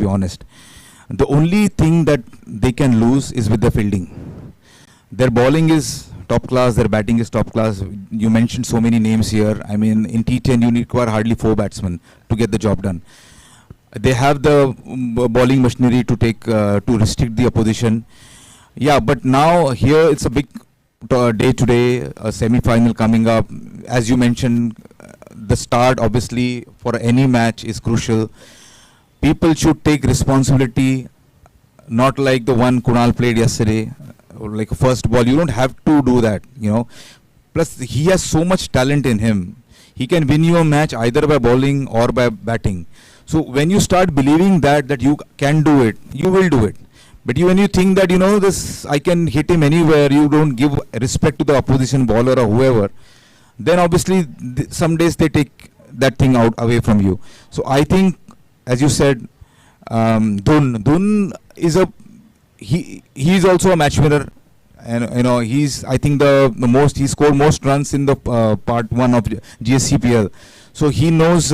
be honest. The only thing that they can lose is with the fielding. Their bowling is top class, their batting is top class. You mentioned so many names here. I mean, in T10 you require hardly 4 batsmen to get the job done. They have the bowling machinery to take to restrict the opposition. Yeah, but now here it's a big day today, a semi-final coming up. As you mentioned, the start obviously for any match is crucial. People should take responsibility, not like the one Kunal played yesterday, like first ball. You don't have to do that, you know. Plus, he has so much talent in him. He can win you a match either by bowling or by batting. So when you start believing that you can do it, you will do it. But when you think that, you know, this, I can hit him anywhere, you don't give respect to the opposition bowler or whoever, then obviously some days they take that thing out away from you. So I think, as you said, Dun is he is also a match winner, and you know, he's, I think he scored most runs in the part 1 of Gsc PL. So he knows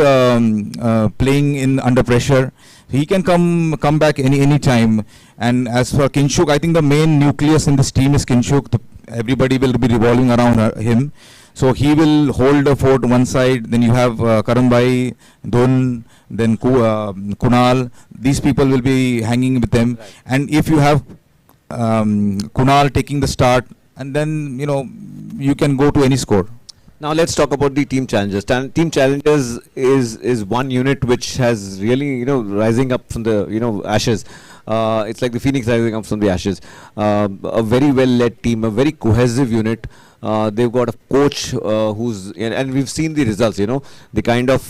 playing in under pressure. He can come back any time. And as for Kinshuk, I think the main nucleus in this team is Kinshuk. Everybody will be revolving around him. So he will hold the fort one side. Then you have Karanbhai, Dhun, then Kunal. These people will be hanging with them. Right. And if you have Kunal taking the start, and then, you know, you can go to any score. Now let's talk about the team challenges. Team challenges is one unit which has really, you know, rising up from the, you know, ashes. It's like the phoenix rising up from the ashes. A very well led team, a very cohesive unit. They've got a coach who's, and we've seen the results, you know, the kind of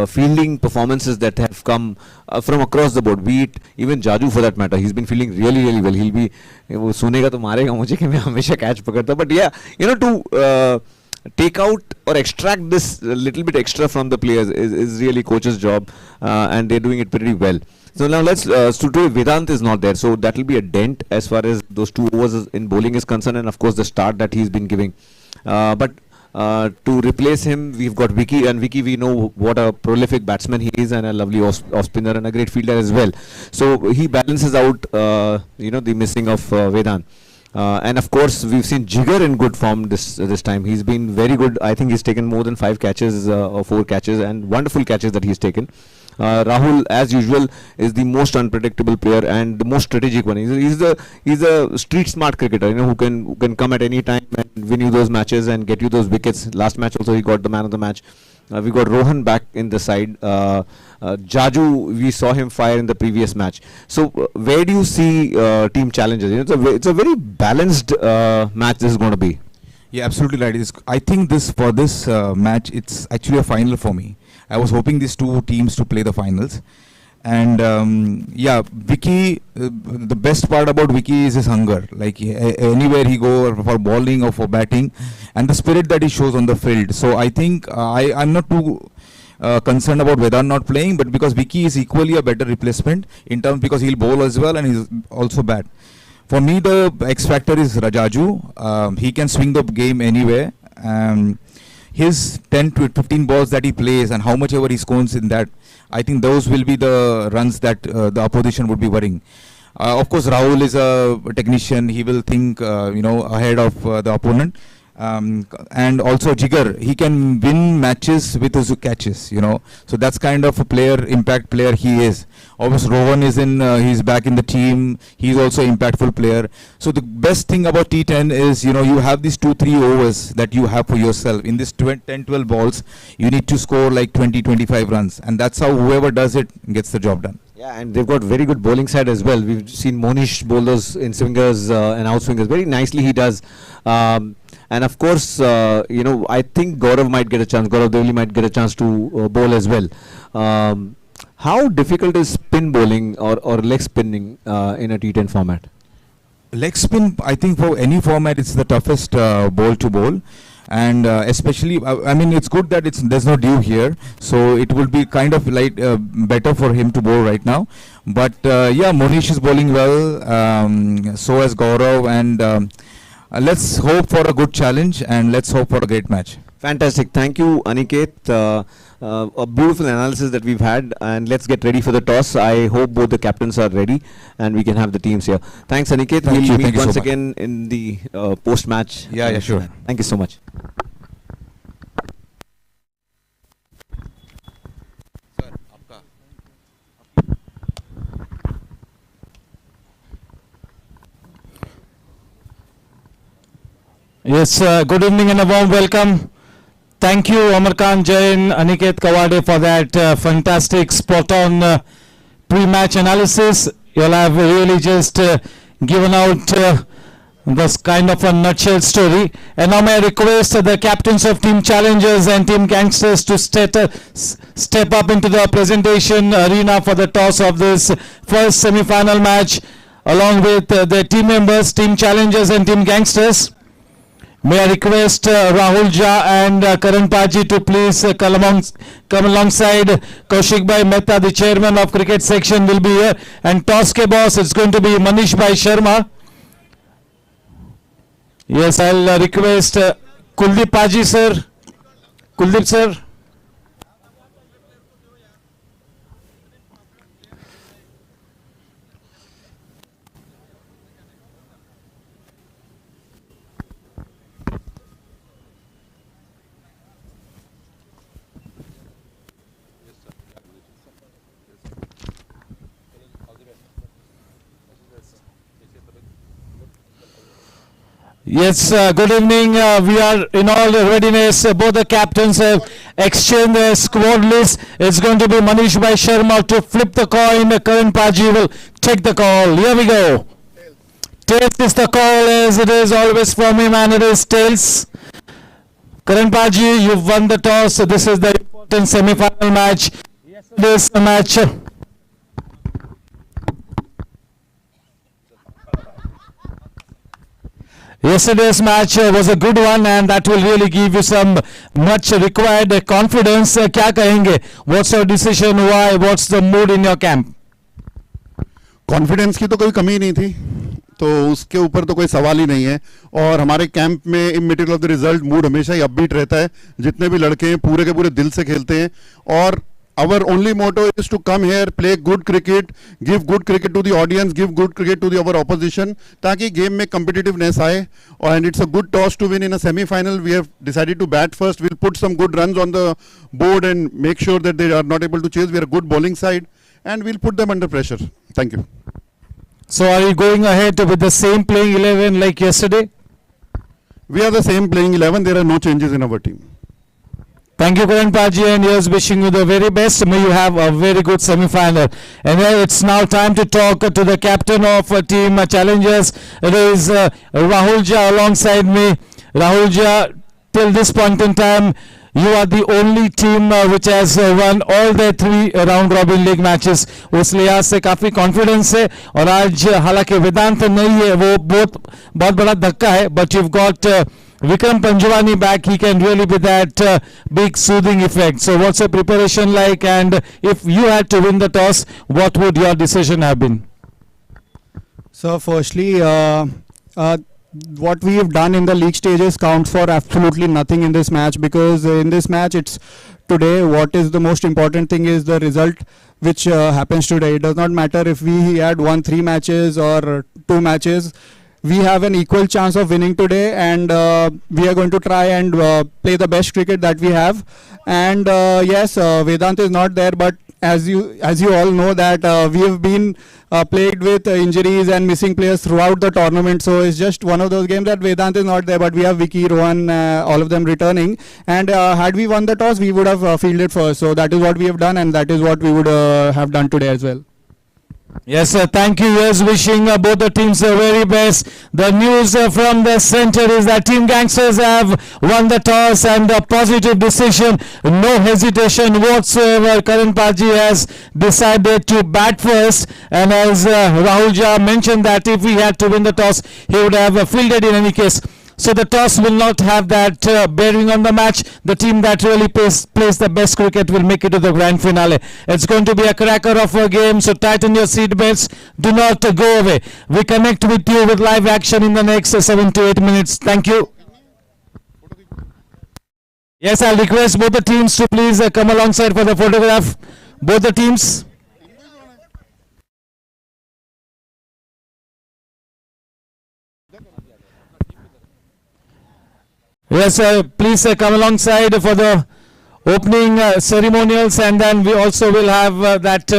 fielding performances that have come from across the board, be it even Jaju for that matter. He's been fielding really, really well. He'll be, वो सुनेगा तो मारेगा मुझे कि मैं हमेशा catch पकड़ता. But yeah, you know, to take out or extract this little bit extra from the players is really coach's job, and they're doing it pretty well. So now let's, today Vedant is not there, so that will be a dent as far as those 2 overs in bowling is concerned, and of course the start that he's been giving. But to replace him, we've got Vicky, and Vicky, we know what a prolific batsman he is, and a lovely off spinner and a great fielder as well. So he balances out, you know, the missing of Vedant. And of course, we've seen Jigar in good form this time. He's been very good. I think he's taken more than 5 catches or 4 catches, and wonderful catches that he's taken. Rahul, as usual, is the most unpredictable player and the most strategic one. He's a street smart cricketer, you know, who can come at any time and win you those matches and get you those wickets. Last match also he got the man of the match. We got Rohan back in the side. Jaju, we saw him fire in the previous match. So where do you see team challenges? You know, it's a very balanced match this is going to be. Yeah, absolutely right. I think for this match, it's actually a final for me. I was hoping these 2 teams to play the finals. And yeah, Vicky, the best part about Vicky is his hunger. Like anywhere he go, for bowling or for batting, and the spirit that he shows on the field. So I think I'm not too concerned about Vedant not playing, but because Vicky is equally a better replacement in terms, because he'll bowl as well and he's also bat. For me, the X factor is Rajaju. He can swing the game anywhere. His 10 to 15 balls that he plays and how much ever he scores in that, I think those will be the runs that the opposition would be worrying. Of course, Rahul is a technician. He will think, you know, ahead of the opponent. And also Jigar, he can win matches with his catches, you know. So that's kind of a player, impact player he is. Obviously, Rohan is he's back in the team. He's also an impactful player. So the best thing about T10 is, you know, you have these 2-3 overs that you have for yourself. In this 10-12 balls, you need to score like 20-25 runs. And that's how whoever does it gets the job done. Yeah, and they've got very good bowling side as well. We've seen Monish bowl those in swingers and out swingers. Very nicely he does. And of course, you know, I think Gaurav might get a chance. Gaurav Devli might get a chance to bowl as well. How difficult is spin bowling or leg spinning in a T10 format? Leg spin, I think for any format, it's the toughest ball to bowl. And especially, I mean, it's good that there's no dew here, so it will be kind of like better for him to bowl right now. But yeah, Monish is bowling well, so has Gaurav, and let's hope for a good challenge and let's hope for a great match. Fantastic. Thank you, Aniket. a beautiful analysis that we've had, and let's get ready for the toss. I hope both the captains are ready and we can have the teams here. Thanks, Aniket. Thank you. We'll meet Thank you so once much. again in the post-match. Yeah, sure. Thank you so much. Yes, good evening and a warm welcome. Thank you, Amar Khan Jain, Aniket Kawade, for that fantastic spot-on pre-match analysis. You'll have really just given out this kind of a nutshell story. And now may I request the captains of Team Challengers and Team Gangsters to step up into the presentation arena for the toss of this first semi-final match, along with the team members, Team Challengers and Team Gangsters. May I request Rahul Jha and Karan Paji to please come alongside. Kaushik Bhai Mehta, the chairman of cricket section, will be here. And toss ke boss, it's going to be Manish Bhai Sharma. Yes, I'll request Kuldeep Paji sir. Kuldeep sir. Yes, good evening. We are in all readiness. Both the captains have exchanged their squad list. It's going to be Manish Bhai Sharma to flip the coin. Karan Paji will take the call. Here we go. Tails is the call, as it is always for him, and it is tails. Karan Paji, you've won the toss. So this is the important semi-final match. This match. Yesterday's match was a good one, and that will really give you some much required confidence. क्या कहेंगे? What's your decision? Why? What's the mood in your camp? Confidence की तो कोई कमी नहीं थी, तो उसके ऊपर तो कोई सवाल ही नहीं है. और हमारे कैंप में इमिटेरियल ऑफ द रिजल्ट मूड हमेशा ही अपबीट रहता है. जितने भी लड़के हैं पूरे के पूरे दिल से खेलते हैं. और our only motto is to come here, play good cricket, give good cricket to the audience, give good cricket to the our opposition, ताकि गेम में competitiveness आए. And it's a good toss to win in a semi-final. We have decided to bat first. We'll put some good runs on the board and make sure that they are not able to chase. We are a good bowling side, and we'll put them under pressure. Thank you. So are you going ahead with the same playing 11 like yesterday? We are the same playing 11. There are no changes in our team. Thank you, Karan Paji, and here's wishing you the very best. May you have a very good semi-final. And it's now time to talk to the captain of Team Challengers. It is Rahul Jha alongside me. Rahul Jha, till this point in time, you are the only team which has won all the 3 round-robin league matches. उस लिहाज से काफ़ी confidence है. और आज हालांकि वेदांत नहीं है, वो बहुत बड़ा धक्का है. But you've got Vikram Panjwani back. He can really be that big soothing effect. So what's your preparation like, and if you had to win the toss, what would your decision have been? So firstly, what we have done in the league stages counts for absolutely nothing in this match, because in this match it's today what is the most important thing is the result which happens today. It does not matter if we had won 3 matches or 2 matches. We have an equal chance of winning today, and we are going to try and play the best cricket that we have. And yes, Vedant is not there, but as you all know that we have been plagued with injuries and missing players throughout the tournament. So it's just one of those games that Vedant is not there, but we have Vicky, Rohan, all of them returning. And had we won the toss, we would have fielded first. So that is what we have done, and that is what we would have done today as well. Yes, thank you. Yes, wishing both the teams the very best. The news from the center is that Team Gangsters have won the toss, and a positive decision, no hesitation whatsoever. Karan Paji has decided to bat first, and as Rahul Jha mentioned that if we had to win the toss, he would have fielded in any case. So the toss will not have that bearing on the match. The team that really plays the best cricket will make it to the grand finale. It's going to be a cracker of a game, so tighten your seatbelts. Do not go away. We connect with you with live action in the next 7 to 8 minutes. Thank you. Yes, I'll request both the teams to please come alongside for the photograph. Both the teams. Yes, please come alongside for the opening ceremonials, and then we also will have that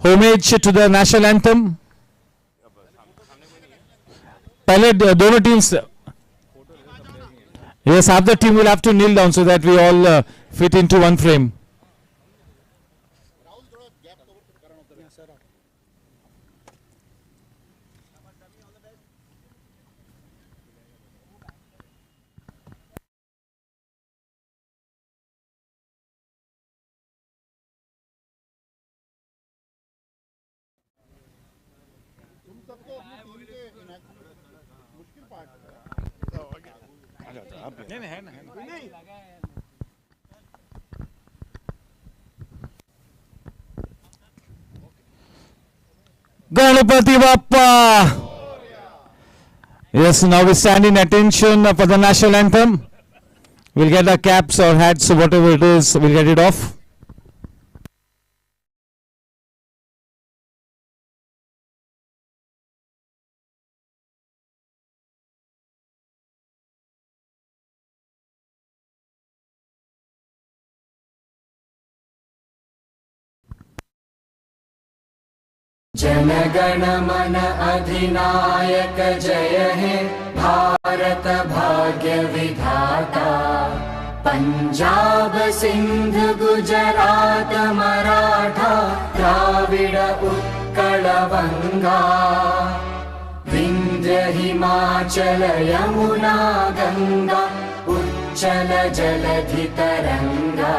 homage to the national anthem. पहले दोनों teams. Yes, half the team will have to kneel down so that we all fit into one frame. Ganapati Bappa. Yes, now we stand in attention for the national anthem. We'll get our caps or hats, whatever it is, we'll get it off. जनगण मन अधिनायक जय हे भारत भाग्य विधाता पंजाब सिंध गुजरात मराठा द्राविड उत्कल बंगा विंध्य हिमाचल यमुना गंगा उच्चल जलधि तरंगा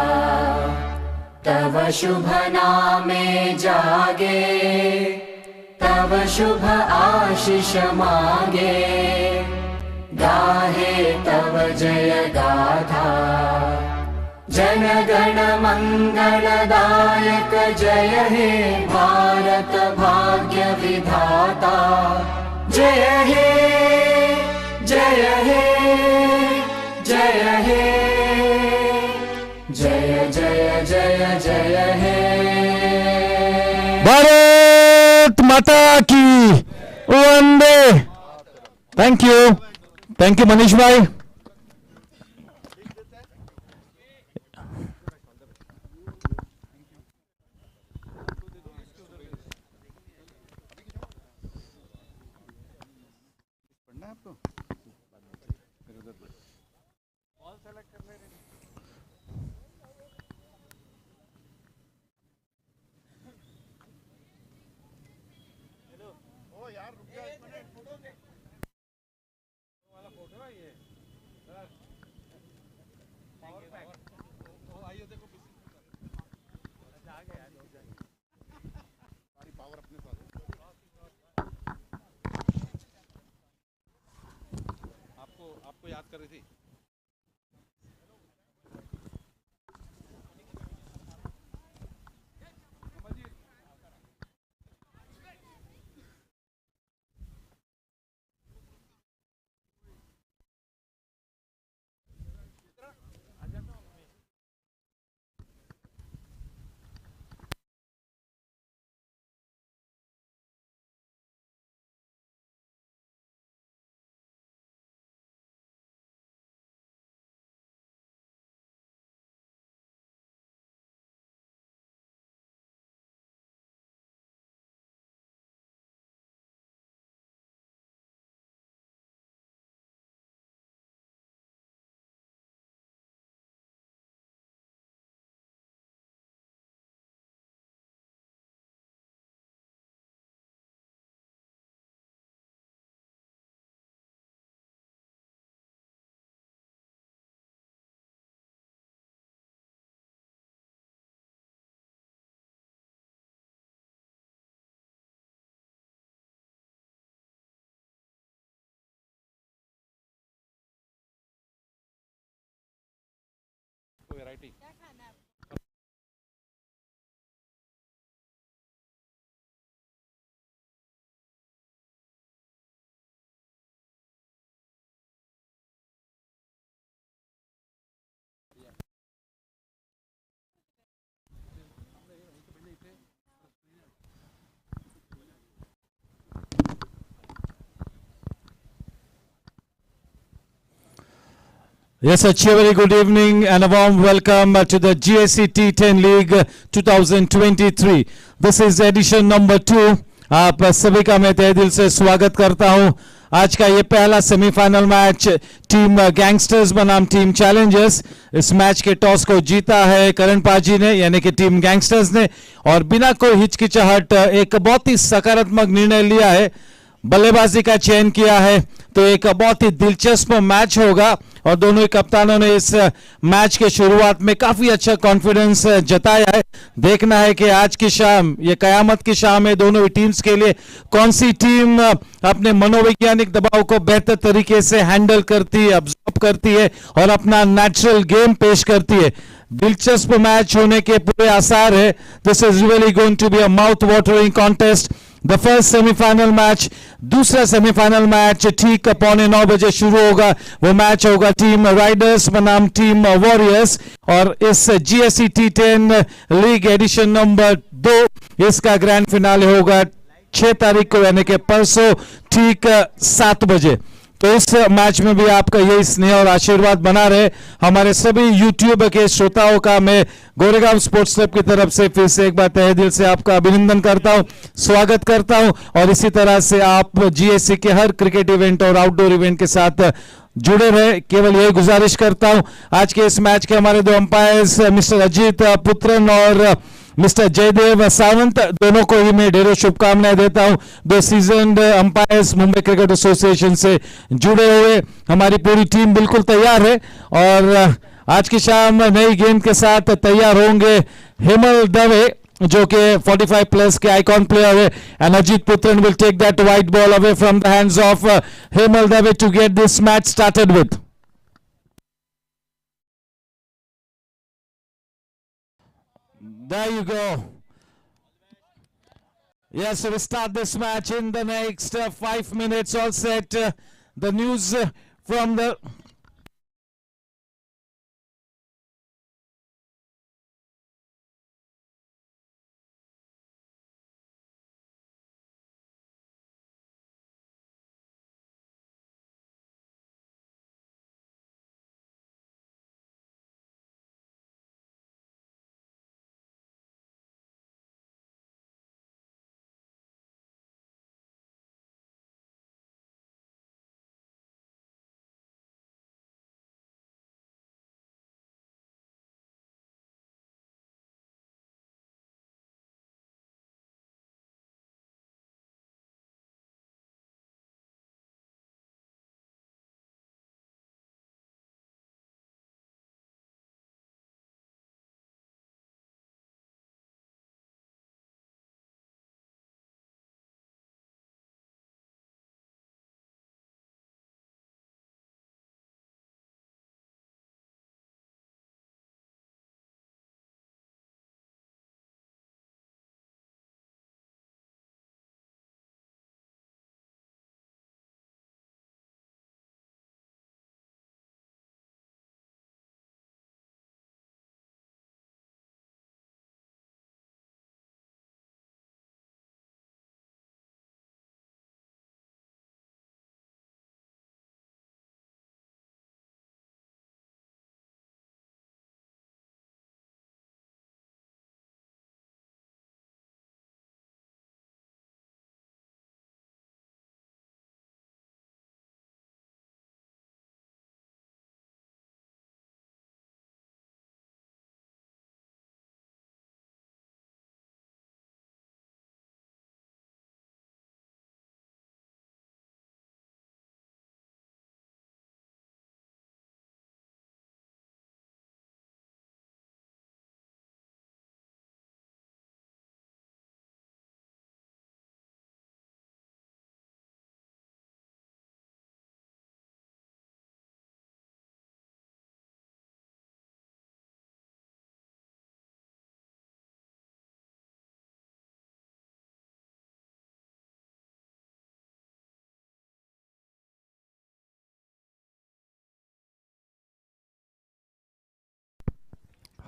तव शुभ नामे जागे तव शुभ आशीष मांगे गाहे तव जय गाथा जन गण मंगलदायक जय हे भारत भाग्य विधाता जय हे जय हे जय हे जय जय जय जय हे भारत माता की वंदे. Thank you Manish bhai. आपको याद कर रही थी. Variety Yes, a very good evening and a warm welcome to the Gsc T10 League 2023. This is edition number 2. आप सभी का मैं तहे दिल से स्वागत करता हूं। आज का ये पहला सेमीफाइनल मैच टीम गैंगस्टर्स बनाम टीम चैलेंजर्स। इस मैच के टॉस को जीता है करण पाजी ने, यानी कि टीम गैंगस्टर्स ने, और बिना कोई हिचकिचाहट एक बहुत ही सकारात्मक निर्णय लिया है, बल्लेबाजी का चयन किया है। तो एक बहुत ही दिलचस्प मैच होगा और दोनों ही कप्तानों ने इस मैच के शुरुआत में काफी अच्छा कॉन्फिडेंस जताया है। देखना है कि आज की शाम, ये कयामत की शाम है, दोनों ही टीम्स के लिए कौन सी टीम अपने मनोवैज्ञानिक दबाव को बेहतर तरीके से हैंडल करती है, अब्जॉर्ब करती है और अपना नेचुरल गेम पेश करती है। दिलचस्प मैच होने के पूरे आसार है। This is really going to be a mouth watering contest. The first semifinal match, दूसरा सेमीफाइनल मैच ठीक 8:45 बजे शुरू होगा। वो मैच होगा टीम राइडर्स बनाम टीम वॉरियर्स, और इस GSC T10 league addition number 2 इसका ग्रैंड फिनाले होगा 6 तारीख को, यानी कि परसों ठीक 7 बजे। तो इस मैच में भी आपका यही स्नेह और आशीर्वाद बना रहे। हमारे सभी यूट्यूब के श्रोताओं का मैं गोरेगांव स्पोर्ट्स क्लब की तरफ से फिर से एक बार तहे दिल से आपका अभिनंदन करता हूं, स्वागत करता हूं, और इसी तरह से आप GSC के हर क्रिकेट इवेंट और आउटडोर इवेंट के साथ जुड़े रहे, केवल यही गुजारिश करता हूं। आज के इस मैच के हमारे दो अंपायर्स मिस्टर अजीत पुत्रन और मिस्टर जयदेव सावंत, दोनों को ही मैं ढेरों शुभकामनाएं देता हूं। दो seasoned umpires Mumbai cricket association से जुड़े हुए। हमारी पूरी टीम बिल्कुल तैयार है और आज की शाम नई गेंद के साथ तैयार होंगे हेमल दवे, जो कि 45 प्लस के आइकॉन प्लेयर है, and Ajit Putran will take that white ball away from the hands of Hemal Dave to get this match started with. There you go. Yes, so we start this match in the next 5 minutes. All set. The news from the...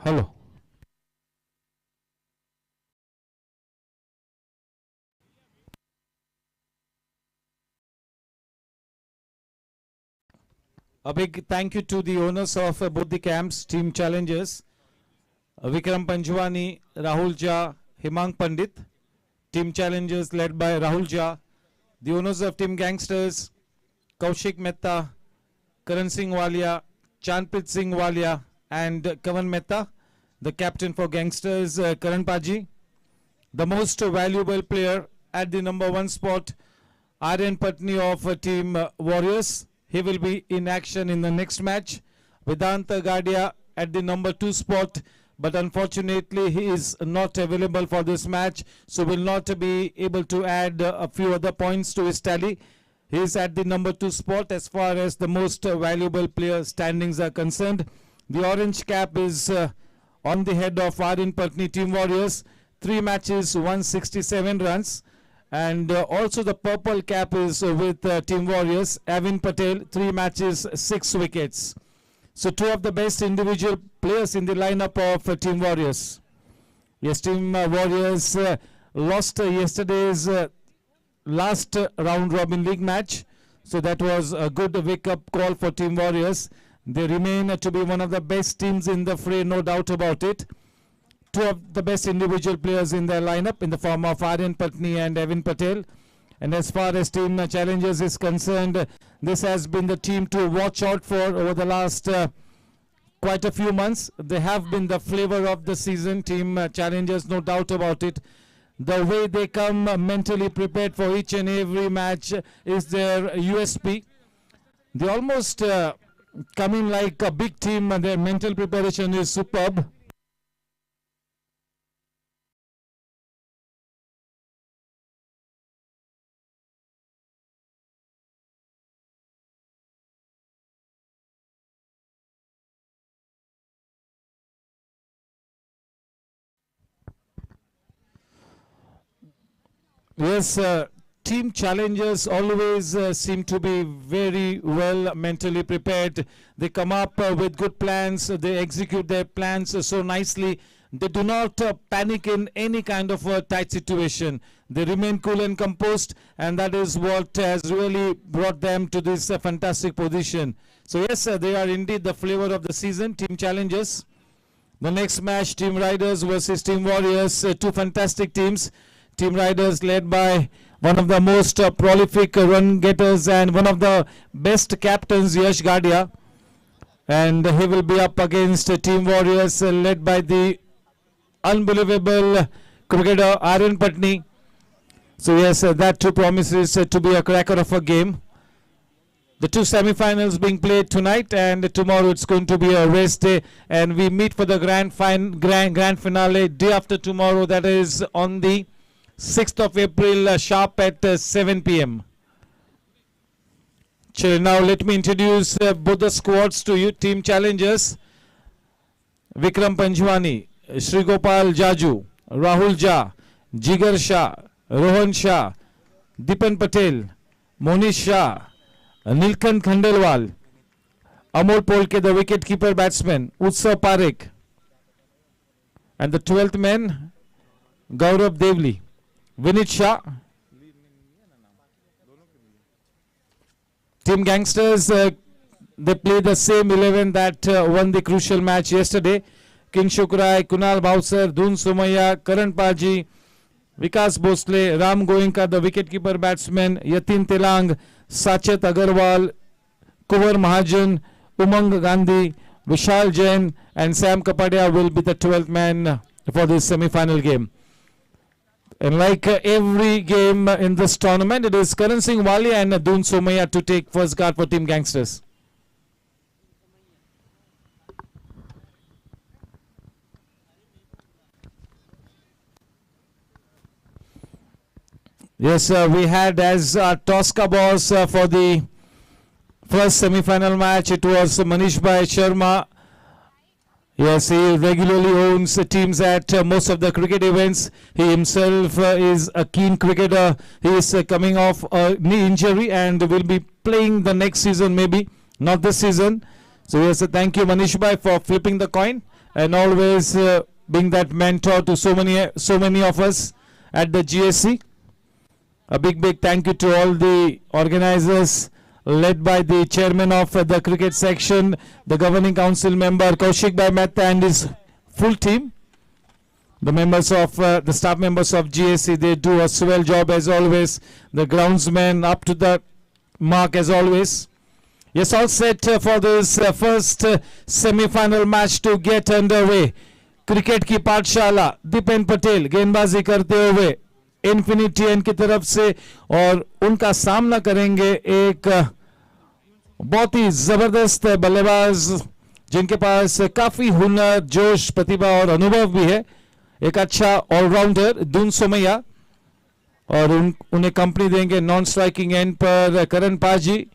Hello. A big thank you to the owners of both the camps, Team Challengers, Vikram Panjwani, Rahul Jha, Himang Pandit. Team Challengers led by Rahul Jha. The owners of Team Gangsters, Kaushik Mehta, Karan Singh Walia, Chanpit Singh Walia and Kavan Mehta. The captain for Gangsters, Karan Paji. The most valuable player at the number 1 spot, Aryan Patni of Team Warriors. He will be in action in the next match. Vedanta Gadia at the number 2 spot, but unfortunately he is not available for this match, so will not be able to add a few other points to his tally. He is at the number 2 spot as far as the most valuable player standings are concerned. The orange cap is on the head of Aryan Patni Team Warriors. 3 matches, 167 runs. And also the purple cap is with Team Warriors, Avin Patel, 3 matches, 6 wickets. So 2 of the best individual players in the lineup of Team Warriors. Yes, Team Warriors lost yesterday's last round robin league match. So that was a good wake-up call for Team Warriors. They remain to be one of the best teams in the fray, no doubt about it. 2 of the best individual players in their lineup in the form of Aryan Patni and Avin Patel. And as far as Team Challengers is concerned, this has been the team to watch out for over the last quite a few months. They have been the flavor of the season, Team Challengers, no doubt about it. The way they come mentally prepared for each and every match is their USP. They almost come in like a big team, and their mental preparation is superb. Yes, Team Challengers always seem to be very well mentally prepared. They come up with good plans. They execute their plans so nicely. They do not panic in any kind of a tight situation. They remain cool and composed, and that is what has really brought them to this fantastic position. So yes, they are indeed the flavor of the season, Team Challengers. The next match, Team Riders versus Team Warriors, 2 fantastic teams. Team Riders led by one of the most prolific run getters and one of the best captains, Yash Gadia. And he will be up against Team Warriors led by the unbelievable cricketer Aryan Patni. So yes, that too promises to be a cracker of a game. The 2 semi-finals being played tonight, and tomorrow it's going to be a rest day, and we meet for the grand finale day after tomorrow, that is on the 6th of April, sharp at 7 p.m. Now let me introduce both the squads to you. Team Challengers, Vikram Panjwani, Sri Gopal Jaju, Rahul Jha, Jigar Shah, Rohan Shah, Dipan Patel, Monish Shah, Nilkant Khandelwal, Amol Polke, the wicket-keeper batsman, Utsav Parekh, and the 12th man, Gaurav Devli. Vinit Shah. Team Gangsters, they play the same 11 that won the crucial match yesterday. Kinshuk Rai, Kunal Bhausar, Dhun Somaya, Karan Paji, Vikas Bhosle, Ram Goenka, the wicketkeeper batsman, Yatin Telang, Sachet Agarwal, Kuvar Mahajan, Umang Gandhi, Vishal Jain and Sam Kapadia will be the 12th man for this semi-final game. And like every game in this tournament, it is Karan Singh Walia and Dhun Somaya to take first guard for Team Gangsters. Yes, we had as Tosca boss for the first semi-final match. It was Manish Bhai Sharma. Yes, he regularly owns teams at most of the cricket events. He himself is a keen cricketer. He is coming off a knee injury and will be playing the next season, maybe not this season. So yes, thank you Manish Bhai for flipping the coin and always being that mentor to so many of us at the GSC. A big thank you to all the organizers, led by the chairman of the cricket section, the governing council member Kaushik Bhai Mehta and his full team. The members of the staff members of GSC, they do a swell job as always. The groundsmen up to the mark as always. Yes, all set for this first semi-final match to get underway. Cricket की पाठशाला दीपेन पटेल गेंदबाजी करते हुए infinity N की तरफ से और उनका सामना करेंगे एक बहुत ही जबरदस्त बल्लेबाज जिनके पास काफी हुनर, जोश, प्रतिभा और अनुभव भी है। एक अच्छा ऑलराउंडर दून सोमैया और उन्हें कंपनी देंगे नॉन स्ट्राइकिंग एंड पर करण पाजी।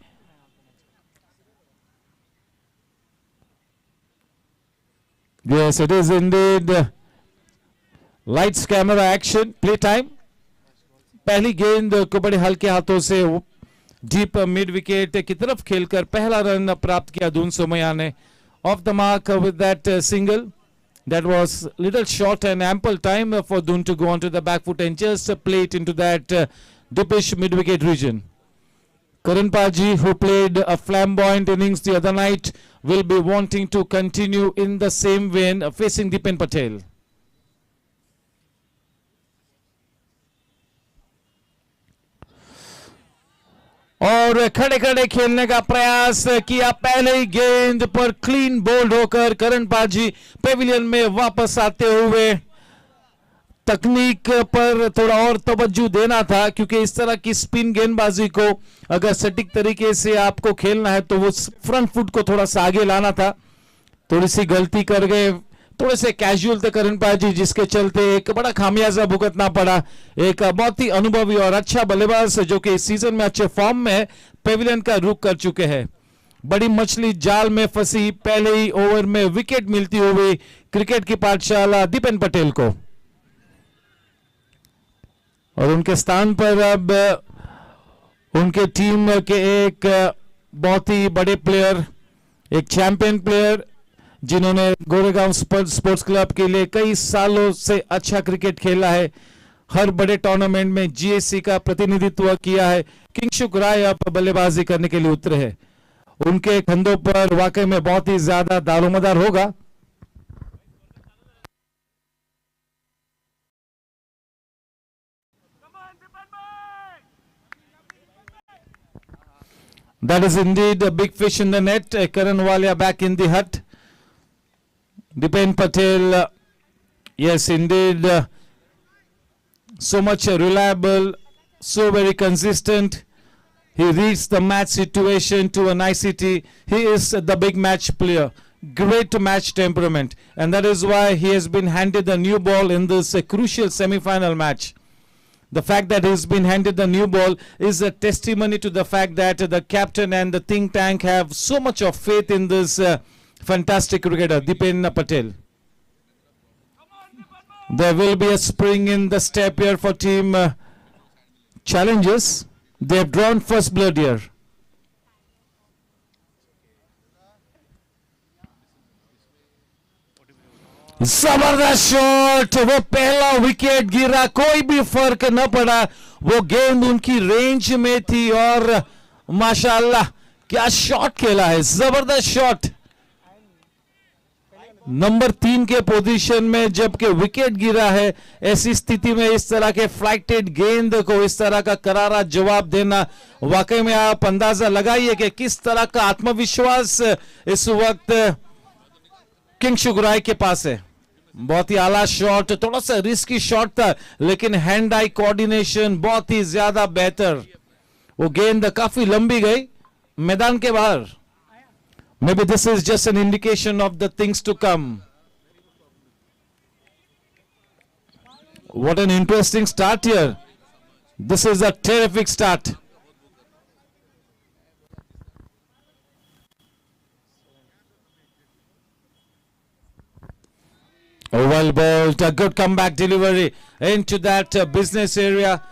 Yes, it is indeed lights, camera, action, play time. पहली गेंद को बड़े हल्के हाथों से डीप मिड विकेट की तरफ खेलकर पहला रन प्राप्त किया दून सोमैया ने। Off the mark with that single. That was little short and ample time for Dun to go onto the back foot and just play it into that deepish mid wicket region. Karan Paji, who played a flamboyant innings the other night, will be wanting to continue in the same vein facing Dipen Patel. और खड़े खड़े खेलने का प्रयास किया, पहले ही गेंद पर क्लीन बोल्ड होकर करण पाजी पेविलियन में वापस आते हुए। तकनीक पर थोड़ा और तवज्जो देना था क्योंकि इस तरह की स्पिन गेंदबाजी को अगर सटीक तरीके से आपको खेलना है तो वो फ्रंट फुट को थोड़ा सा आगे लाना था। थोड़ी सी गलती कर गए, थोड़े से कैजुअल थे करण पाजी, जिसके चलते एक बड़ा खामियाजा भुगतना पड़ा। एक बहुत ही अनुभवी और अच्छा बल्लेबाज जो कि इस सीजन में अच्छे फॉर्म में पेविलियन का रुख कर चुके हैं। बड़ी मछली जाल में फंसी, पहले ही ओवर में विकेट मिलती हुई क्रिकेट की पाठशाला दीपेन पटेल को। और उनके स्थान पर अब उनके टीम के एक बहुत ही बड़े प्लेयर, एक चैंपियन प्लेयर जिन्होंने गोरेगांव स्पोर्ट्स क्लब के लिए कई सालों से अच्छा क्रिकेट खेला है, हर बड़े टूर्नामेंट में जीएससी का प्रतिनिधित्व किया है, किंगशुक राय अब बल्लेबाजी करने के लिए उतरे हैं। उनके कंधों पर वाकई में बहुत ही ज्यादा दारोमदार होगा। That is indeed a big fish in the net. Karan Walia back in the hut. Dipen Patel, yes indeed, so much reliable, so very consistent. He reads the match situation to a nicety. He is the big match player, great match temperament, and that is why he has been handed the new ball in this crucial semi-final match. The fact that he's been handed the new ball is a testimony to the fact that the captain and the think tank have so much of faith in this fantastic cricketer, Dipen Patel. There will be a spring in the step here for team challenges. They have drawn first blood here. जबरदस्त shot, वो पहला wicket गिरा, कोई भी फर्क न पड़ा, वो गेंद उनकी रेंज में थी और माशाल्लाह क्या शॉट खेला है, जबरदस्त शॉट। नंबर 3 के पोजीशन में जबकि विकेट गिरा है, ऐसी स्थिति में इस तरह के फ्लाइटेड गेंद को इस तरह का करारा जवाब देना, वाकई में आप अंदाजा लगाइए कि किस तरह का आत्मविश्वास इस वक्त किंगशुक राय के पास है। बहुत ही आला शॉट, थोड़ा सा रिस्की शॉट था लेकिन हैंड आई कोऑर्डिनेशन बहुत ही ज्यादा बेहतर। वो गेंद काफी लंबी गई मैदान के बाहर। Maybe this is just an indication of the things to come. What an interesting start here. This is a terrific start. Well bowled, a good comeback delivery into that business area,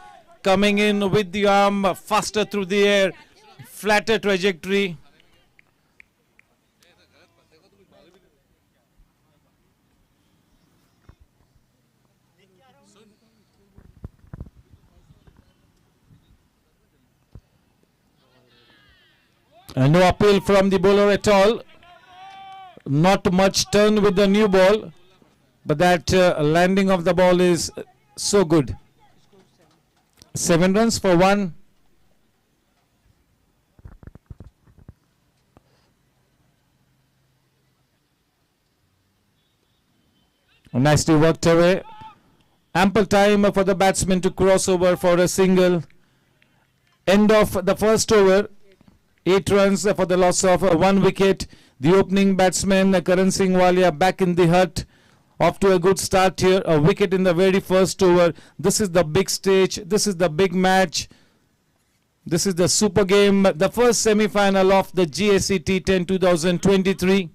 coming in with the arm faster through the air, flatter trajectory. No appeal from the bowler at all. Not much turn with the new ball, but that landing of the ball is so good. 7 runs for 1. Nicely worked away. Ample time for the batsman to cross over for a single. End of the first over. 8 runs for the loss of 1 wicket. The opening batsman Karan Singh Walia back in the hut. Off to a good start here. A wicket in the very first over. This is the big stage. This is the big match. This is the super game. The first semi-final of the Gsc T10 2023.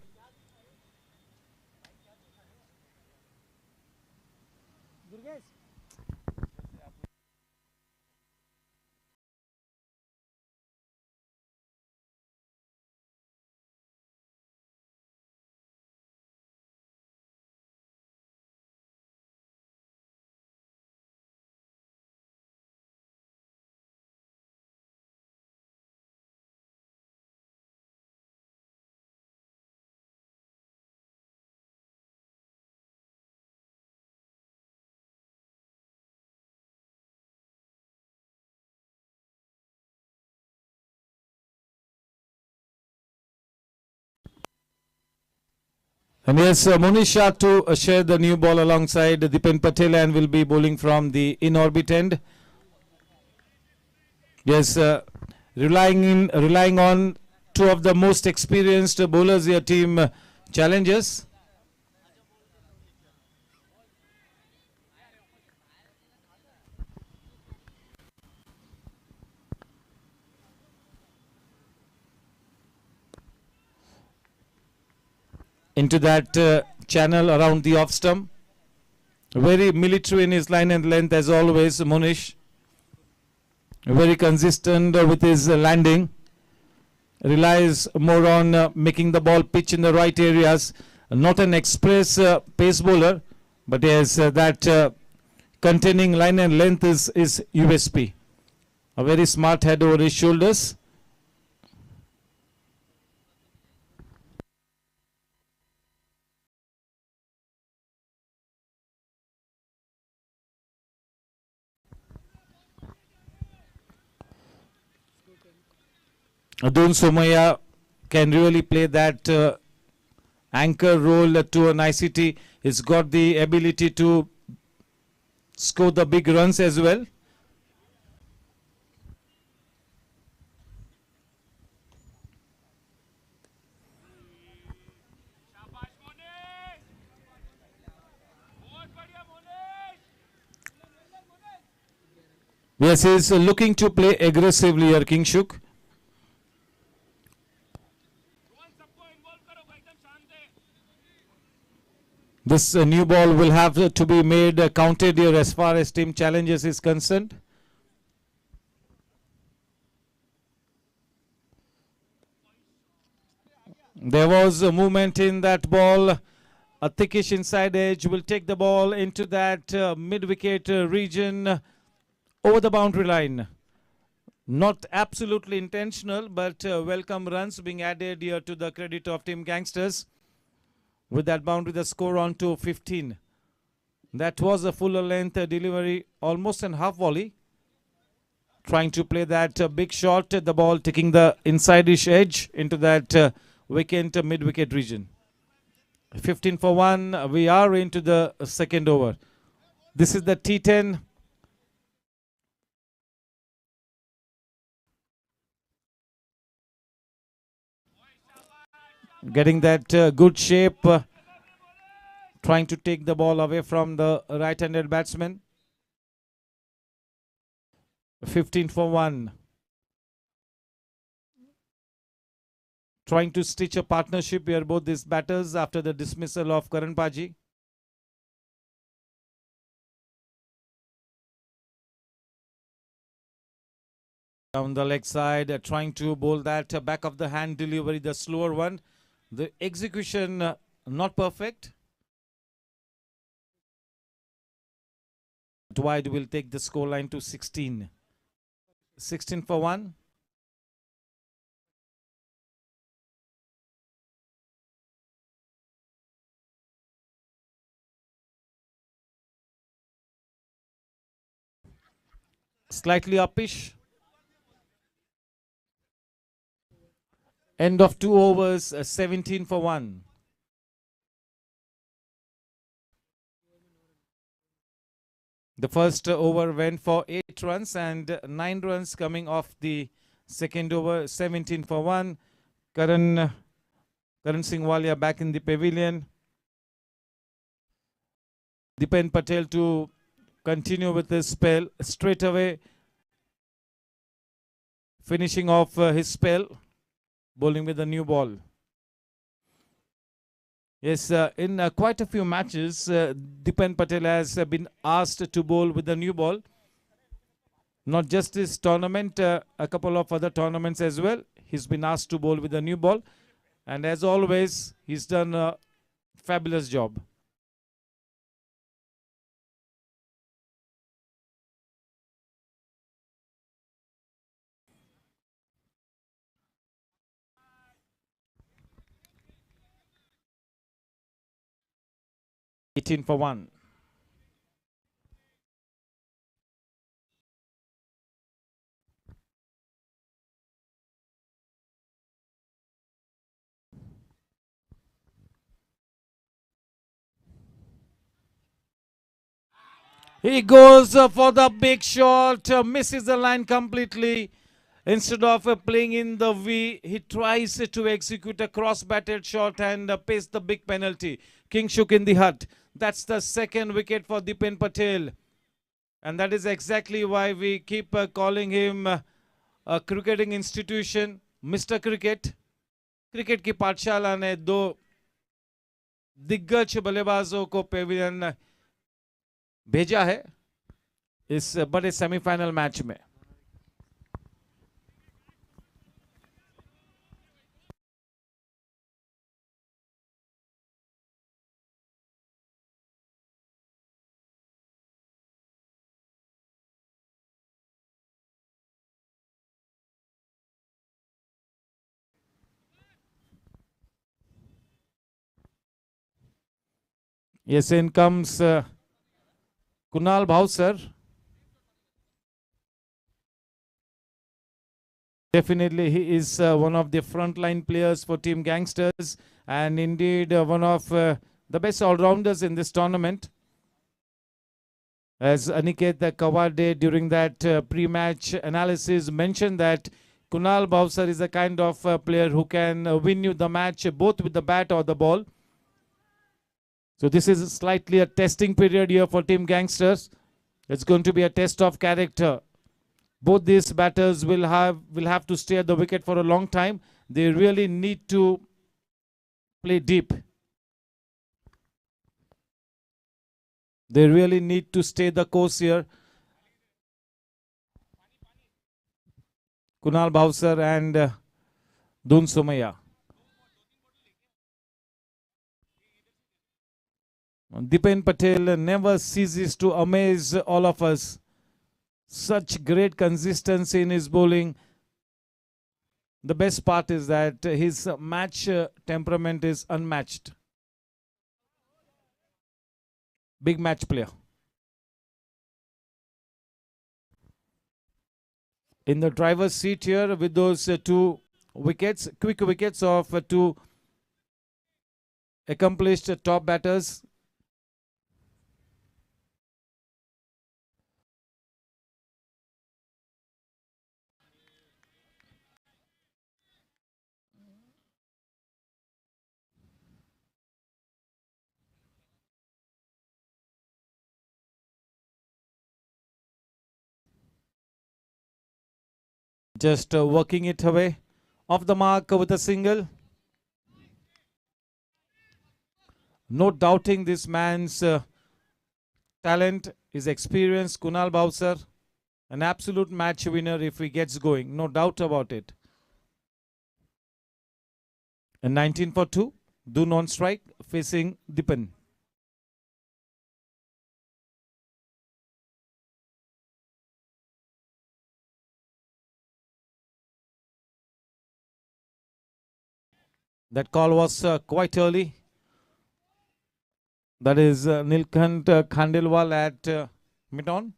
And yes, Monisha to share the new ball alongside Dipen Patel and will be bowling from the in-orbit end. Yes, relying on 2 of the most experienced bowlers your team challenges. Into that channel around the off stump. Very military in his line and length as always, Monish. Very consistent with his landing. Relies more on making the ball pitch in the right areas. Not an express pace bowler, but yes, that containing line and length is USP. A very smart head over his shoulders. Adun Somaya can really play that anchor role to a nicety. He's got the ability to score the big runs as well. Yes, he's looking to play aggressively here, Kingshuk. This new ball will have to be made counted here as far as team challenges is concerned. There was a movement in that ball. A thickish inside edge will take the ball into that mid-wicket region over the boundary line. Not absolutely intentional, but welcome runs being added here to the credit of Team Gangsters. With that boundary, the score on to 15. That was a fuller length delivery, almost an half volley. Trying to play that big shot, the ball taking the inside-ish edge into that vacant mid-wicket region. 15 for 1. We are into the second over. This is the T10. Getting that good shape, trying to take the ball away from the right-handed batsman. 15 for 1. Trying to stitch a partnership here, both these batters, after the dismissal of Karan Paji. Down the leg side, trying to bowl that back of the hand delivery, the slower one. The execution not perfect. Wide will take the scoreline to 16. 16 for 1. Slightly uppish. End of 2 overs, 17 for 1. The first over went for 8 runs and 9 runs coming off the second over, 17 for 1. Karan Singh Walia back in the pavilion. Dipen Patel to continue with his spell straight away, finishing off his spell, bowling with a new ball. Yes, in quite a few matches, Dipen Patel has been asked to bowl with a new ball. Not just this tournament, a couple of other tournaments as well. He's been asked to bowl with a new ball. And as always, he's done a fabulous job. $18 for 1. He goes for the big shot, misses the line completely. Instead of playing in the V, he tries to execute a cross-batted shot and pays the big penalty. King shook in the hut. That's the second wicket for Dipen Patel. And that is exactly why we keep calling him a cricketing institution, Mr. Cricket. Cricket की पाठशाला ने 2 दिग्गज बल्लेबाजों को Pavilion भेजा है इस बड़े सेमीफाइनल मैच में. Yes, in comes Kunal Bhavsar. Definitely, he is one of the frontline players for Team Gangsters, and indeed one of the best all-rounders in this tournament. As Aniket Kawade during that pre-match analysis mentioned that Kunal Bhavsar is a kind of player who can win you the match both with the bat or the ball. So this is slightly a testing period here for Team Gangsters. It's going to be a test of character. Both these batters will have to stay at the wicket for a long time. They really need to play deep. They really need to stay the course here. Kunal Bhavsar and Dun Somaya. Dipen Patel never ceases to amaze all of us. Such great consistency in his bowling. The best part is that his match temperament is unmatched. Big match player. In the driver's seat here with those 2 wickets, quick wickets of 2 accomplished top batters. Just working it away. Off the mark with a single. No doubting this man's talent, his experience. Kunal Bhavsar, an absolute match winner if he gets going. No doubt about it. And 19 for 2. Do non-strike facing Dipen. That call was quite early. That is Nilkant Khandelwal at mid-on.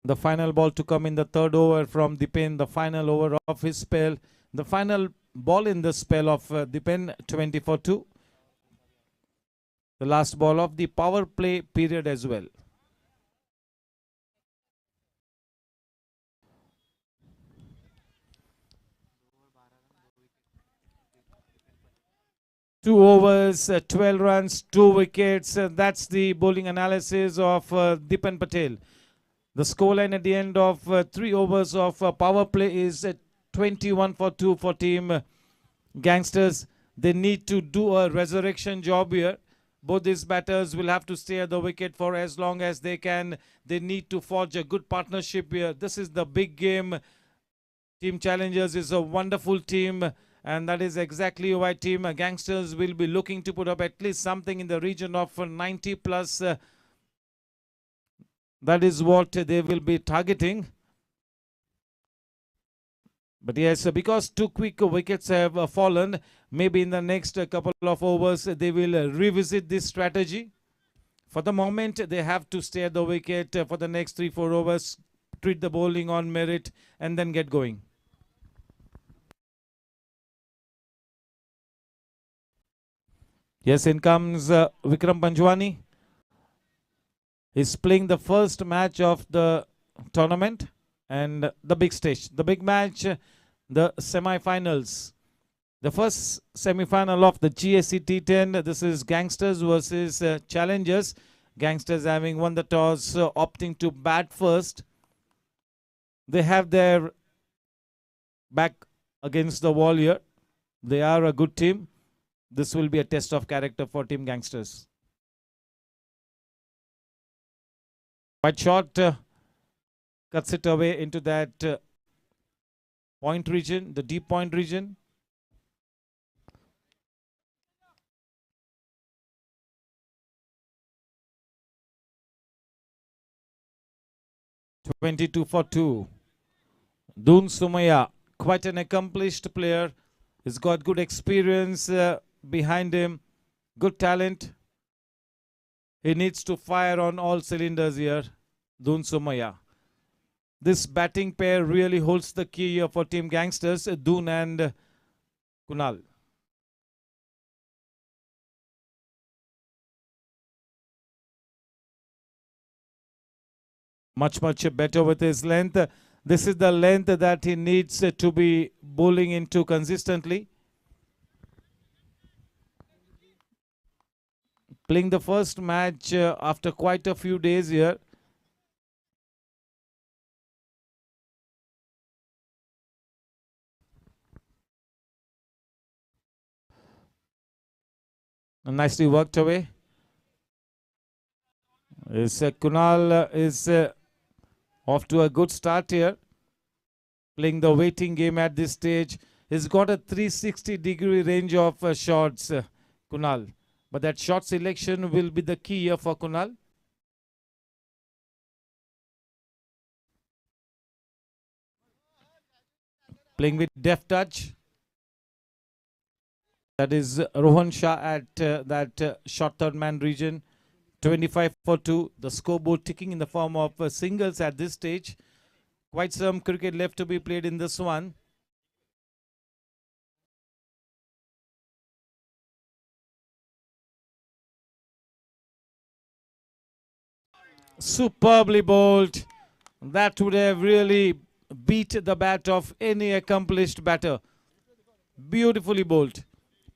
The final ball to come in the third over from Dipen, the final over of his spell. The final ball in the spell of Dipen, 20-2. The last ball of the power play period as well. Two overs, 12 runs, 2 wickets. That's the bowling analysis of Dipen Patel. The scoreline at the end of 3 overs of power play is 21-2 for team Gangsters. They need to do a resurrection job here. Both these batters will have to stay at the wicket for as long as they can. They need to forge a good partnership here. This is the big game. Team Challengers is a wonderful team, and that is exactly why team Gangsters will be looking to put up at least something in the region of 90 plus. That is what they will be targeting. But yes, because 2 quick wickets have fallen, maybe in the next couple of overs they will revisit this strategy. For the moment, they have to stay at the wicket for the next 3-4 overs, treat the bowling on merit, and then get going. Yes, in comes Vikram Panjwani. He's playing the first match of the tournament and the big stage. The big match, the semi-finals. The first semi-final of the Gsc T10. This is Gangsters versus Challengers. Gangsters having won the toss, opting to bat first. They have their back against the wall here. They are a good team. This will be a test of character for Team Gangsters. Quite short, cuts it away into that point region, the deep point region. (22-2). Doon Sumaya, quite an accomplished player. He's got good experience behind him, good talent. He needs to fire on all cylinders here, Doon Sumaya. This batting pair really holds the key here for Team Gangsters, Doon and Kunal. Much better with his length. This is the length that he needs to be bowling into consistently. Playing the first match after quite a few days here. Nicely worked away. Kunal is off to a good start here. Playing the waiting game at this stage. He's got a 360-degree range of shots, Kunal. But that shot selection will be the key here for Kunal. Playing with deft touch. That is Rohan Shah at that short third man region. 25-2. The scoreboard ticking in the form of singles at this stage. Quite some cricket left to be played in this one. Superbly bowled. That would have really beat the bat of any accomplished batter. Beautifully bowled.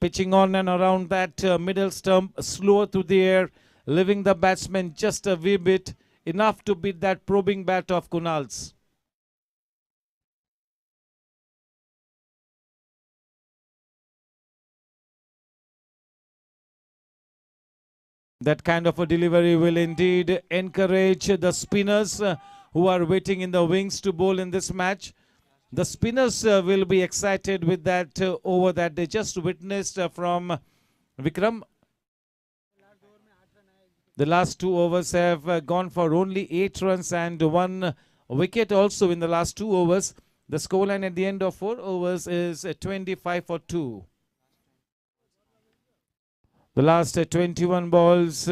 Pitching on and around that middle stump, slower through the air, leaving the batsman just a wee bit, enough to beat that probing bat of Kunal's. That kind of a delivery will indeed encourage the spinners who are waiting in the wings to bowl in this match. The spinners will be excited with that over that they just witnessed from Vikram. The last 2 overs have gone for only 8 runs and 1 wicket also in the last 2 overs. The scoreline at the end of 4 overs is 25-2. The last 21 balls,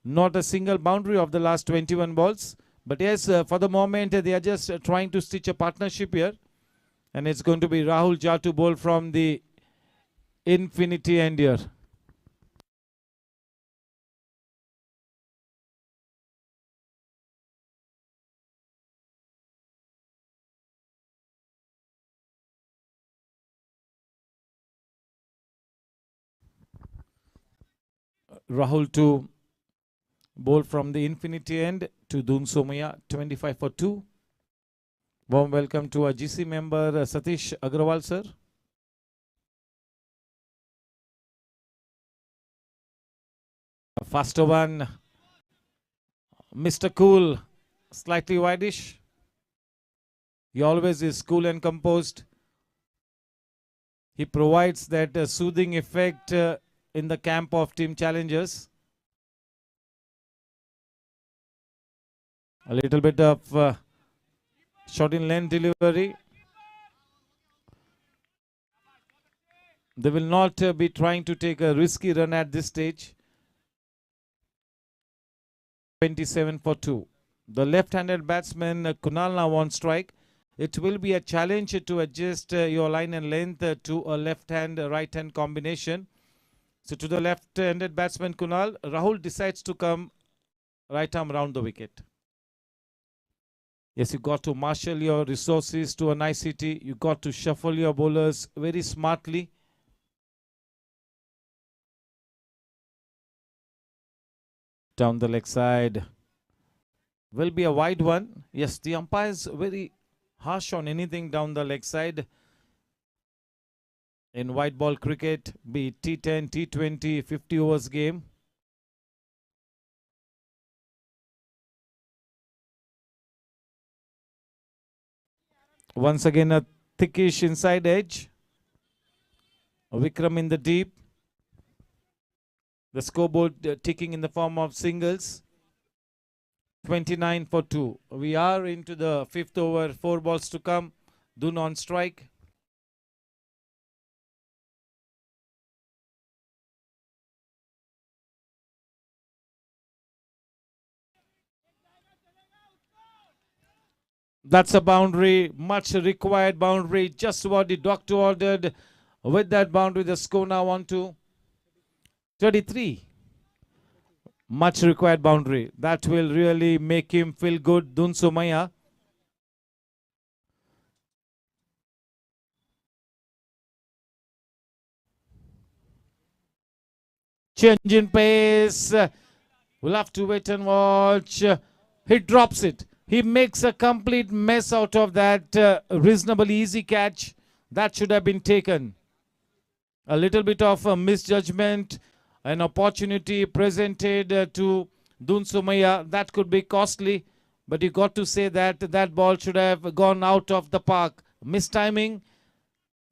not a single boundary of the last 21 balls. But yes, for the moment, they are just trying to stitch a partnership here. And it's going to be Rahul Jha to bowl from the infinity end here. Rahul to bowl from the infinity end to Dun Somaya, 25 for 2. Warm welcome to our GC member Satish Agrawal sir. A faster one, Mr. Cool, slightly wideish. He always is cool and composed. He provides that soothing effect in the camp of team challengers. A little bit of short in length delivery. They will not be trying to take a risky run at this stage. 27 for 2. The left-handed batsman Kunal now on strike. It will be a challenge to adjust your line and length to a left-hand, right-hand combination. So to the left-handed batsman Kunal, Rahul decides to come right arm round the wicket. Yes, you got to marshal your resources to a nicety. You got to shuffle your bowlers very smartly. Down the leg side. Will be a wide one. Yes, the umpire is very harsh on anything down the leg side. In white ball cricket, be it T10, T20, 50 overs game. Once again, a thickish inside edge. Vikram in the deep. The scoreboard ticking in the form of singles. 29 for 2. We are into the 5th over. 4 balls to come. Dun on strike. That's a boundary, much required boundary, just what the doctor ordered. With that boundary, the score now on to 33. Much required boundary. That will really make him feel good, Dun Somaya. Change in pace. We'll have to wait and watch. He drops it. He makes a complete mess out of that reasonably easy catch. That should have been taken. A little bit of a misjudgment, an opportunity presented to Dun Somaya. That could be costly, but you got to say that that ball should have gone out of the park. Mistiming,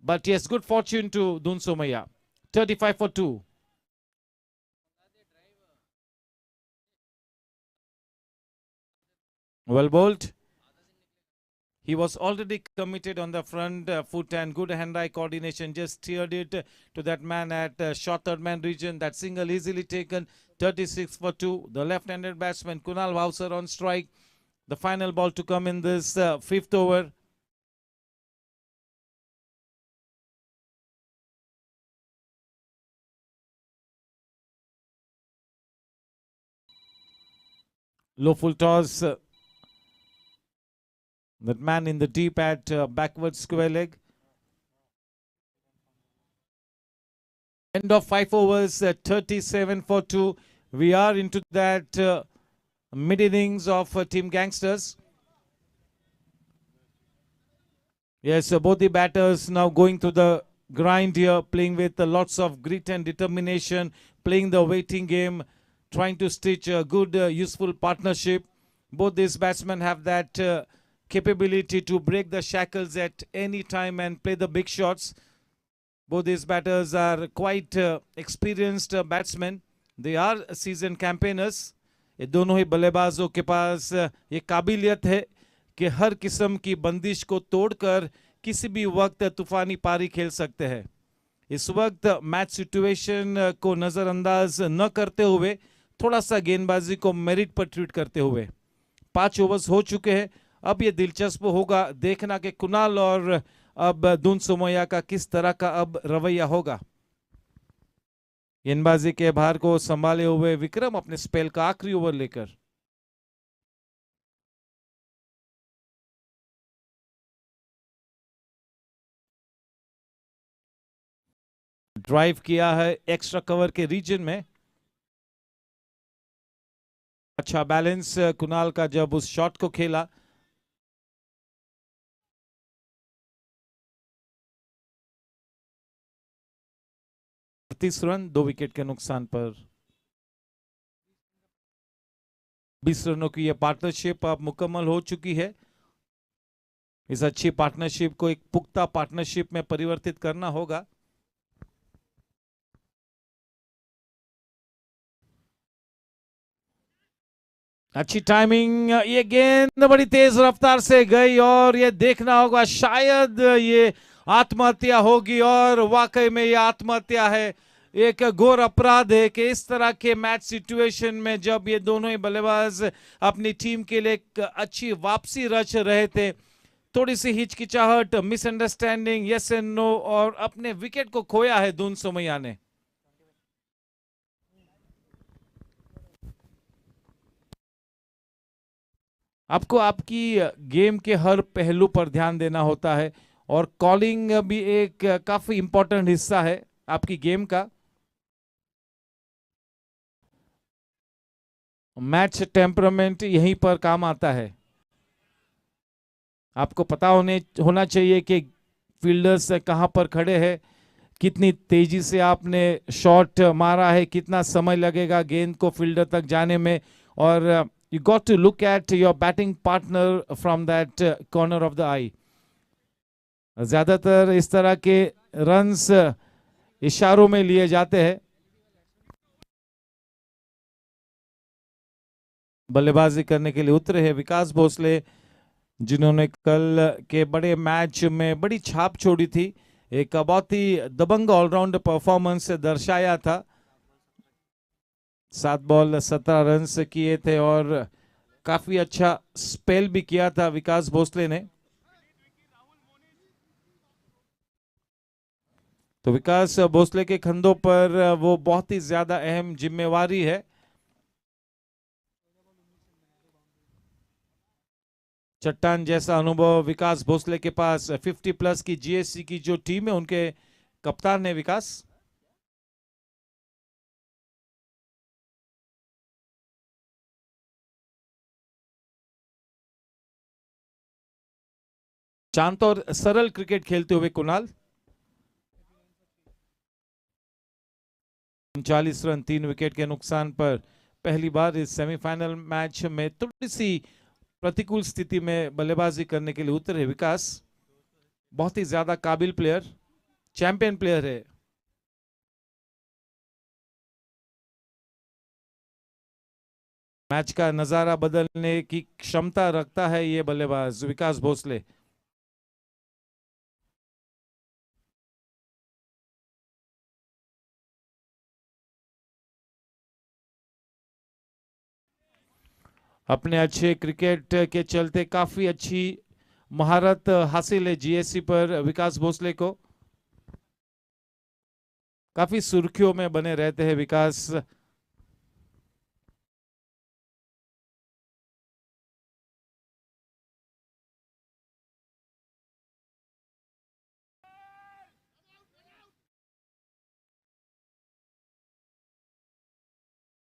but yes, good fortune to Dun Somaya. 35 for 2. Well bowled. He was already committed on the front foot and good hand-eye coordination. Just steered it to that man at short third man region. That single easily taken. 36 for 2. The left-handed batsman Kunal Vausar on strike. The final ball to come in this 5th over. Low full toss. That man in the deep at backward square leg. End of 5 overs, 37 for 2. We are into that mid-innings of Team Gangsters. Yes, both the batters now going to the grind here, playing with lots of grit and determination, playing the waiting game, trying to stitch a good, useful partnership. Both these batsmen have that capability to break the shackles at any time and play the big shots. Both these batters are quite experienced batsmen. They are seasoned campaigners. ये दोनों ही बल्लेबाजों के पास ये काबिलियत है कि हर किस्म की बंदिश को तोड़कर किसी भी वक्त तूफानी पारी खेल सकते हैं. इस वक्त मैच सिचुएशन को नजरअंदाज न करते हुए थोड़ा सा गेंदबाजी को मेरिट पर ट्रीट करते हुए 5 ओवर्स हो चुके हैं। अब ये दिलचस्प होगा देखना कि कुणाल और अब दुन सोमैया का किस तरह का अब रवैया होगा। गेंदबाजी के भार को संभाले हुए विक्रम अपने स्पेल का आखिरी ओवर लेकर ड्राइव किया है एक्स्ट्रा कवर के रीजन में। अच्छा बैलेंस कुणाल का जब उस शॉट को खेला। रन 2 विकेट के नुकसान पर 20 रनों की यह पार्टनरशिप अब मुकम्मल हो चुकी है। इस अच्छी पार्टनरशिप को एक पुख्ता पार्टनरशिप में परिवर्तित करना होगा। अच्छी टाइमिंग, ये गेंद बड़ी तेज रफ्तार से गई और ये देखना होगा शायद ये आत्महत्या होगी और वाकई में ये आत्महत्या है। एक घोर अपराध है कि इस तरह के मैच सिचुएशन में जब ये दोनों ही बल्लेबाज अपनी टीम के लिए एक अच्छी वापसी रच रहे थे, थोड़ी सी हिचकिचाहट, मिसअंडरस्टैंडिंग, यस एंड नो और अपने विकेट को खोया है दुन सोमैया ने। आपको आपकी गेम के हर पहलू पर ध्यान देना होता है और कॉलिंग भी एक काफी इंपॉर्टेंट हिस्सा है आपकी गेम का। मैच टेम्परामेंट यहीं पर काम आता है। आपको पता होना चाहिए कि फील्डर्स कहां पर खड़े हैं, कितनी तेजी से आपने शॉट मारा है, कितना समय लगेगा गेंद को फील्डर तक जाने में, और you got to look at your batting partner from that corner of the eye. ज्यादातर इस तरह के रन्स इशारों में लिए जाते हैं। बल्लेबाजी करने के लिए उतरे हैं विकास भोसले, जिन्होंने कल के बड़े मैच में बड़ी छाप छोड़ी थी। एक बहुत ही दबंग ऑलराउंड परफॉर्मेंस दर्शाया था। 7 बॉल 17 रन किए थे और काफी अच्छा स्पेल भी किया था विकास भोसले ने। तो विकास भोसले के कंधों पर वो बहुत ही ज्यादा अहम जिम्मेवारी है। चट्टान जैसा अनुभव विकास भोसले के पास। 50+ की जीएससी की जो टीम है उनके कप्तान है विकास। शांत और सरल क्रिकेट खेलते हुए कुणाल। 39 रन 3 विकेट के नुकसान पर पहली बार इस सेमीफाइनल मैच में थोड़ी सी प्रतिकूल स्थिति में बल्लेबाजी करने के लिए उतरे विकास। बहुत ही ज्यादा काबिल प्लेयर, चैंपियन प्लेयर है। मैच का नजारा बदलने की क्षमता रखता है ये बल्लेबाज विकास भोसले। अपने अच्छे क्रिकेट के चलते काफी अच्छी महारत हासिल है जीएससी पर विकास भोसले को। काफी सुर्खियों में बने रहते हैं विकास।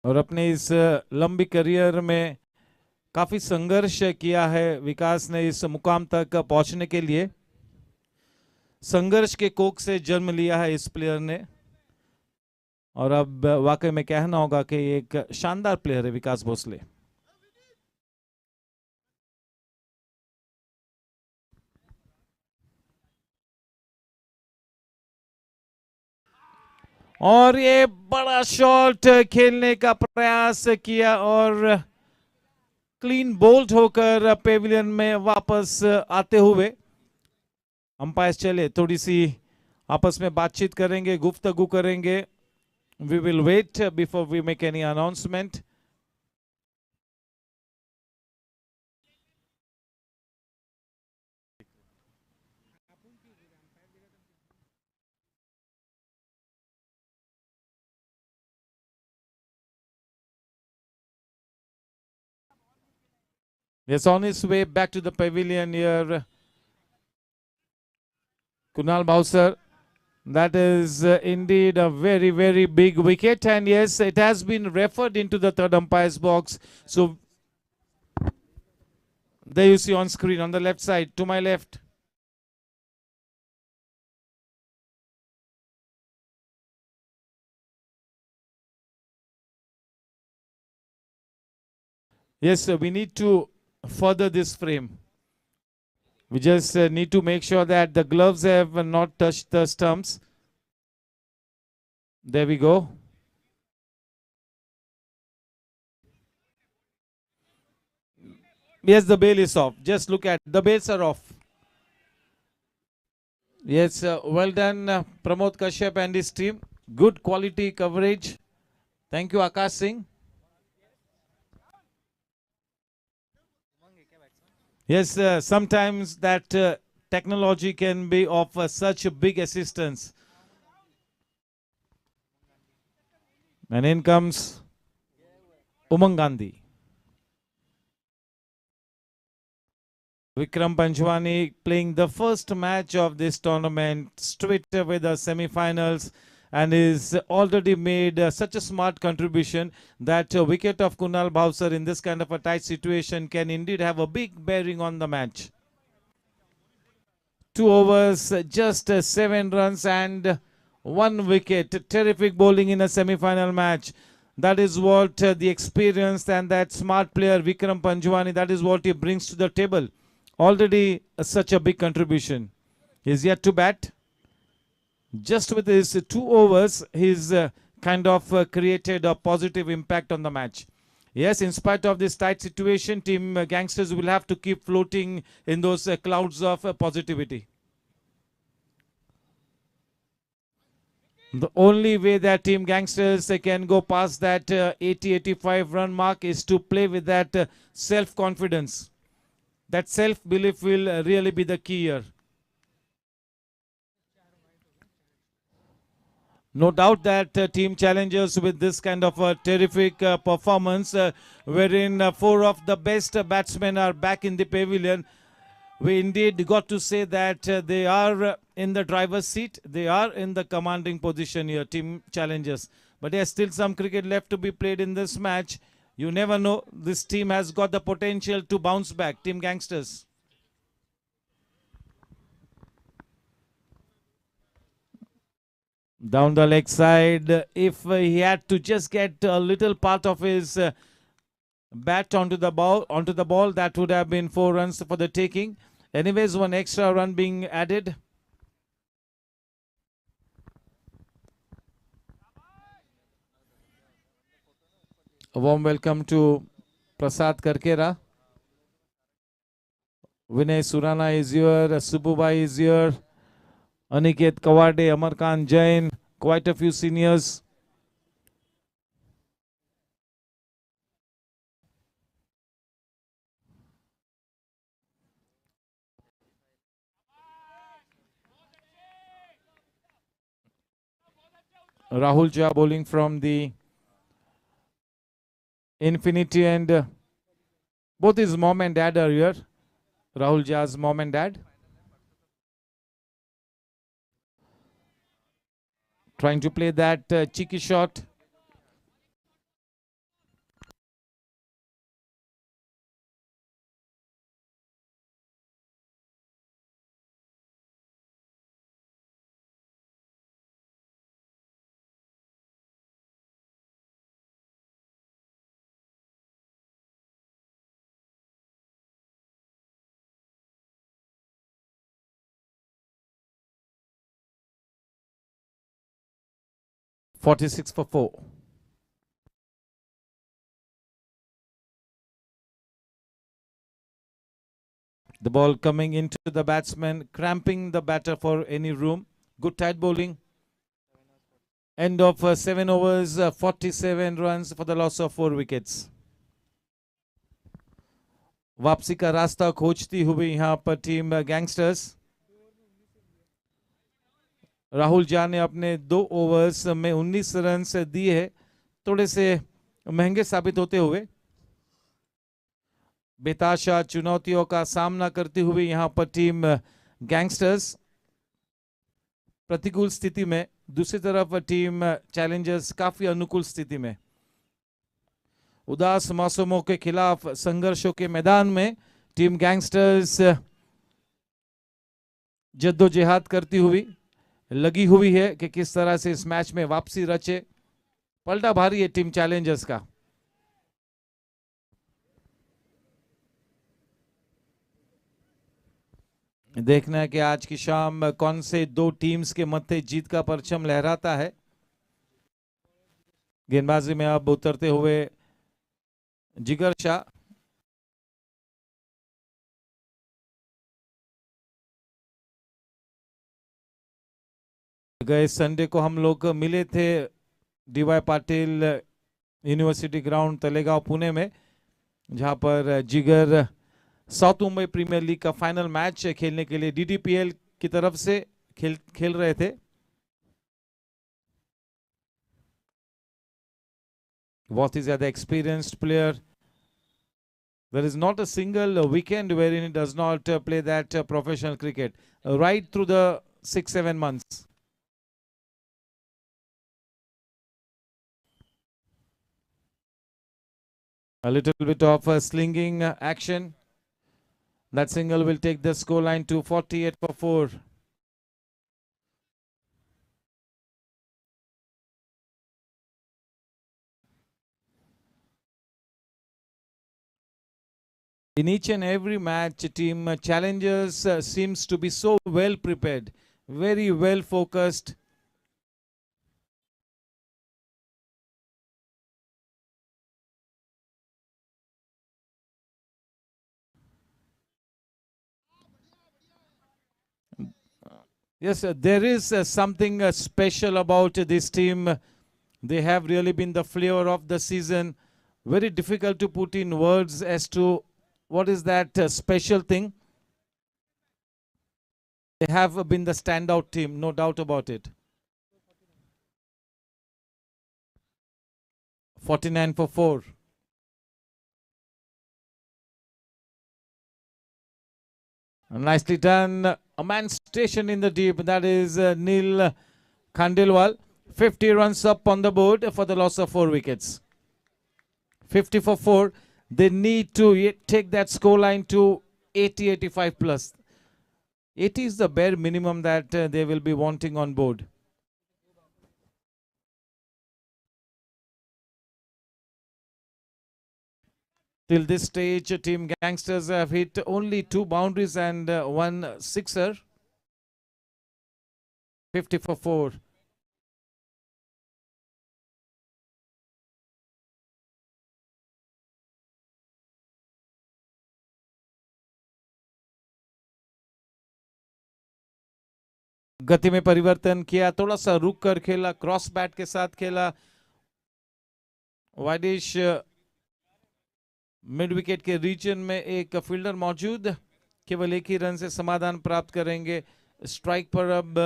और अपने इस लंबी करियर में काफी संघर्ष किया है विकास ने इस मुकाम तक पहुंचने के लिए। संघर्ष के कोख से जन्म लिया है इस प्लेयर ने और अब वाकई में कहना होगा कि एक शानदार प्लेयर है विकास भोसले। और ये बड़ा शॉट खेलने का प्रयास किया और क्लीन बोल्ड होकर पेविलियन में वापस आते हुए अंपायर चले थोड़ी सी आपस में बातचीत करेंगे, गुफ्तगू करेंगे। We will wait before we make any announcement. Yes, on his way back to the pavilion here, Kunal Bowser. That is indeed a very, very big wicket. And yes, it has been referred into the third umpire's box. So there you see on screen on the left side, to my left. Yes, we need to further this frame. We just need to make sure that the gloves have not touched the stumps. There we go. Yes, the bail is off. Just look at the bails are off. Yes, well done, Pramod Kashyap and his team. Good quality coverage. Thank you, Akash Singh. Yes, sometimes that technology can be of such a big assistance. And in comes Umang Gandhi. Vikram Panchwani playing the first match of this tournament straight away the semi-finals and is already made such a smart contribution that wicket of Kunal Bowser in this kind of a tight situation can indeed have a big bearing on the match. 2 overs, just 7 runs and 1 wicket. Terrific bowling in a semi-final match. That is what the experienced and that smart player Vikram Panchwani, that is what he brings to the table. Already such a big contribution. He's yet to bat. Just with his 2 overs, he's kind of created a positive impact on the match. Yes, in spite of this tight situation, Team Gangsters will have to keep floating in those clouds of positivity. The only way that Team Gangsters can go past that 80-85 run mark is to play with that self-confidence. That self-belief will really be the key here. No doubt that team challengers with this kind of a terrific performance wherein 4 of the best batsmen are back in the pavilion. We indeed got to say that they are in the driver's seat. They are in the commanding position here, team challengers. But there's still some cricket left to be played in this match. You never know. This team has got the potential to bounce back. Team Gangsters. Down the leg side. If he had to just get a little part of his bat onto the ball, that would have been 4 runs for the taking. Anyways, 1 extra run being added. A warm welcome to Prasad Karkera. Vinay Surana is here. Subbubai is here. Aniket Kawade, Amarkant Jain. Quite a few seniors. Rahul Jha bowling from the Infinity and both his mom and dad are here. Rahul Jha's mom and dad. Trying to play that cheeky shot. .46 for 4. The ball coming into the batsman, cramping the batter for any room. Good tight bowling. End of 7 overs, 47 runs for the loss of 4 wickets. वापसी का रास्ता खोजती हुई यहाँ पर team gangsters. Rahul Jha ने अपने 2 overs में 19 run दिए हैं, थोड़े से महंगे साबित होते हुए. बेताशा चुनौतियों का सामना करती हुई यहाँ पर टीम गैंगस्टर्स प्रतिकूल स्थिति में, दूसरी तरफ टीम चैलेंजर्स काफी अनुकूल स्थिति में। उदास मौसमों के खिलाफ संघर्षों के मैदान में टीम गैंगस्टर्स जद्दोजहद करती हुई लगी हुई है कि किस तरह से इस मैच में वापसी रचे। पलटा भारी है टीम चैलेंजर्स का। देखना है कि आज की शाम कौन से दो टीम्स के मध्य जीत का परचम लहराता है। गेंदबाजी में अब उतरते हुए जिगर शाह, गए संडे को हम लोग मिले थे DY Patil University ground Talegaon Pune में, जहां पर Jigar South Mumbai Premier League का फाइनल मैच खेलने के लिए डीडीपीएल की तरफ से खेल रहे थे। बहुत ही ज्यादा experienced player. There is not a single weekend wherein he does not play that professional cricket right through the 6-7 months. A little bit of slinging action. That single will take the scoreline to 48 for 4. In each and every match, team challengers seems to be so well prepared, very well focused. Yes, there is something special about this team. They have really been the flavor of the season. Very difficult to put in words as to what is that special thing. They have been the standout team, no doubt about it. 49 for 4. Nicely done. A man stationed in the deep. That is Neil Khandelwal. 50 runs up on the board for the loss of 4 wickets. 50 for 4. They need to take that scoreline to 80-85 plus. 80 is the bare minimum that they will be wanting on board. Till this stage, Team Gangsters have hit only 2 boundaries and 1 sixer. 50 for 4. गति में परिवर्तन किया, थोड़ा सा रुक कर खेला, cross bat के साथ खेला। वाइडिश मिड विकेट के रीजन में एक फील्डर मौजूद, केवल एक ही रन से समाधान प्राप्त करेंगे। स्ट्राइक पर अब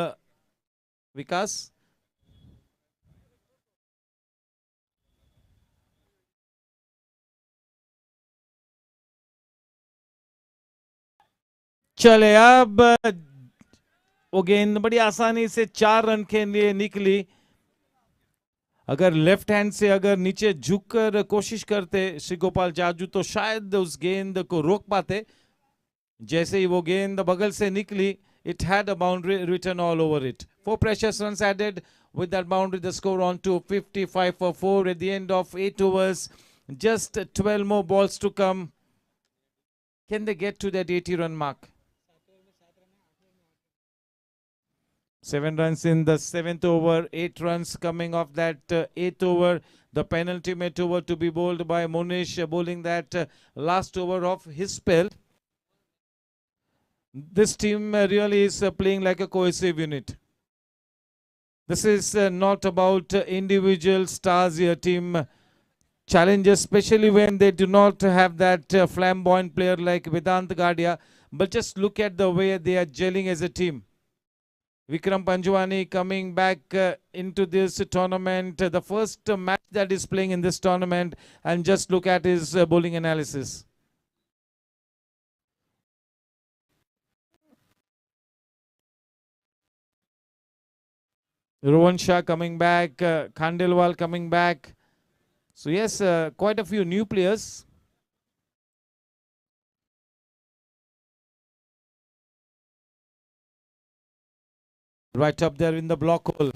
विकास। चले, अब वो गेंद बड़ी आसानी से 4 रन के लिए निकली। अगर लेफ्ट हैंड से अगर नीचे झुककर कोशिश करते श्री गोपाल जाजू तो शायद उस गेंद को रोक पाते। जैसे ही वो गेंद बगल से निकली, it had a boundary written all over it. 4 precious runs added. With that boundary, the score on to 55 for 4 at the end of 8 overs. Just 12 more balls to come. Can they get to that 80 run mark? 7 runs in the 7th over, 8 runs coming off that 8th over. The penultimate over to be bowled by Monish, bowling that last over of his spell. This team really is playing like a cohesive unit. This is not about individual stars here. Team challenges, especially when they do not have that flamboyant player like Vedant Gadia. But just look at the way they are gelling as a team. Vikram Panjwani coming back into this tournament, the first match that is playing in this tournament, and just look at his bowling analysis. Rohan Shah coming back, Khandelwal coming back. So yes, quite a few new players. Right up there in the block hole.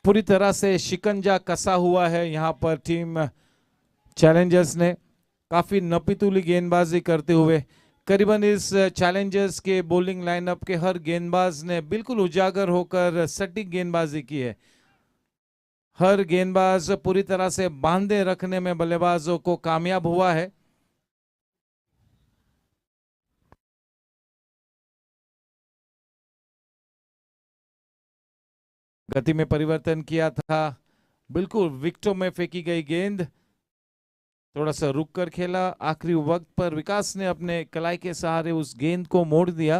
पूरी तरह से शिकंजा कसा हुआ है यहाँ पर team Challengers ने। काफी नपीतुली गेंदबाजी करते हुए करीबन इस चैलेंजर्स के बॉलिंग लाइनअप के हर गेंदबाज ने बिल्कुल उजागर होकर सटीक गेंदबाजी की है। हर गेंदबाज पूरी तरह से बांधे रखने में बल्लेबाजों को कामयाब हुआ है। गति में परिवर्तन किया था, बिल्कुल विकेटों में फेंकी गई गेंद, थोड़ा सा रुक कर खेला। आखिरी वक्त पर विकास ने अपने कलाई के सहारे उस गेंद को मोड़ दिया।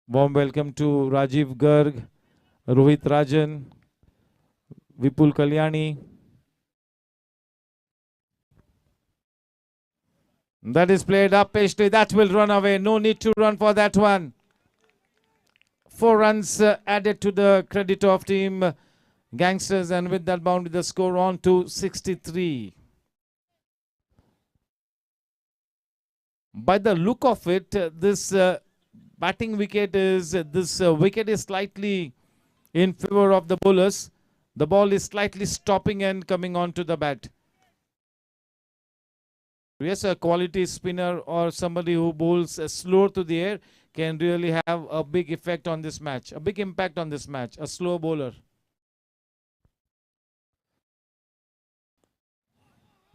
Warm welcome to Rajeev Garg, Rohit Rajan, Vipul Kalyani. That is played up pastely. That will run away. No need to run for that one. 4 runs added to the credit of team Gangsters, and with that boundary the score on to 63. By the look of it, this batting wicket is wicket is slightly in favor of the bowlers. The ball is slightly stopping and coming on to the bat. Yes, a quality spinner or somebody who bowls slow to the air can really have a big effect on this match, a big impact on this match, a slow bowler.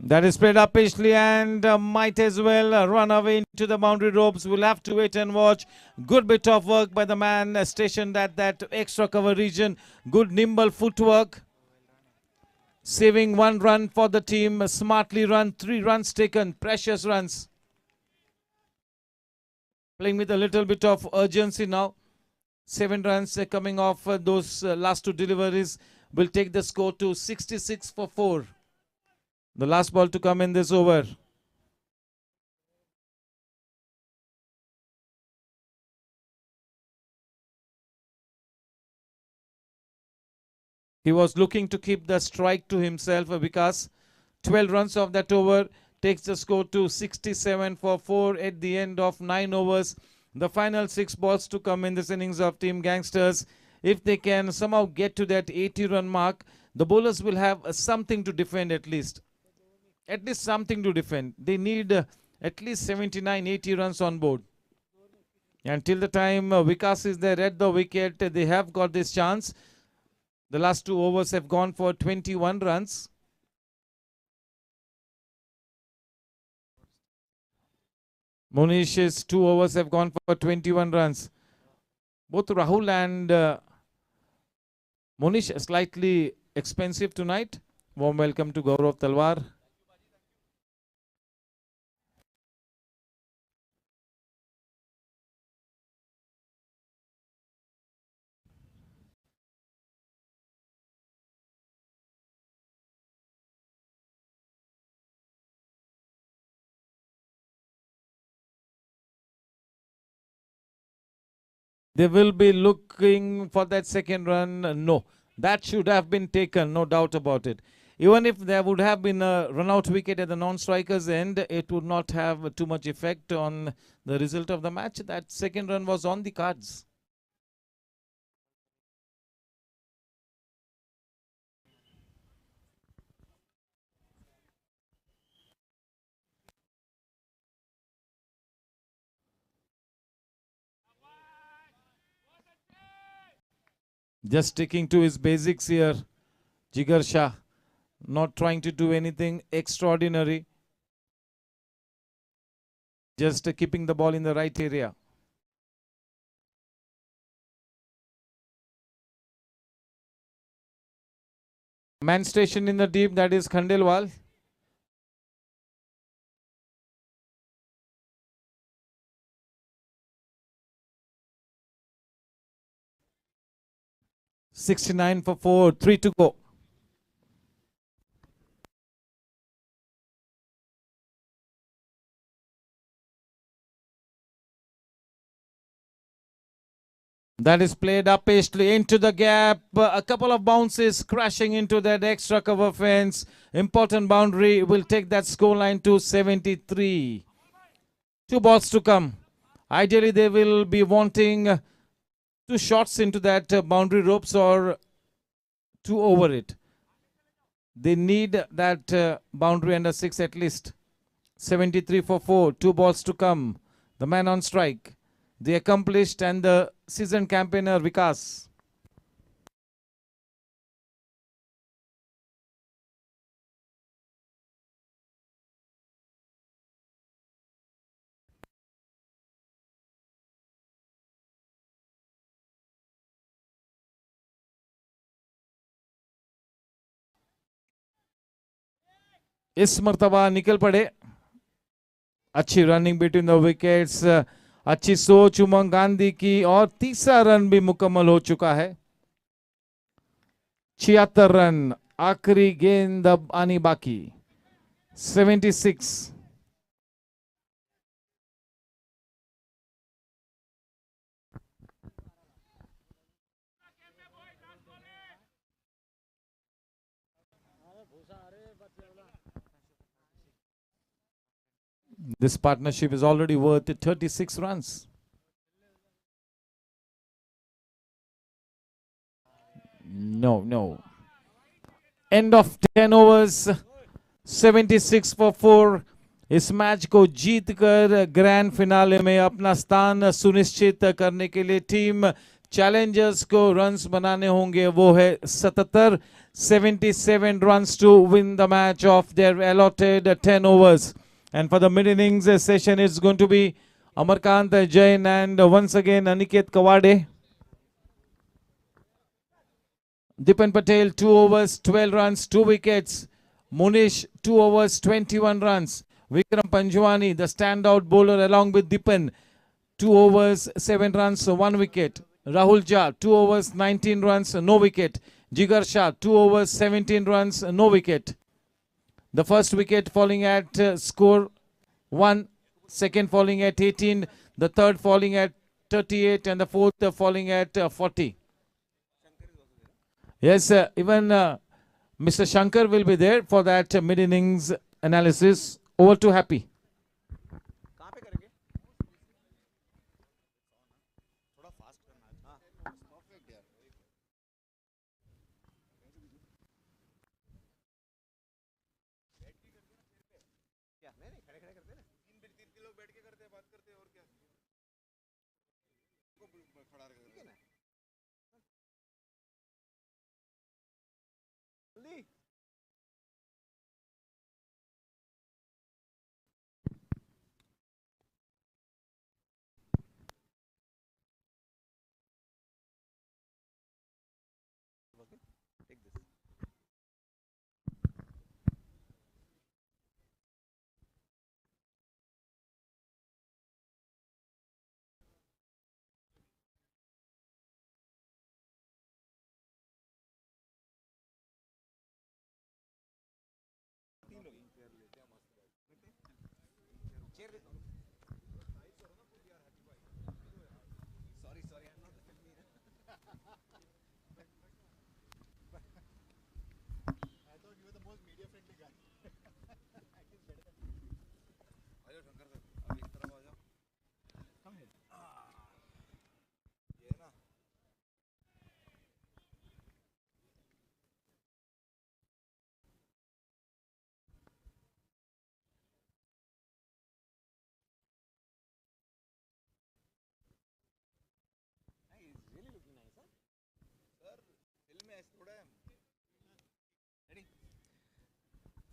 That is played up pitchly and might as well run away into the boundary ropes. We'll have to wait and watch. Good bit of work by the man stationed at that extra cover region. Good nimble footwork. Saving 1 run for the team. Smartly run. 3 runs taken. Precious runs. Playing with a little bit of urgency now. 7 runs coming off those last 2 deliveries will take the score to 66 for 4. The last ball to come in this over. He was looking to keep the strike to himself because 12 runs of that over takes the score to 67 for 4 at the end of 9 overs. The final 6 balls to come in this innings of Team Gangsters. If they can somehow get to that 80-run mark, the bowlers will have something to defend at least. At least something to defend. They need at least 79, 80 runs on board. Until the time Vikas is there at the wicket, they have got this chance. The last 2 overs have gone for 21 runs. Monish's 2 overs have gone for 21 runs. Both Rahul and Monish slightly expensive tonight. Warm welcome to Gaurav Talwar. They will be looking for that second run. No, that should have been taken, no doubt about it. Even if there would have been a run-out wicket at the non-striker's end, it would not have too much effect on the result of the match. That second run was on the cards. Just sticking to his basics here, Jigar Shah. Not trying to do anything extraordinary. Just keeping the ball in the right area. Man station in the deep, that is Khandelwal. (69 for 4), 3 to go. That is played up hastily into the gap. A couple of bounces crashing into that extra cover fence. Important boundary will take that scoreline to 73. 2 balls to come. Ideally, they will be wanting 2 shots into that boundary ropes or 2 over it. They need that boundary under 6 at least. 73 for 4. 2 balls to come. The man on strike. The accomplished and the seasoned campaigner Vikas. इस मर्तबा निकल पड़े. अच्छी running between the wickets. अच्छी सोच उमंग गांधी की और तीसरा रन भी मुकम्मल हो चुका है. 76 रन. आखिरी गेंद अब आनी बाकी. 76. This partnership is already worth 36 runs. No. End of 10 overs. 76 for 4. इस मैच को जीतकर ग्रैंड फिनाले में अपना स्थान सुनिश्चित करने के लिए टीम चैलेंजर्स को रन्स बनाने होंगे. वो है 77. 77 runs to win the match of their allotted 10 overs. And for the mid-innings session, it's going to be Amarkant Jain and once again Aniket Kawade. Dipan Patel, 2 overs, 12 runs, 2 wickets. Munish, 2 overs, 21 runs. Vikram Panjwani, the standout bowler along with Dipan, 2 overs, 7 runs, 1 wicket. Rahul Jha, 2 overs, 19 runs, no wicket. Jigar Shah, 2 overs, 17 runs, no wicket. The first wicket falling at score 1, second falling at 18, the third falling at 38, and the fourth falling at 40. Yes, even Mr. Shankar will be there for that mid-innings analysis. Over to Happy.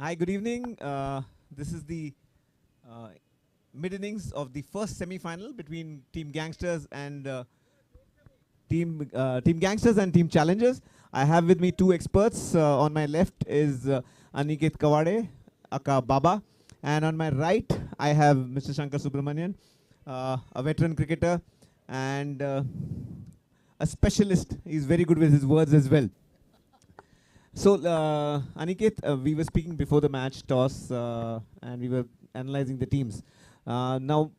Hi, good evening. This is the mid-innings of the first semi-final between Team Gangsters and Team Gangsters and Team Challengers. I have with me two experts. On my left is Aniket Kawade, aka Baba, and on my right I have Mr. Shankar Subramanian, a veteran cricketer and a specialist. He's very good with his words as well. So, Aniket, we were speaking before the match toss, and we were analyzing the teams. Now,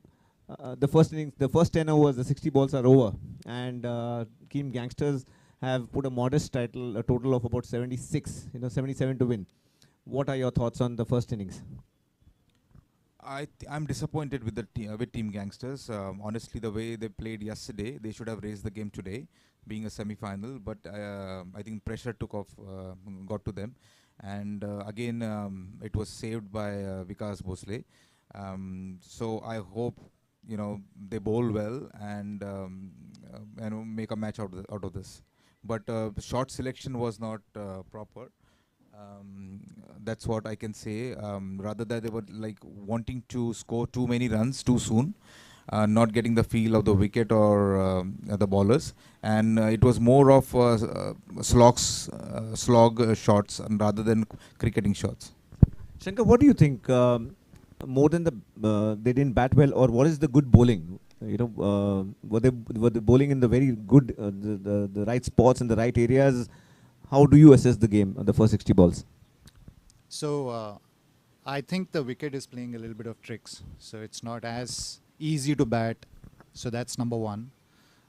the first innings, the first 10 overs, the 60 balls are over, and Team Gangsters have put a modest a total of about 76, 77 to win. What are your thoughts on the first innings? I'm disappointed with with Team Gangsters. Honestly, the way they played yesterday, they should have raised the game today, being a semi-final. But I think pressure got to them, and again it was saved by Vikas Bhosle. So I hope they bowl well and make a match out of this. But shot selection was not proper. That's what I can say. Rather that they were like wanting to score too many runs too soon, not getting the feel of the wicket or the bowlers, and it was more of slog shots rather than cricketing shots. Shankar, what do you think? More than they didn't bat well, or what is the good bowling? Were they bowling in the very good the right spots in the right areas? How do you assess the game, the first 60 balls? So I think the wicket is playing a little bit of tricks. So it's not as easy to bat. So that's number one.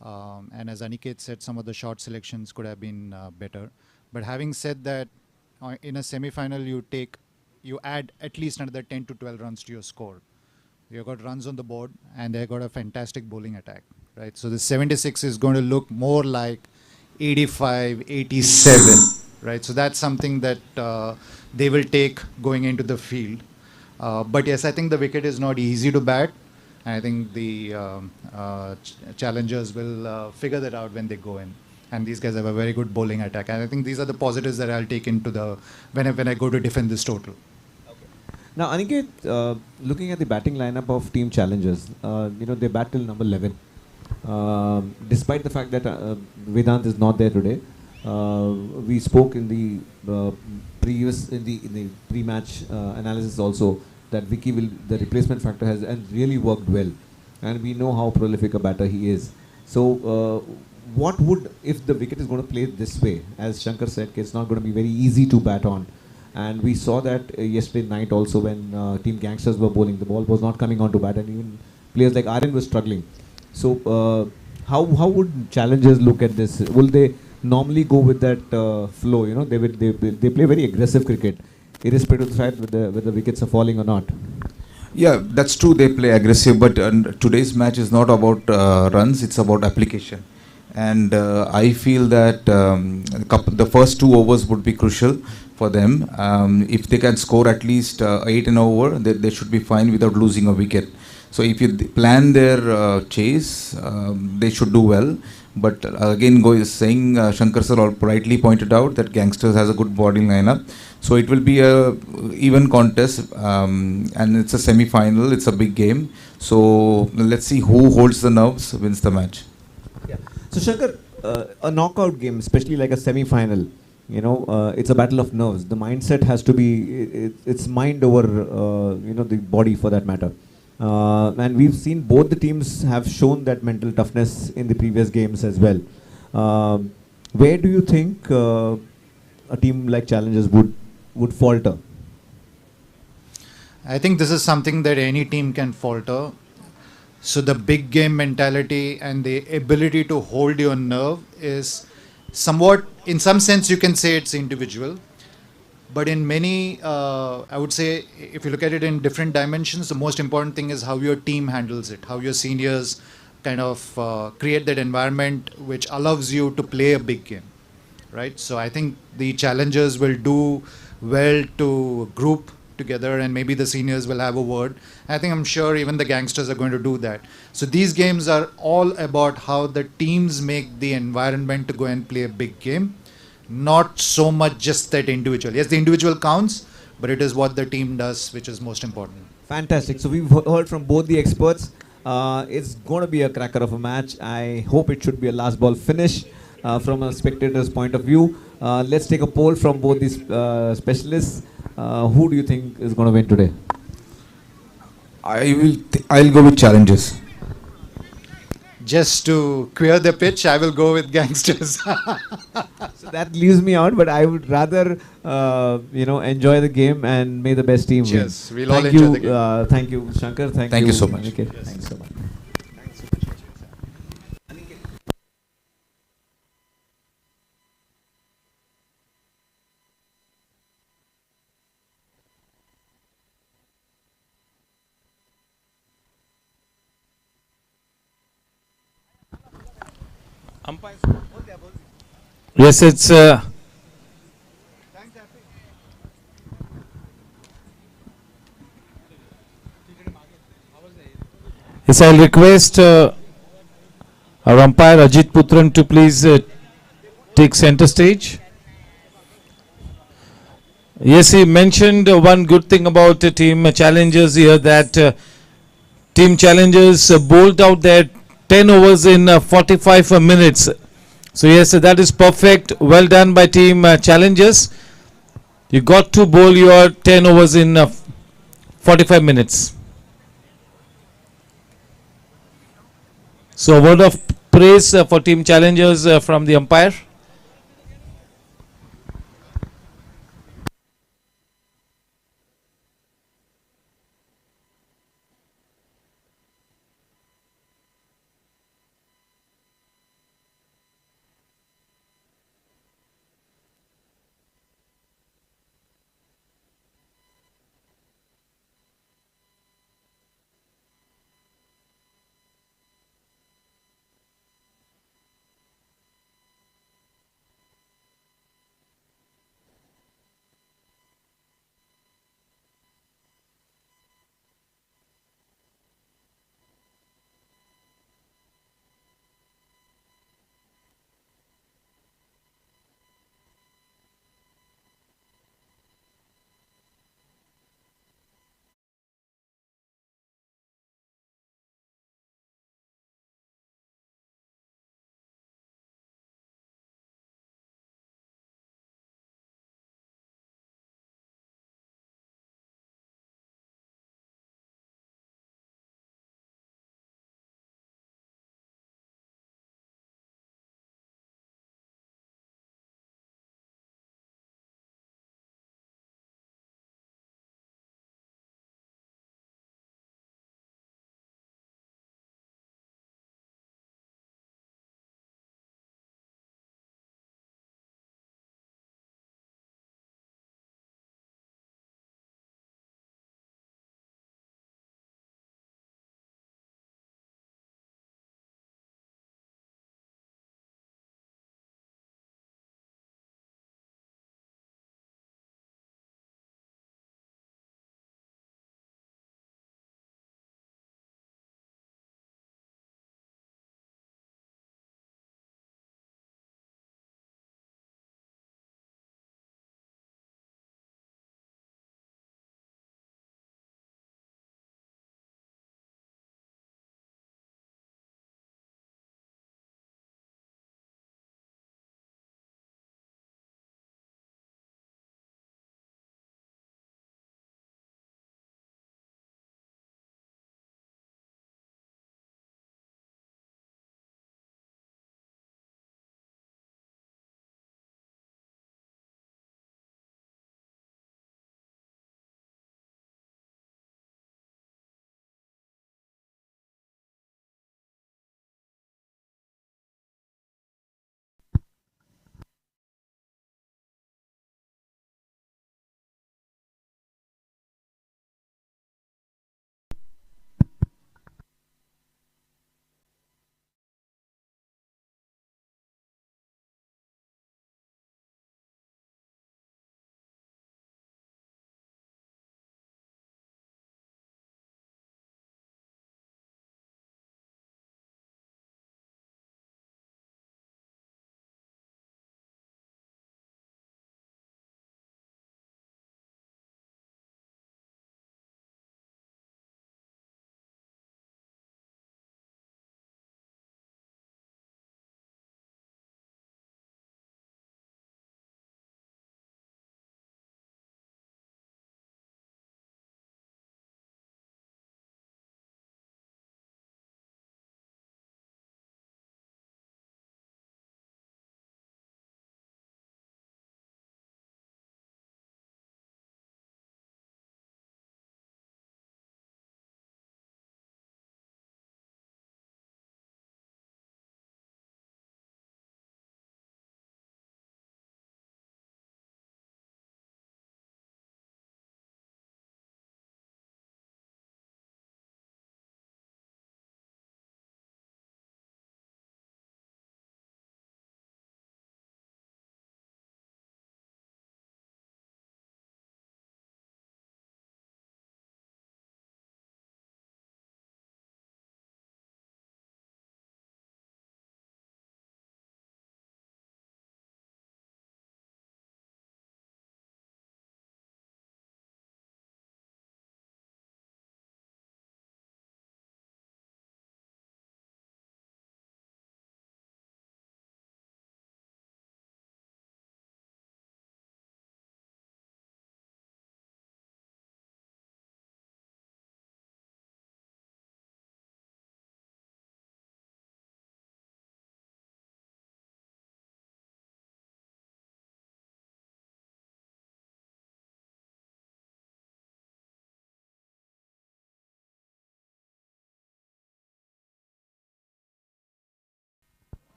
And as Aniket said, some of the shot selections could have been better. But having said that, in a semi-final, you add at least another 10 to 12 runs to your score. You've got runs on the board, and they've got a fantastic bowling attack, right? So the 76 is going to look more like 85, 87, right? So that's something that they will take going into the field. But yes, I think the wicket is not easy to bat. I think the challengers will figure that out when they go in. And these guys have a very good bowling attack. And I think these are the positives that I'll take into when I go to defend this total. Now, Aniket, looking at the batting lineup of Team Challengers, they bat till number 11. Despite the fact that Vedant is not there today, we spoke in the pre-match analysis also that Vicky the replacement factor has really worked well, and we know how prolific a batter he is. So, what would, if the wicket is going to play this way, as Shankar said, it's not going to be very easy to bat on. And we saw that yesterday night also when Team Gangsters were bowling, the ball was not coming on to bat, and even players like Aryan were struggling. So how would challengers look at this? Will they normally go with that flow? They play very aggressive cricket, irrespective of the fact whether the wickets are falling or not. Yeah, that's true. They play aggressive, but today's match is not about runs; it's about application. And I feel that the first 2 overs would be crucial for them. If they can score at least 8 in an over, they should be fine without losing a wicket. So if you plan their chase, they should do well. But again, Shankar sir rightly pointed out that Gangsters has a good bowling lineup. So it will be a even contest, and it's a semi-final. It's a big game. So let's see who holds the nerves, wins the match. Yeah. So Shankar, a knockout game, especially like a semi-final, it's a battle of nerves. The mindset has to be, it's mind over, the body for that matter. And we've seen both the teams have shown that mental toughness in the previous games as well. Where do you think a team like Challengers would falter? I think this is something that any team can falter. So the big game mentality and the ability to hold your nerve is somewhat, in some sense, you can say it's individual. But in many, I would say, if you look at it in different dimensions, the most important thing is how your team handles it, how your seniors kind of create that environment which allows you to play a big game, right? So I think the challengers will do well to group together, and maybe the seniors will have a word. I'm sure even the Gangsters are going to do that. So these games are all about how the teams make the environment to go and play a big game. Not so much just that individual. Yes, the individual counts, but it is what the team does which is most important. Fantastic. So we've heard from both the experts. It's going to be a cracker of a match. I hope it should be a last ball finish. from a spectator's point of view. Let's take a poll from both these specialists. Who do you think is going to win today? I'll go with challenges. Just to queer the pitch, I will go with gangsters. So that leaves me out, but I would rather enjoy the game and may the best team win. Yes, we'll all enjoy the game. Thank you, Shankar. Thank Thank you you so much. Aniket. Thanks so much. Yes, it's. Yes, I'll request our umpire Ajit Putran to please take center stage. Yes, he mentioned one good thing about the team challengers here, that team challengers bowled out their 10 overs in 45 minutes. So yes, that is perfect. Well done by team challengers. You got to bowl your 10 overs in 45 minutes. So a word of praise for team challengers from the umpire.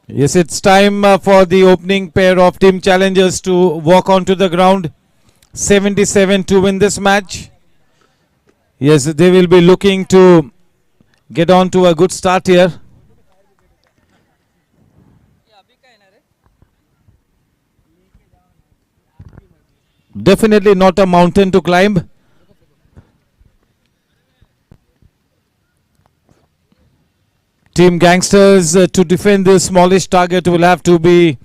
Yes, it's time for the opening pair of team challengers to walk onto the ground. 77 to win this match. Yes, they will be looking to get on to a good start here. Definitely not a mountain to climb. Team Gangsters to defend this smallish target will have to be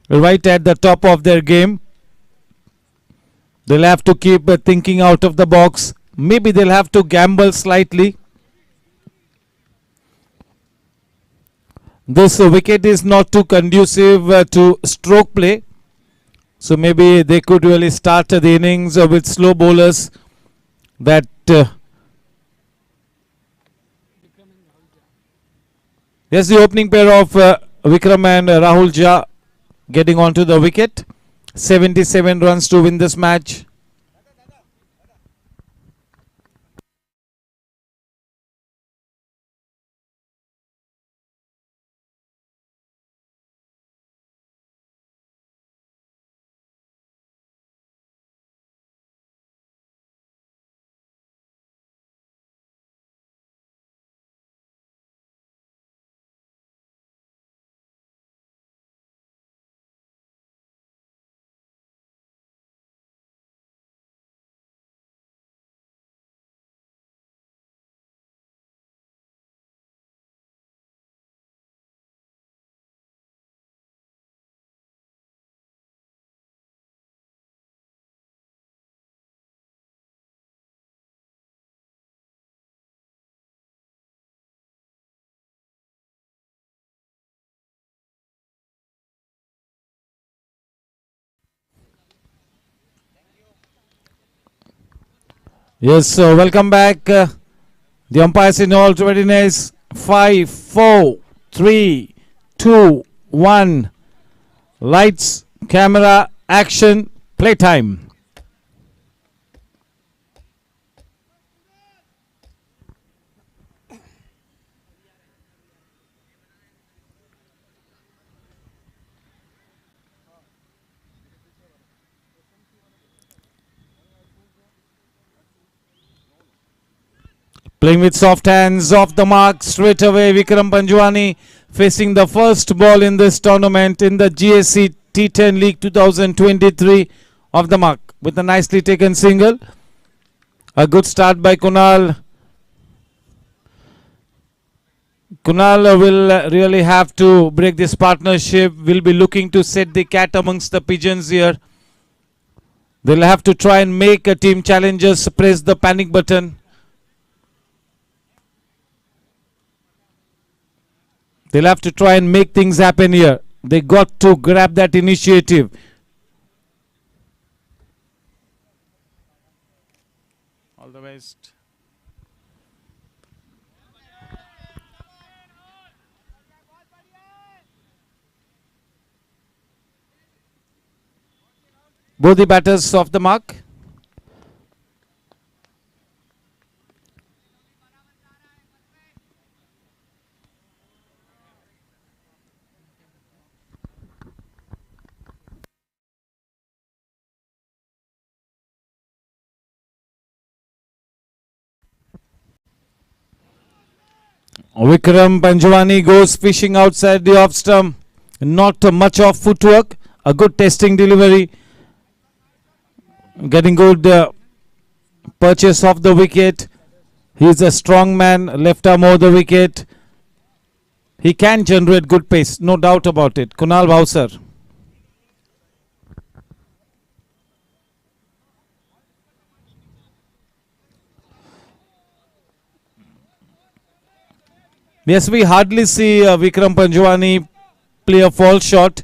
right at the top of their game. They'll have to keep thinking out of the box. Maybe they'll have to gamble slightly. This wicket is not too conducive to stroke play. So maybe they could really start the innings with slow bowlers that yes, the opening pair of Vikram and Rahul Jha getting onto the wicket. 77 runs to win this match. Yes, so welcome back. The umpires in all readiness. 5, 4, 3, 2, 1. Lights, camera, action, playtime. Playing with soft hands, off the mark, straight away Vikram Panjwani facing the first ball in this tournament in the Gsc T10 League 2023, off the mark with a nicely taken single. A good start by Kunal. Kunal will really have to break this partnership, will be looking to set the cat amongst the pigeons here. They'll have to try and make a team challengers press the panic button. They'll have to try and make things happen here. They got to grab that initiative. All the best. Both the batters off the mark. Vikram Panjwani goes fishing outside the off stump. Not much of footwork. A good testing delivery. Getting good purchase of the wicket. He's a strong man. Left arm over the wicket. He can generate good pace. No doubt about it. Kunal Bhausar. Yes, we hardly see Vikram Panjwani play a false shot.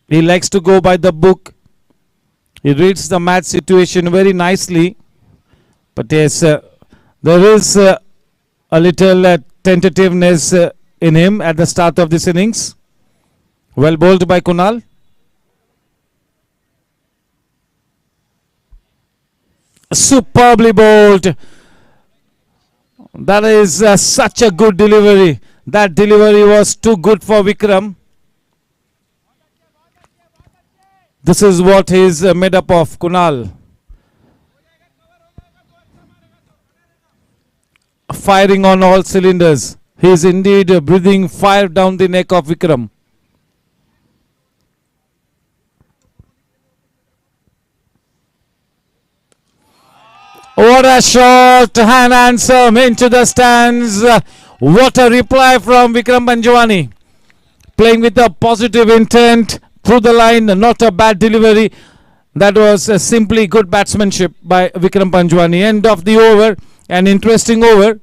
He likes to go by the book. He reads the match situation very nicely. But yes, there is a little tentativeness in him at the start of this innings. Well bowled by Kunal. Superbly bowled. That is such a good delivery. That delivery was too good for Vikram. This is what he's made up of, Kunal. Firing on all cylinders. He is indeed breathing fire down the neck of Vikram. What a shot and answer into the stands. What a reply from Vikram Panjwani. Playing with a positive intent through the line, not a bad delivery. That was simply good batsmanship by Vikram Panjwani. End of the over, an interesting over.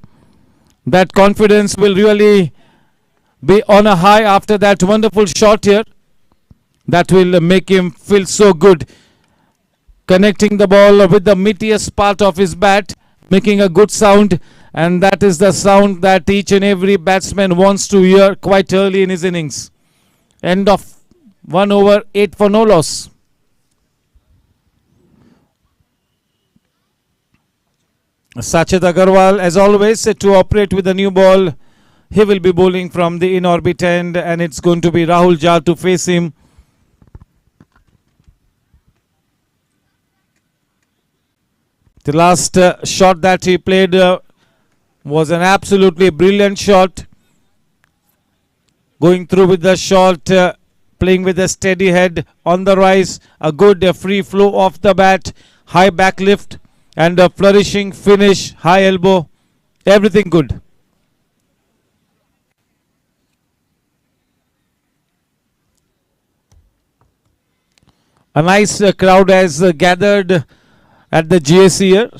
That confidence will really be on a high after that wonderful shot here. That will make him feel so good. Connecting the ball with the meatiest part of his bat, making a good sound, and that is the sound that each and every batsman wants to hear quite early in his innings. End of 1 over, 8 for no loss. Sachet Agarwal, as always, set to operate with the new ball. He will be bowling from the in-orbit end, and it's going to be Rahul Jha to face him. The last shot that he played was an absolutely brilliant shot. Going through with the shot, playing with a steady head on the rise. A good free flow off the bat, high back lift, and a flourishing finish, high elbow. Everything good. A nice crowd has gathered at the Gsc here.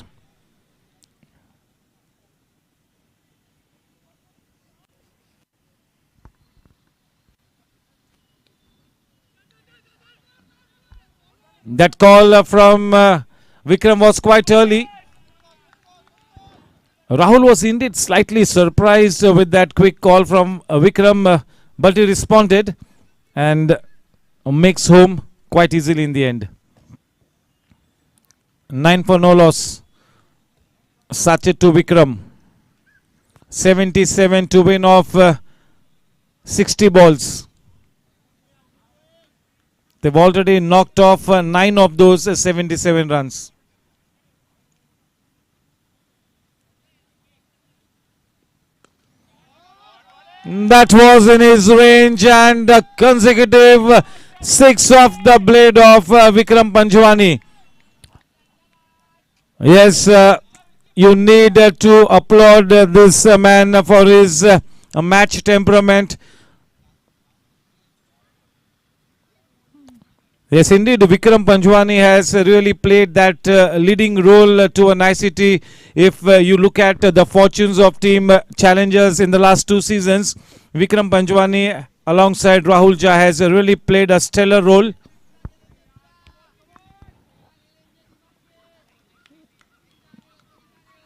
That call from Vikram was quite early. Rahul was indeed slightly surprised with that quick call from Vikram, but he responded and makes home quite easily in the end. 9 for no loss. Sachet to Vikram. 77 to win off 60 balls. They've already knocked off 9 of those 77 runs. That was in his range, and a consecutive 6 off the blade of Vikram Panjwani. Yes, you need to applaud this man for his match temperament. Yes, indeed, Vikram Panjwani has really played that leading role to a nicety. If you look at the fortunes of team challengers in the last 2 seasons, Vikram Panjwani alongside Rahul Jha has really played a stellar role.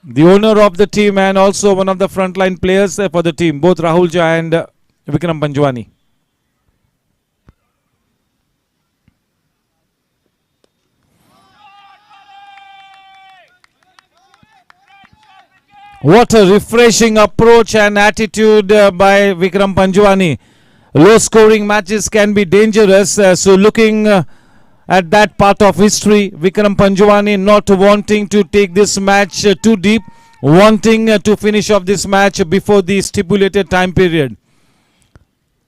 The owner of the team and also one of the frontline players for the team, both Rahul Jha and Vikram Panjwani. What a refreshing approach and attitude by Vikram Panjwani. Low scoring matches can be dangerous. So looking at that part of history, Vikram Panjwani not wanting to take this match too deep, wanting to finish off this match before the stipulated time period.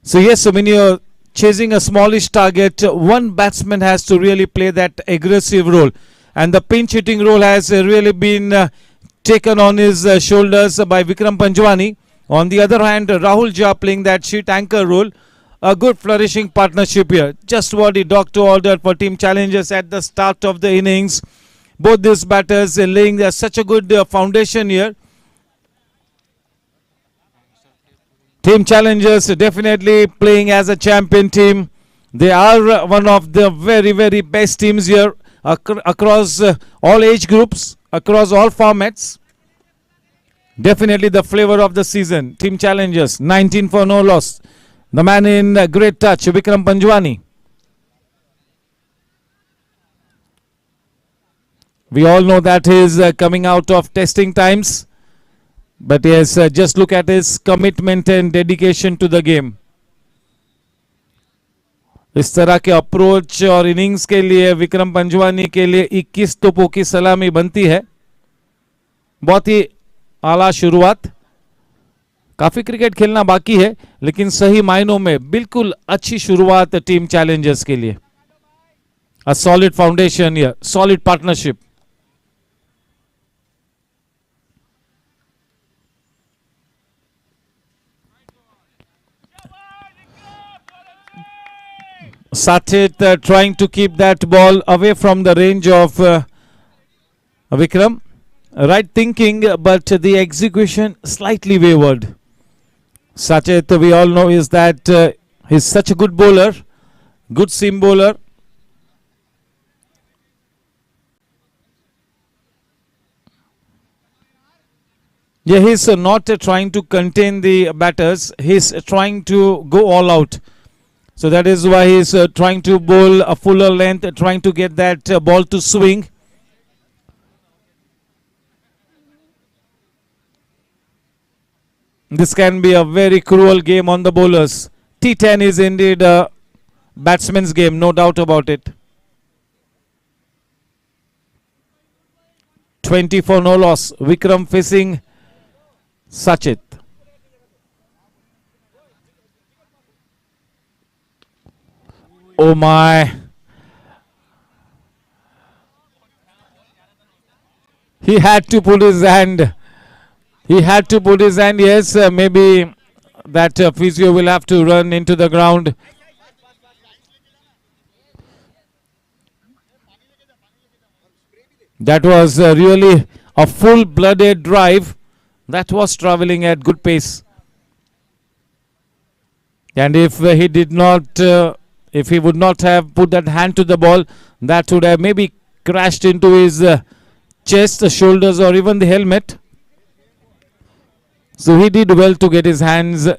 So yes, when you're chasing a smallish target, one batsman has to really play that aggressive role. And the pinch hitting role has really been taken on his shoulders by Vikram Panjwani. On the other hand, Rahul Jha playing that sheet anchor role. A good flourishing partnership here. Just what the doctor ordered for team challengers at the start of the innings. Both these batters laying such a good foundation here. Team challengers definitely playing as a champion team. They are one of the very, very best teams here across all age groups, across all formats. Definitely the flavor of the season. Team challengers, 19 for no loss. The man in great touch, Vikram Panjwani. We all know that he is coming out of testing times. But yes, just look at his commitment and dedication to the game. इस तरह के approach और innings के लिए विक्रम पंजवानी के लिए 21 तोपों की सलामी बनती है. बहुत ही आला शुरुआत. काफी क्रिकेट खेलना बाकी है, लेकिन सही मायनों में बिल्कुल अच्छी शुरुआत टीम चैलेंजर्स के लिए. A solid foundation here, solid partnership. Sachet trying to keep that ball away from the range of Vikram. Right thinking, but the execution slightly wavered. Sachet, we all know, is that he's such a good bowler, good seam bowler. Yeah, he's not trying to contain the batters. He's trying to go all out. So that is why he's trying to bowl a fuller length, trying to get that ball to swing. This can be a very cruel game on the bowlers. T10 is indeed a batsman's game, no doubt about it. 20 for no loss. Vikram facing Sachet. Oh my. He had to put his hand. He had to put his hand. Yes, maybe that physio will have to run into the ground. That was really a full-blooded drive that was traveling at good pace. And if he did not, if he would not have put that hand to the ball, that would have maybe crashed into his chest, the shoulders, or even the helmet. So he did well to get his hands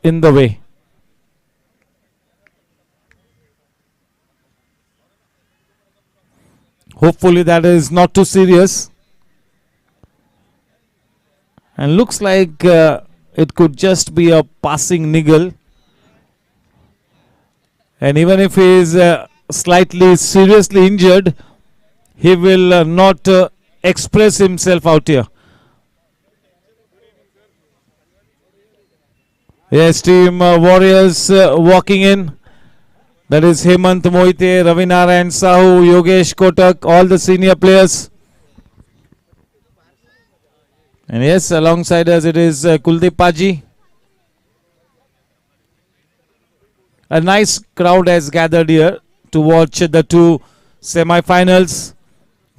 in the way. Hopefully that is not too serious. And looks like it could just be a passing niggle. And even if he is slightly seriously injured, he will not express himself out here. Yes, team Warriors walking in. That is Hemant Moite, Ravinarayan Sahu, Yogesh Kotak, all the senior players. And yes, alongside us it is Kuldeep Paji. A nice crowd has gathered here to watch the two semi-finals.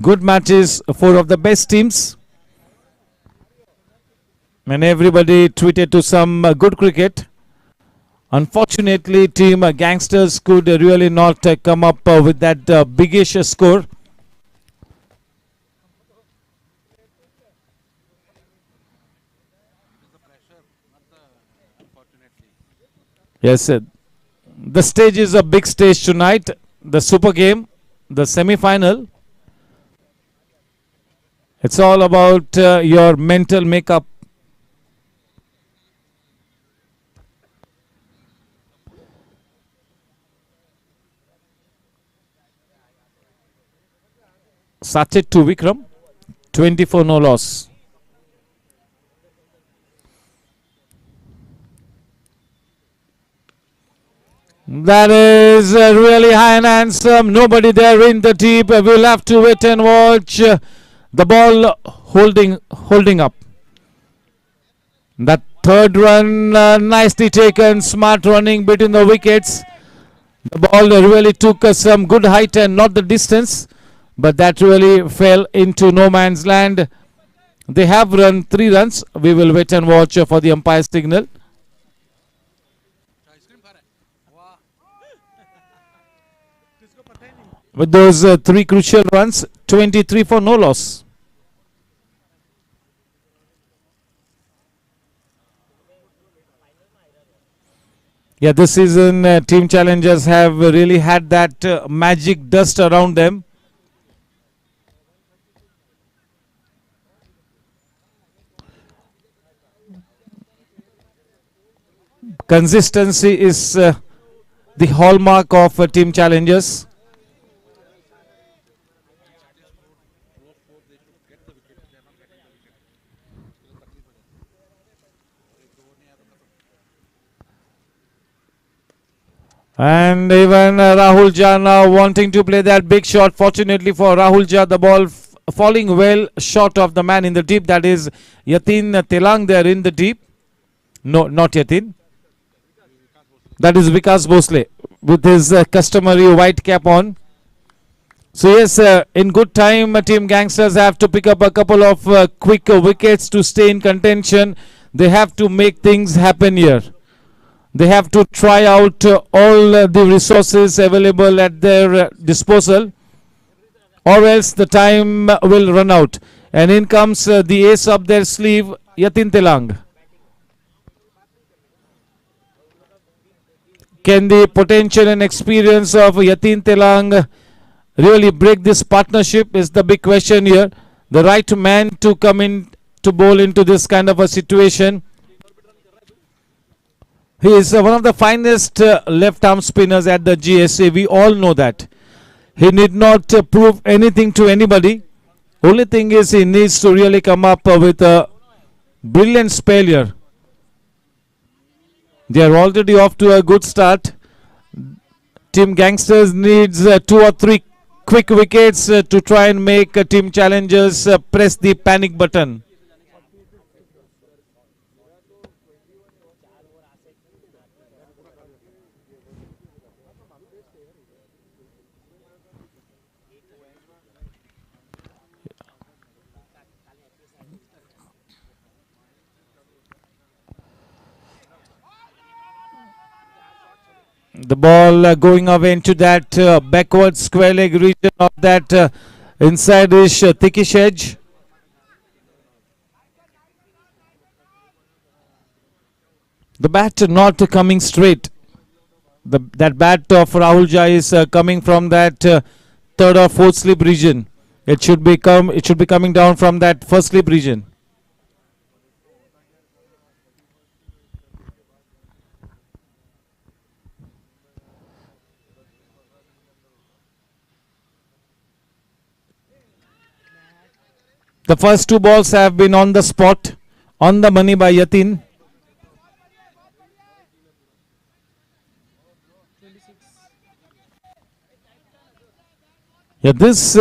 Good matches, four of the best teams. And everybody treated to some good cricket. Unfortunately, team Gangsters could really not come up with that biggish score. Yes, sir. The stage is a big stage tonight. The super game, the semi-final. It's all about your mental makeup. Sachet to Vikram, 24 no loss. That is really high and handsome. Nobody there in the deep. We'll have to wait and watch. The ball holding up. That third run, nicely taken. Smart running between the wickets. The ball really took some good height and not the distance. But that really fell into no man's land. They have run 3 runs. We will wait and watch for the umpire signal. With those 3 crucial runs, 23 for no loss. Yeah, this season team challengers have really had that magic dust around them. Consistency is the hallmark of team challengers. And even Rahul Jha now wanting to play that big shot. Fortunately for Rahul Jha, the ball falling well short of the man in the deep. That is Yatin Telang there in the deep. No, not Yatin. That is Vikas Bhosle with his customary white cap on. So yes, in good time, Team Gangsters have to pick up a couple of quick wickets to stay in contention. They have to make things happen here. They have to try out all the resources available at their disposal, or else the time will run out. And in comes the ace up their sleeve, Yatin Telang. Can the potential and experience of Yatin Telang really break this partnership is the big question here. The right man to come in to bowl into this kind of a situation. He is one of the finest left arm spinners at the GSA. We all know that. He need not prove anything to anybody. Only thing is he needs to really come up with a brilliant spell here. They are already off to a good start. Team Gangsters needs 2 or 3 quick wickets to try and make Team Challengers press the panic button. The ball going away into that backward square leg region of that inside-ish thickish edge. The bat not coming straight. That bat of Rahul Jha is coming from that third or fourth slip region. It should be coming down from that first slip region. The first 2 balls have been on the spot, on the money by Yatin. Yeah, this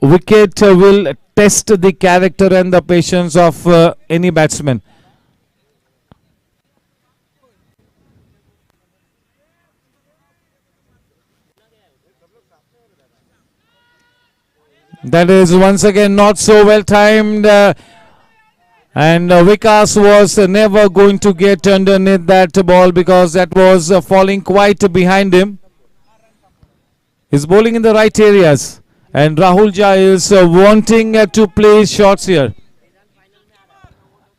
wicket will test the character and the patience of any batsman. That is once again not so well timed. And Vikas was never going to get underneath that ball because that was falling quite behind him. He's bowling in the right areas. And Rahul Jha is wanting to play shots here.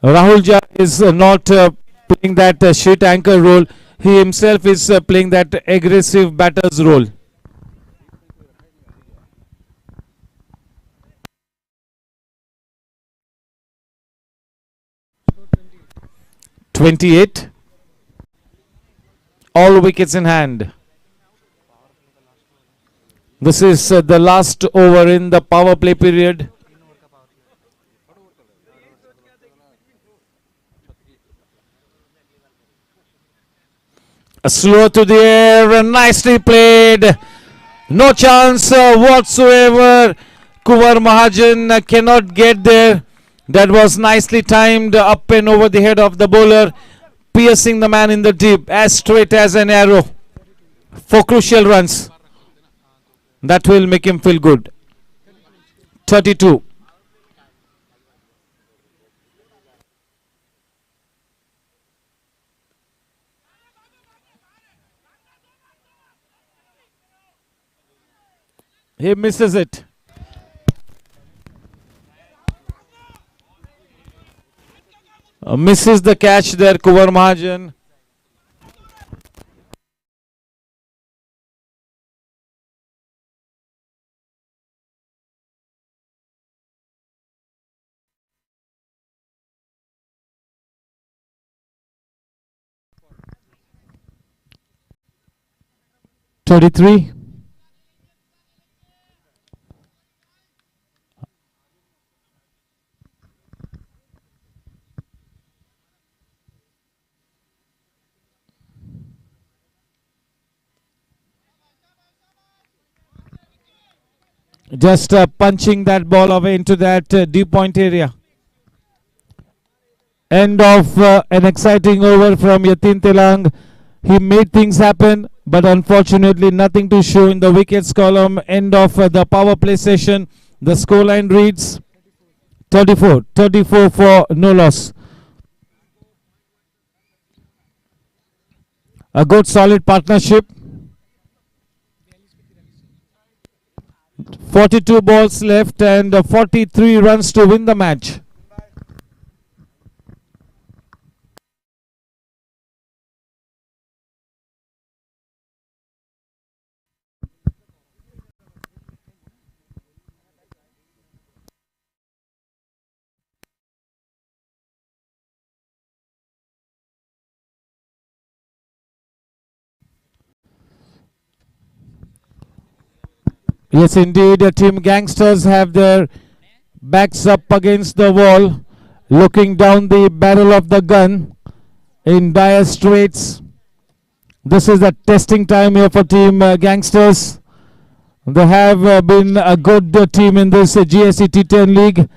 Rahul Jha is not playing that sheet anchor role. He himself is playing that aggressive batter's role. 28. All wickets in hand. This is the last over in the power play period. A slow to the air, nicely played. No chance whatsoever. Kuvar Mahajan cannot get there. That was nicely timed up and over the head of the bowler, piercing the man in the deep as straight as an arrow for crucial runs. That will make him feel good. 32. He misses it. Misses the catch there, Kuvar Mahajan. 33. Just punching that ball away into that deep point area. End of an exciting over from Yatin Telang. He made things happen, but unfortunately nothing to show in the wickets column. End of the power play session. The scoreline reads 34 for no loss. A good solid partnership. 42 balls left and 43 runs to win the match. Yes, indeed, Team Gangsters have their backs up against the wall, looking down the barrel of the gun in dire straits. This is the testing time here for Team Gangsters. They have been a good team in this Gsc T10 league.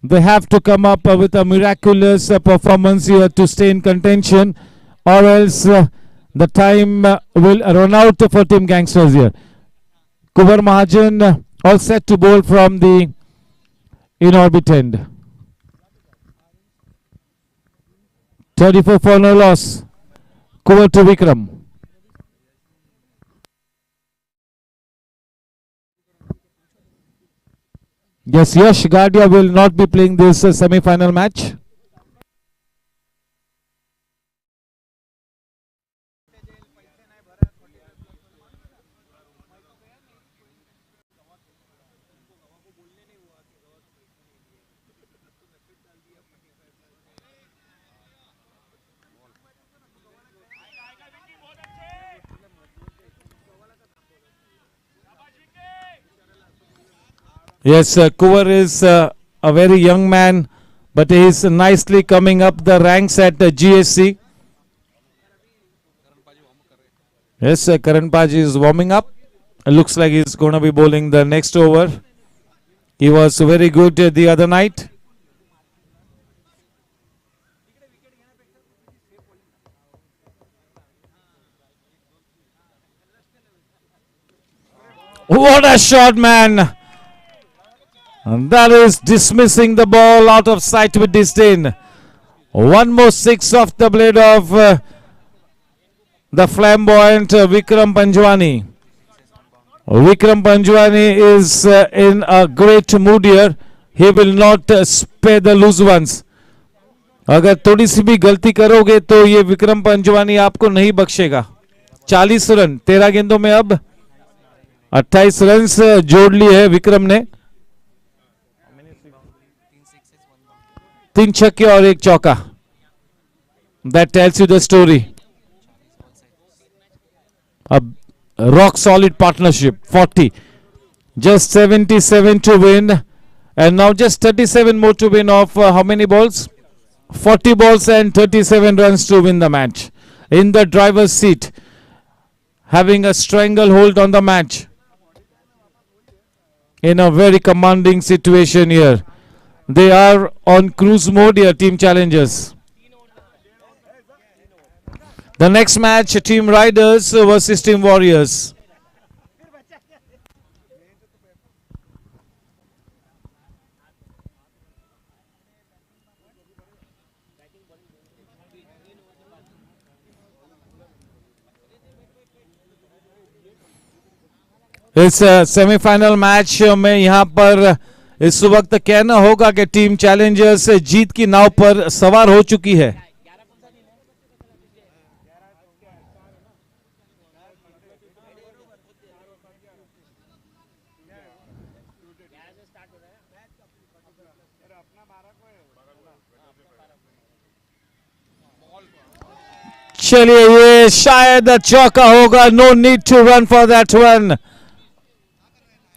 They have to come up with a miraculous performance here to stay in contention, or else the time will run out for Team Gangsters here. Kubar Mahajan all set to bowl from the in-orbit end. 34 for no loss. Kubar to Vikram. Yes, Yash Gadia will not be playing this semi-final match. Yes, Kuvar is a very young man, but he is nicely coming up the ranks at GSC. Yes, Karan Paji is warming up. It looks like he's going to be bowling the next over. He was very good the other night. What a shot, man! And that is dismissing the ball out of sight with disdain. One more six off the blade of the flamboyant Vikram Panjwani. Vikram Panjwani is in a great mood here. He will not spare the loose ones. अगर थोड़ी सी भी गलती करोगे तो ये विक्रम पंजवानी आपको नहीं बख्शेगा. 40 run 13 गेंदों में अब 28 रन जोड़ लिए है विक्रम ने. 3 छक्के और 1 चौका. That tells you the story. A rock solid partnership. 40. Just 77 to win. And now just 37 more to win of how many balls? 40 balls and 37 runs to win the match. In the driver's seat. Having a stranglehold on the match. In a very commanding situation here. They are on cruise mode here, Team Challengers. The next match, Team Riders versus Team Warriors. इस semifinal match में यहाँ पर इस वक्त कहना होगा कि team Challengers जीत की नाव पर सवार हो चुकी है. चलिए ये शायद चौका होगा. No need to run for that one.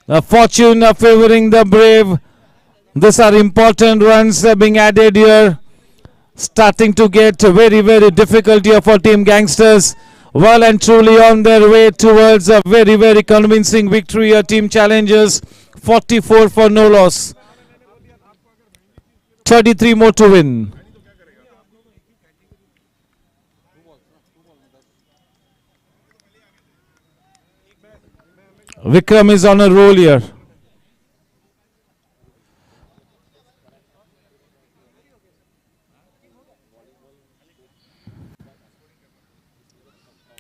A fortune favoring the brave. These are important runs being added here. Starting to get very, very difficult here for Team Gangsters. Well and truly on their way towards a very, very convincing victory here. Team Challengers 44 for no loss. 33 more to win. Vikram is on a roll here.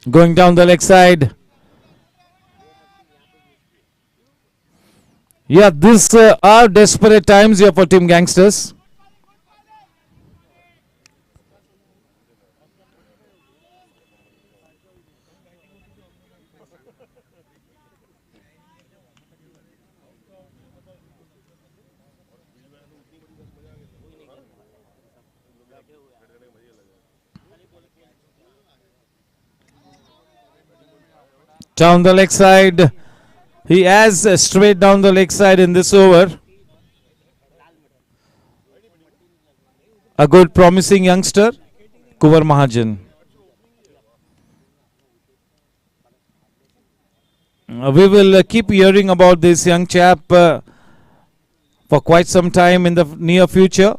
Going down the leg side. Yeah, these are desperate times here for Team Gangsters. Down the leg side. He has straight down the leg side in this over. A good promising youngster, Kuvar Mahajan. We will keep hearing about this young chap for quite some time in the near future.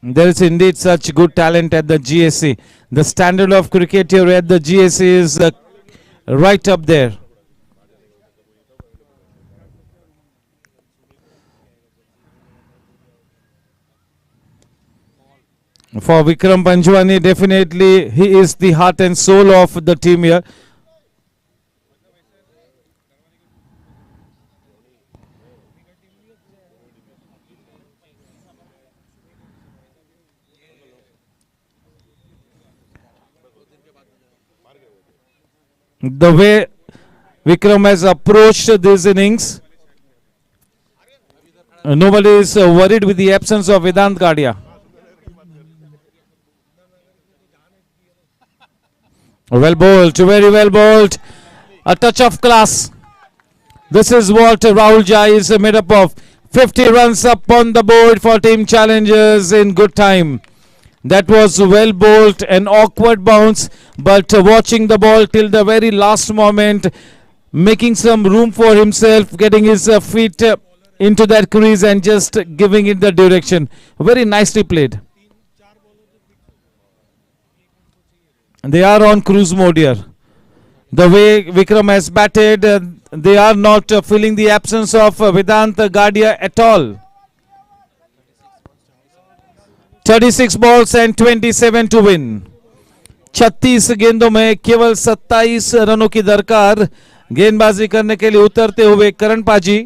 There is indeed such good talent at the GSC. The standard of cricket here at the GSC is right up there. For Vikram Panjwani, definitely he is the heart and soul of the team here. The way Vikram has approached this innings, nobody is worried with the absence of Vedant Gadia. Well bowled, very well bowled. A touch of class. This is what Rahul Jai is made up of. 50 runs up on the board for Team Challengers in good time. That was well bowled, an awkward bounce, but watching the ball till the very last moment, making some room for himself, getting his feet into that crease and just giving it the direction. Very nicely played. They are on cruise mode here. The way Vikram has batted, they are not feeling the absence of Vedant Gadia at all. 36 balls and 27 to win. 36 गेंदों में केवल 27 रनों की दरकार. गेंदबाजी करने के लिए उतरते हुए करण पाजी.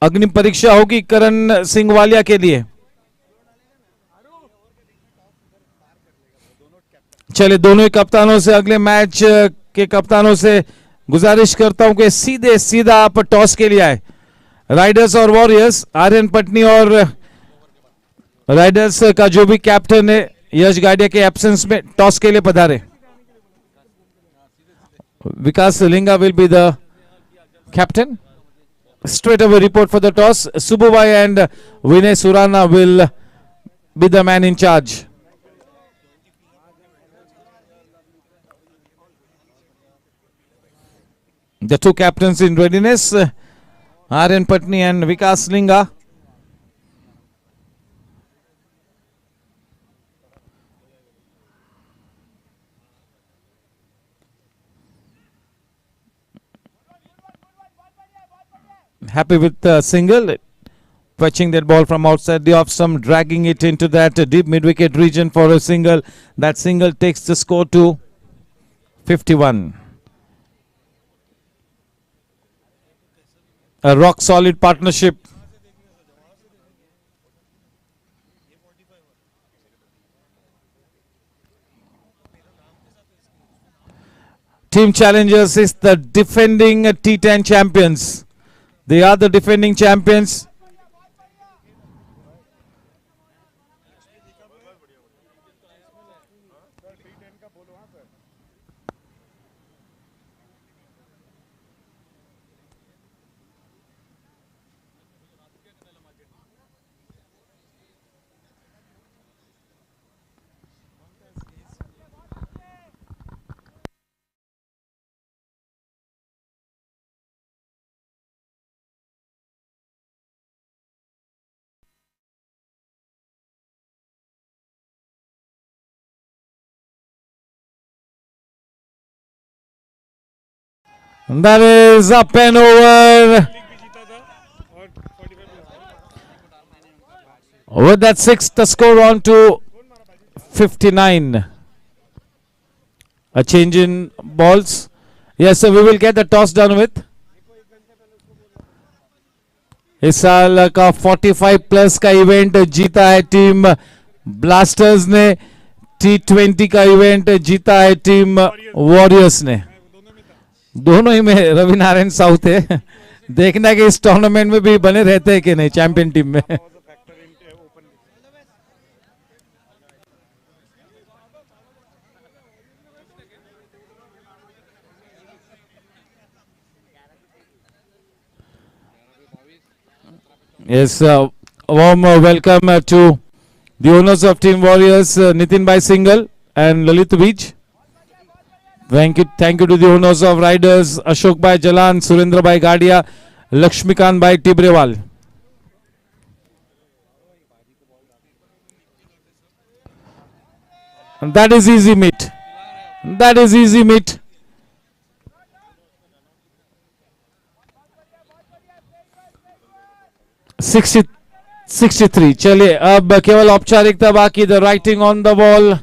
अग्नि परीक्षा होगी करण सिंह वालिया के लिए. चले दोनों ही कप्तानों से, अगले मैच के कप्तानों से गुजारिश करता हूं कि सीधे सीधा आप टॉस के लिए आए. राइडर्स और वॉरियर्स, आर्यन पटनी और राइडर्स का जो भी कैप्टन है यश गाडिया के एब्सेंस में टॉस के लिए पधारे. Vikas Linga will be the captain. Straight away report for the toss. Subbubai and Vinay Surana will be the man in charge. The two captains in readiness, Aryan Patni and Vikas Linga. Happy with the single, fetching that ball from outside the off stump, dragging it into that deep mid-wicket region for a single. That single takes the score to 51. A rock-solid partnership. Team Challengers is the defending T10 champions. They are the defending champions. And that is up and over. With that 6, the score on to 59. A change in balls. Yes, so we will get the toss done with. इस साल का 45 plus का event जीता है team blasters ने. T20 का event जीता है टीम वॉरियर्स ने. दोनों ही में रवि नारायण साउथ है. देखना कि इस टूर्नामेंट में भी बने रहते हैं कि नहीं चैंपियन टीम में. Yes, warm welcome to the owners of Team Warriors, Nitin Bhai Singhal and Lalit Beach. Thank you to the owners of Riders, Ashok Bhai Jalan, Surendra Bhai Gadia, Lakshmikant Bhai Tibrewal. And that is easy meet. That is easy meet. Sixty 63. चलिए अब केवल औपचारिकता बाकी. The writing on the wall.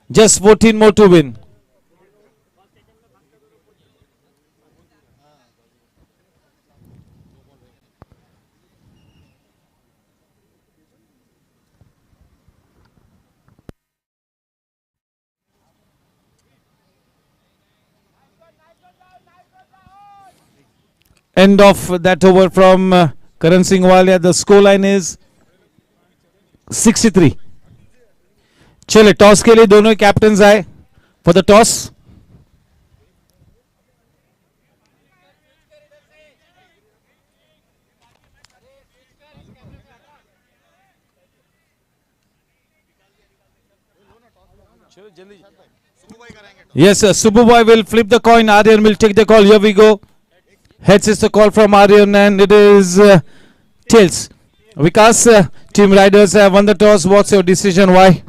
Just 14 more to win. End of that over from Karan Singh Walia. The scoreline is 63. चले toss के लिए दोनों captains आए for the toss. Yes, Subbu Boy will flip the coin. Aryan will take the call. Here we go. Heads is the call from Aryan and it is tails. Vikas, Team Riders have won the toss. What's your decision? Why?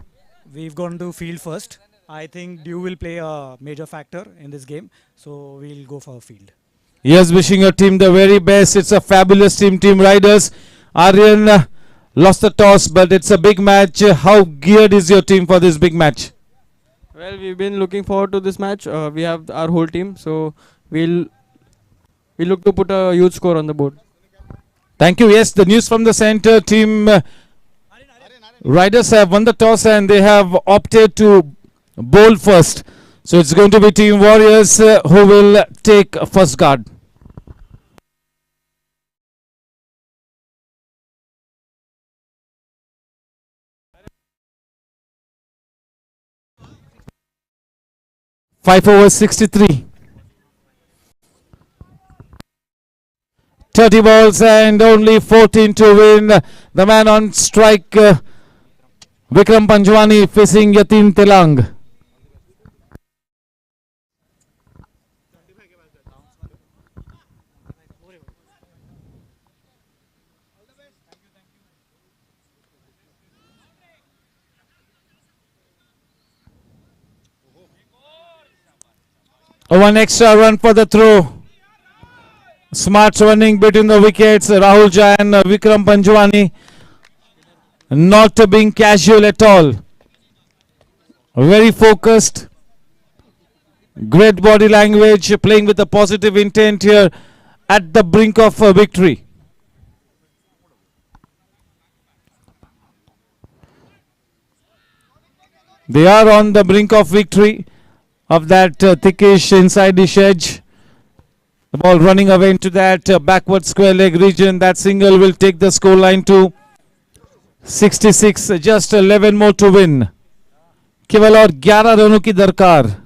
We've gone to field first. I think dew will play a major factor in this game. So we'll go for field. Yes, wishing your team the very best. It's a fabulous team, Team Riders. Aryan lost the toss, but it's a big match. How geared is your team for this big match? Well, we've been looking forward to this match. We have our whole team, so we'll look to put a huge score on the board. Thank you. Yes, the news from the center. Team Riders have won the toss and they have opted to bowl first. So it's going to be Team Warriors who will take first guard. Five over 63. 30 balls and only 14 to win. The man on strike, Vikram Panjwani facing Yatin Telang. One extra run for the throw. Smart running between the wickets. Rahul Jha and Vikram Panjwani not being casual at all. Very focused. Great body language. Playing with a positive intent here at the brink of a victory. They are on the brink of victory of that thickish inside-ish edge. The ball running away into that backward square leg region. That single will take the score line to 66. Just 11 more to win. केवल और 11 रनों की दरकार.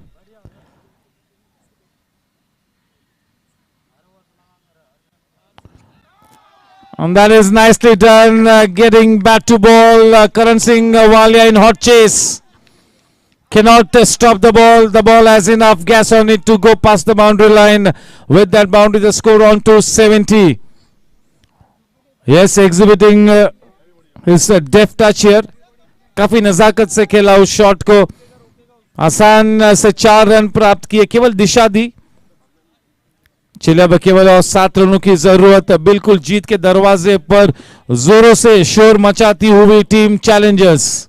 And that is nicely done. Getting back to ball. Karan Singh Walia in hot chase. Cannot stop the ball. The ball has enough gas on it to go past the boundary line. With that boundary, the score on to 70. Yes, exhibiting his deft touch here. काफी नजाकत से खेला उस shot को. आसान से 4 run प्राप्त किए. केवल दिशा दी. चलिए अब केवल और 7 रनों की जरूरत. बिल्कुल जीत के दरवाजे पर जोरों से शोर मचाती हुई team Challengers.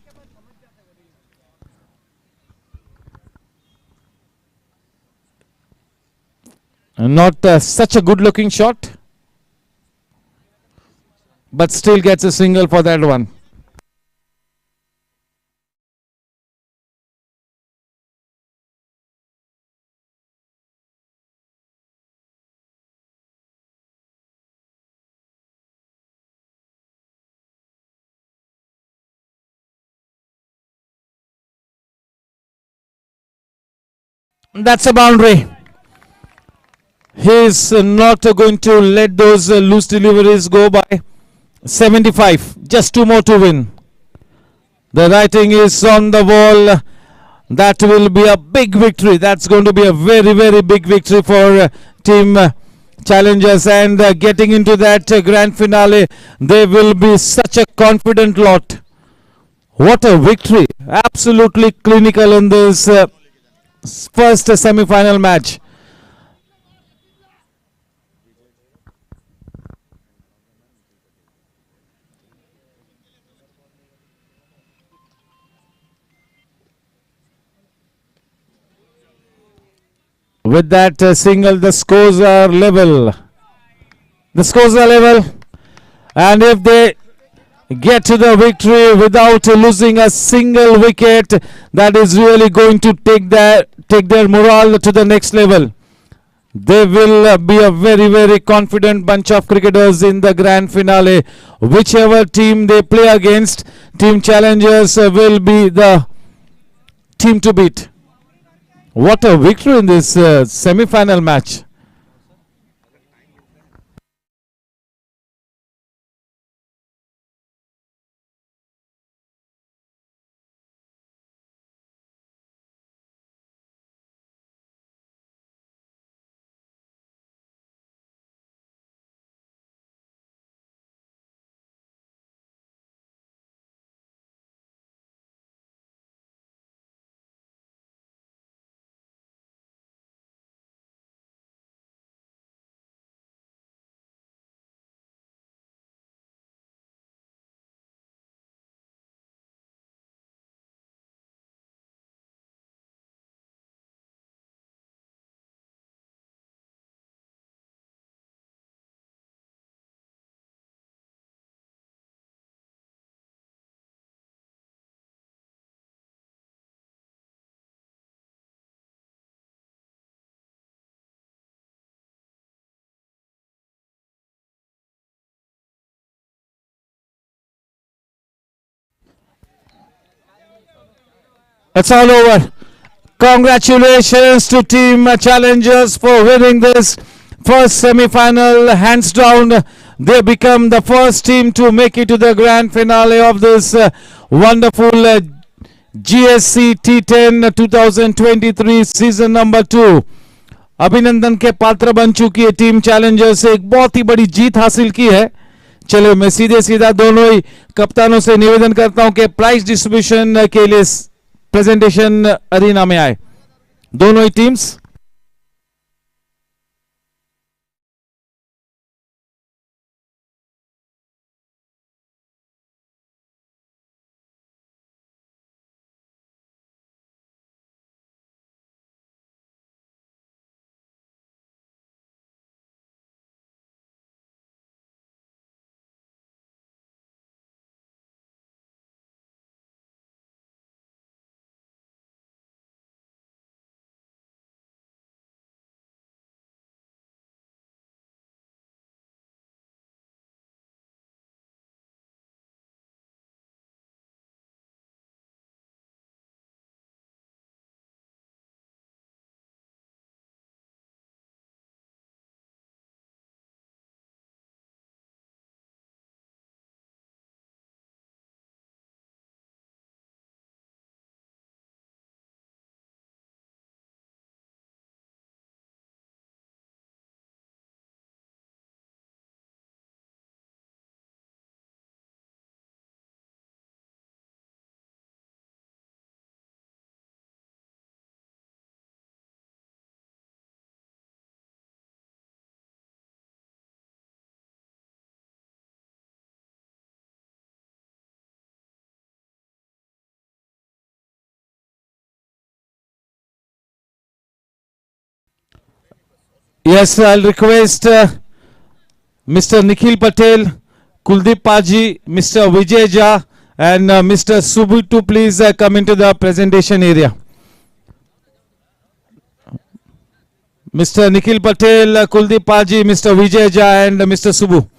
Not such a good looking shot, but still gets a single for that one. That's a boundary. He is not going to let those loose deliveries go by. 75. Just 2 more to win. The writing is on the wall. That will be a big victory. That's going to be a very, very big victory for team challengers. And getting into that grand finale, they will be such a confident lot. What a victory. Absolutely clinical in this first semi-final match. With that single, the scores are level. The scores are level. And if they get to the victory without losing a single wicket, that is really going to take their morale to the next level. They will be a very, very confident bunch of cricketers in the grand finale. Whichever team they play against, team challengers will be the team to beat. What a victory in this semi-final match. It's all over. Congratulations to team challengers for winning this first semi-final. Hands down, they become the first team to make it to the grand finale of this wonderful GSC T10 2023 season number 2. अभिनंदन के पात्र बन चुकी है team Challengers से. एक बहुत ही बड़ी जीत हासिल की है. चलो मैं सीधा दोनों ही कप्तानों से निवेदन करता हूं कि प्राइज डिस्ट्रीब्यूशन के लिए प्रेजेंटेशन अरीना में आए. दोनों ही teams Yes, I'll request Mr. Nikhil Patel, Kuldeep Paji, Mr. Vijay Jha, and Mr. Subbu to please come into the presentation area. Mr. Nikhil Patel, Kuldeep Paji, Mr. Vijay Jha, and Mr. Subbu.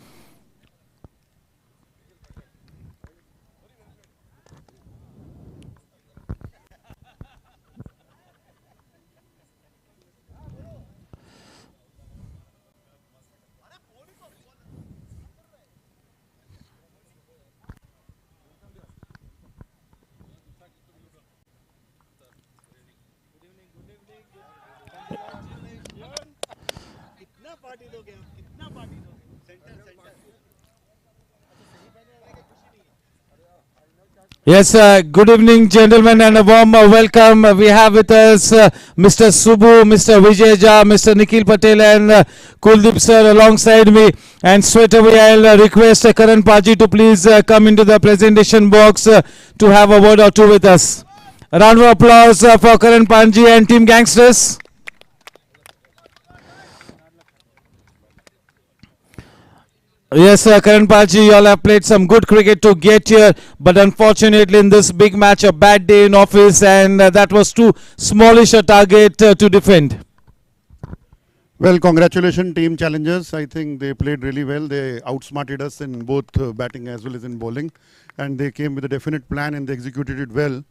Yes, good evening, gentlemen, and a warm welcome. We have with us Mr. Subbu, Mr. Vijay Jha, Mr. Nikhil Patel, and Kuldeep sir alongside me. And straight away, I'll request Karan Paji to please come into the presentation box to have a word or two with us. A round of applause for Karan Paji and Team Gangsters. Yes, Karan Paji, you all have played some good cricket to get here, but unfortunately in this big match, a bad day in office, and that was too smallish a target to defend. Well, congratulations, team challengers. I think they played really well. They outsmarted us in both batting as well as in bowling, and they came with a definite plan and they executed it well.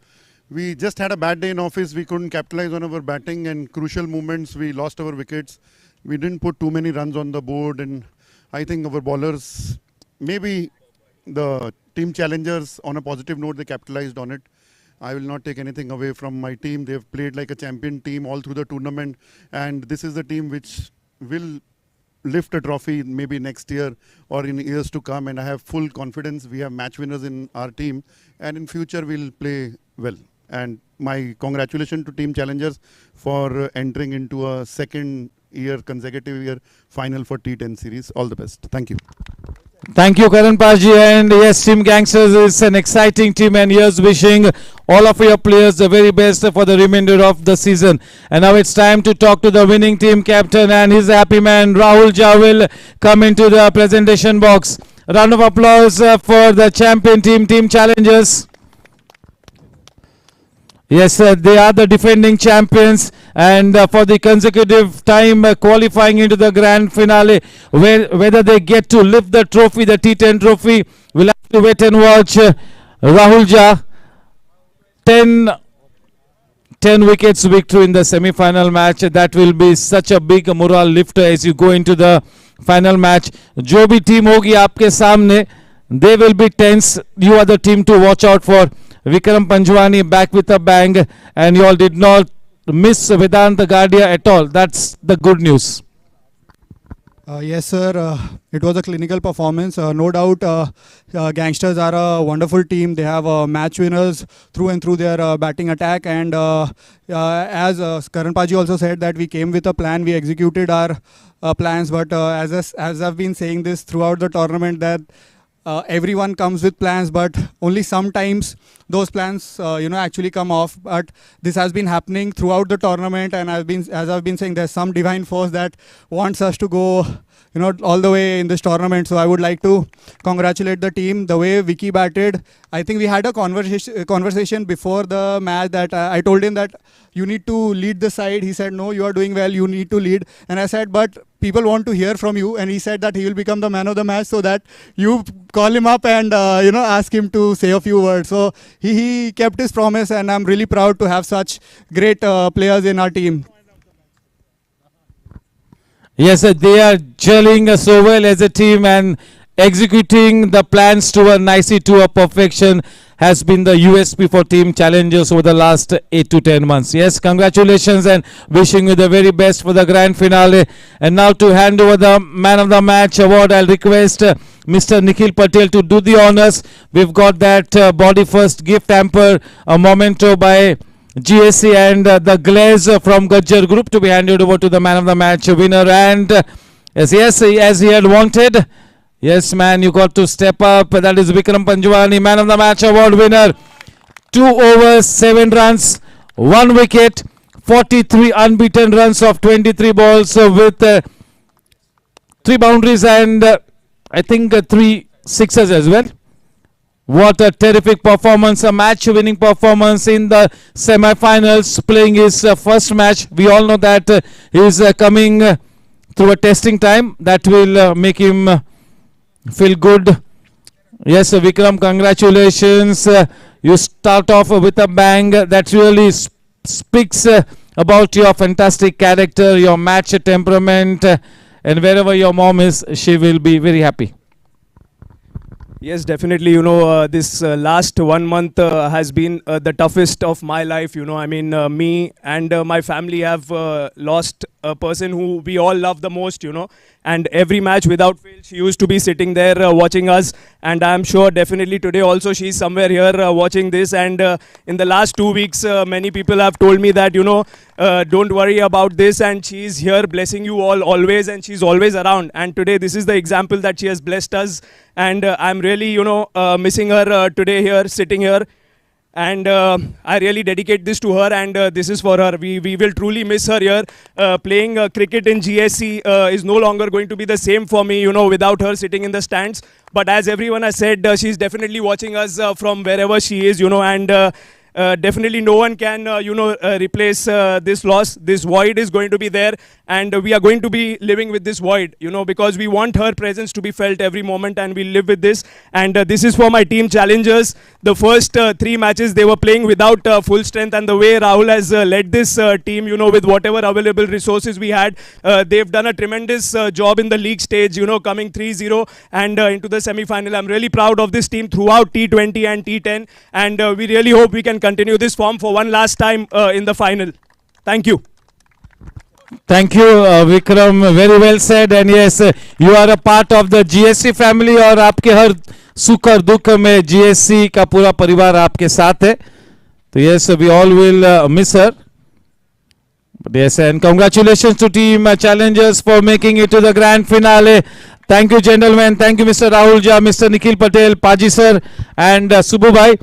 We just had a bad day in office. We couldn't capitalize on our batting, and crucial moments we lost our wickets. We didn't put too many runs on the board, and I think our bowlers, maybe the team challengers, on a positive note, they capitalized on it. I will not take anything away from my team. They've played like a champion team all through the tournament, and this is the team which will lift a trophy maybe next year or in years to come, and I have full confidence. We have match winners in our team, and in future we'll play well. And my congratulations to team challengers for entering into a consecutive year final for T10 series. All the best. Thank you. Thank you, Karan Paji. And yes, Team Gangsters is an exciting team, and here's wishing all of your players the very best for the remainder of the season. And now it's time to talk to the winning team captain and his happy man, Rahul Jha, will come into the presentation box. A round of applause for the champion team, Team Challengers. Yes, they are the defending champions, and for the consecutive time qualifying into the grand finale, whether they get to lift the trophy, the T10 trophy, we'll have to wait and watch. Rahul Jha, 10 wickets victory in the semi-final match. That will be such a big morale lifter as you go into the final match. जो भी team होगी आपके सामने, they will be tense. You are the team to watch out for. Vikram Panjwani back with a bang, and you all did not miss Vedant Gadia at all. That's the good news. Yes, sir. It was a clinical performance. No doubt, Gangsters are a wonderful team. They have match winners through and through their batting attack. And as Karan Paji also said, that we came with a plan. We executed our plans. But as I've been saying this throughout the tournament, that everyone comes with plans, but only sometimes those plans actually come off. But this has been happening throughout the tournament, and as I've been saying, there's some divine force that wants us to go all the way in this tournament. So I would like to congratulate the team. The way Vicky batted, I think we had a conversation before the match that I told him that you need to lead the side. He said, no, you are doing well, you need to lead. And I said, but people want to hear from you. And he said that he will become the man of the match, so that you call him up and ask him to say a few words. So he kept his promise, and I'm really proud to have such great players in our team. Yes, they are gelling so well as a team, and executing the plans to a nicety, to a perfection, has been the USP for Team Challengers over the last 8 to 10 months. Yes, congratulations, and wishing you the very best for the grand finale. And now to hand over the Man of the Match award, I'll request Mr. Nikhil Patel to do the honors. We've got that body first gift hamper, a memento by Gsc and the glaze from Gajjar Group to be handed over to the Man of the Match winner. And as he had wanted, yes, man, you got to step up. That is Vikram Panjwani, Man of the Match award winner. 2 overs, 7 runs, 1 wicket, 4 43 unbeaten runs of 23 balls with 3 boundaries and I think 3 sixes as well. What a terrific performance, a match-winning performance in the semi-finals, playing his first match. We all know that he is coming through a testing time that will make him feel good. Yes, Vikram, congratulations. You start off with a bang. That really speaks about your fantastic character, your match temperament, and wherever your mom is, she will be very happy. Yes, definitely. You know, this last 1 month has been the toughest of my life. You know, I mean, me and my family have lost a person who we all love the most, you know. And every match without fail, she used to be sitting there watching us. And I'm sure definitely today also she's somewhere here watching this. And in the last 2 weeks, many people have told me that, you know, don't worry about this. And she's here blessing you all always. And she's always around. And today, this is the example that she has blessed us. And I'm really, you know, missing her today here, sitting here. And I really dedicate this to her, and this is for her. We will truly miss her here. Playing cricket in GSC is no longer going to be the same for me, you know, without her sitting in the stands. But as everyone has said, she's definitely watching us from wherever she is, you know, and definitely no one can, replace this loss. This void is going to be there, and we are going to be living with this void, you know, because we want her presence to be felt every moment, and we live with this. And this is for my team challengers. The first 3 matches, they were playing without full strength, and the way Rahul has led this team, you know, with whatever available resources we had, they've done a tremendous job in the league stage, you know, coming 3-0 and into the semi-final. I'm really proud of this team throughout T20 and T10, and we really hope we can continue this form for one last time in the final. Thank you. Thank you, Vikram. Very well said. And yes, you are a part of the GSC family, और आपके हर सुख और दुख में GSC का पूरा परिवार आपके साथ है. तो yes, we all will miss her. But yes, and congratulations to team challengers for making it to the grand finale. Thank you, gentlemen. Thank you, Mr. Rahul Jha, Mr. Nikhil Patel, Paji sir, and Subbu bhai.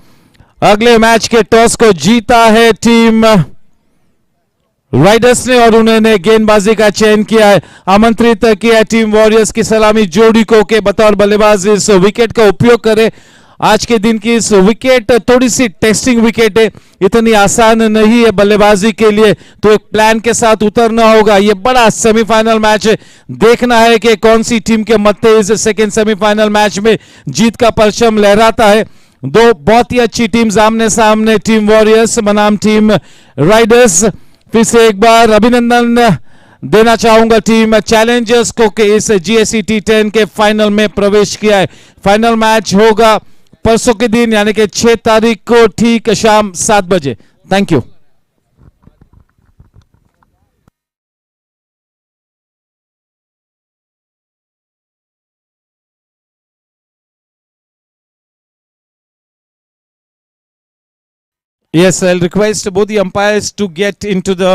अगले match के toss को जीता है team Riders ने और उन्होंने गेंदबाजी का चयन किया है. आमंत्रित किया टीम वॉरियर्स की सलामी जोड़ी को के बतौर बल्लेबाज इस विकेट का उपयोग करे. आज के दिन की इस विकेट थोड़ी सी टेस्टिंग विकेट है, इतनी आसान नहीं है बल्लेबाजी के लिए, तो एक प्लान के साथ उतरना होगा. ये बड़ा सेमीफाइनल मैच है, देखना है कि कौन सी टीम के मत्थे इस सेकेंड सेमीफाइनल मैच में जीत का परचम लहराता है. 2 बहुत ही अच्छी टीम्स आमने सामने, टीम वॉरियर्स बनाम टीम राइडर्स. फिर से एक बार अभिनंदन देना चाहूंगा टीम चैलेंजर्स को कि इस GSC T10 के फाइनल में प्रवेश किया है. फाइनल मैच होगा परसों के दिन यानी कि 6 तारीख को ठीक शाम 7 बजे. Thank you. Yes, I'll request both the umpires to get into the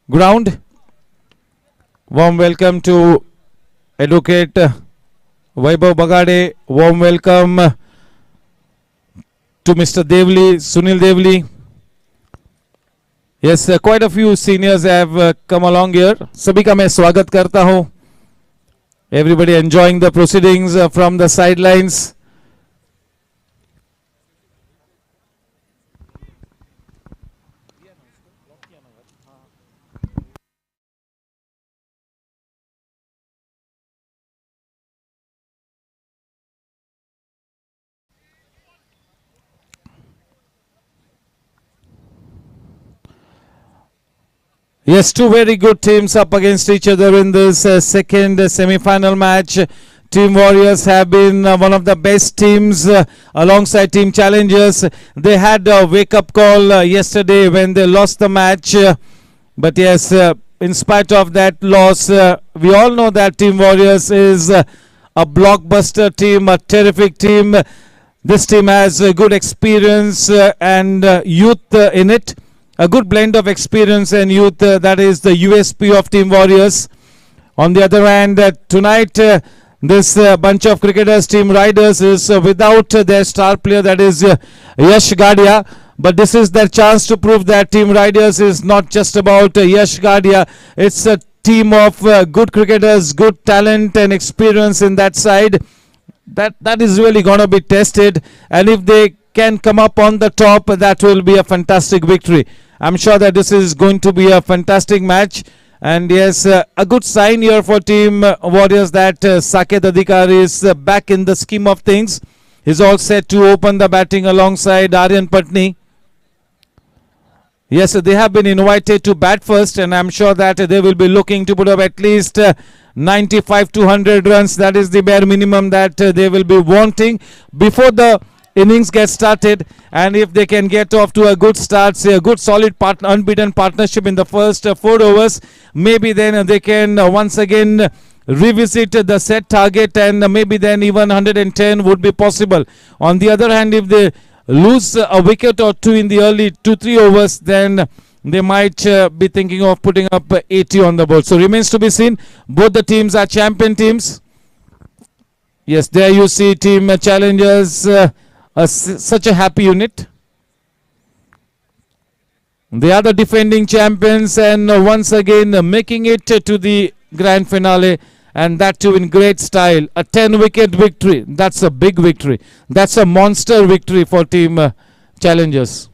ground. Warm welcome to Advocate Vaibhav Bagade. Warm welcome to Mr. Devli, Sunil Devli. Yes, quite a few seniors have come along here. सभी का मैं स्वागत करता हूँ. Everybody enjoying the proceedings from the sidelines. Yes, 2 very good teams up against each other in this second semi-final match. Team Warriors have been one of the best teams alongside Team Challengers. They had a wake-up call yesterday when they lost the match. But yes, in spite of that loss, we all know that Team Warriors is a blockbuster team, a terrific team. This team has good experience and youth in it. A good blend of experience and youth, that is the USP of Team Warriors. On the other hand, tonight this bunch of cricketers, Team Riders, is without their star player, that is Yash Gadia. but this is their chance to prove that Team Riders is not just about Yash Gadia. It's a team of good cricketers, good talent and experience in that side. That is really going to be tested, and if they can come up on the top, that will be a fantastic victory. I'm sure that this is going to be a fantastic match. And yes, a good sign here for Team Warriors that Saket Adhikari is back in the scheme of things. He's all set to open the batting alongside Aryan Patni. Yes, they have been invited to bat first, and I'm sure that they will be looking to put up at least 95 to 100 runs. That is the bare minimum that they will be wanting before the innings get started. And if they can get off to a good start, say a good solid unbeaten partnership in the first 4 overs, maybe then they can once again revisit the set target, and maybe then even 110 would be possible. On the other hand, if they lose a wicket or two in the early 2-3 overs, then they might be thinking of putting up 80 on the board. So remains to be seen. Both the teams are champion teams. Yes, there you see Team Challengers, such a happy unit. They are the defending champions, and once again making it to the grand finale, and that too in great style. A 10-wicket victory. That's a big victory. That's a monster victory for Team Challengers.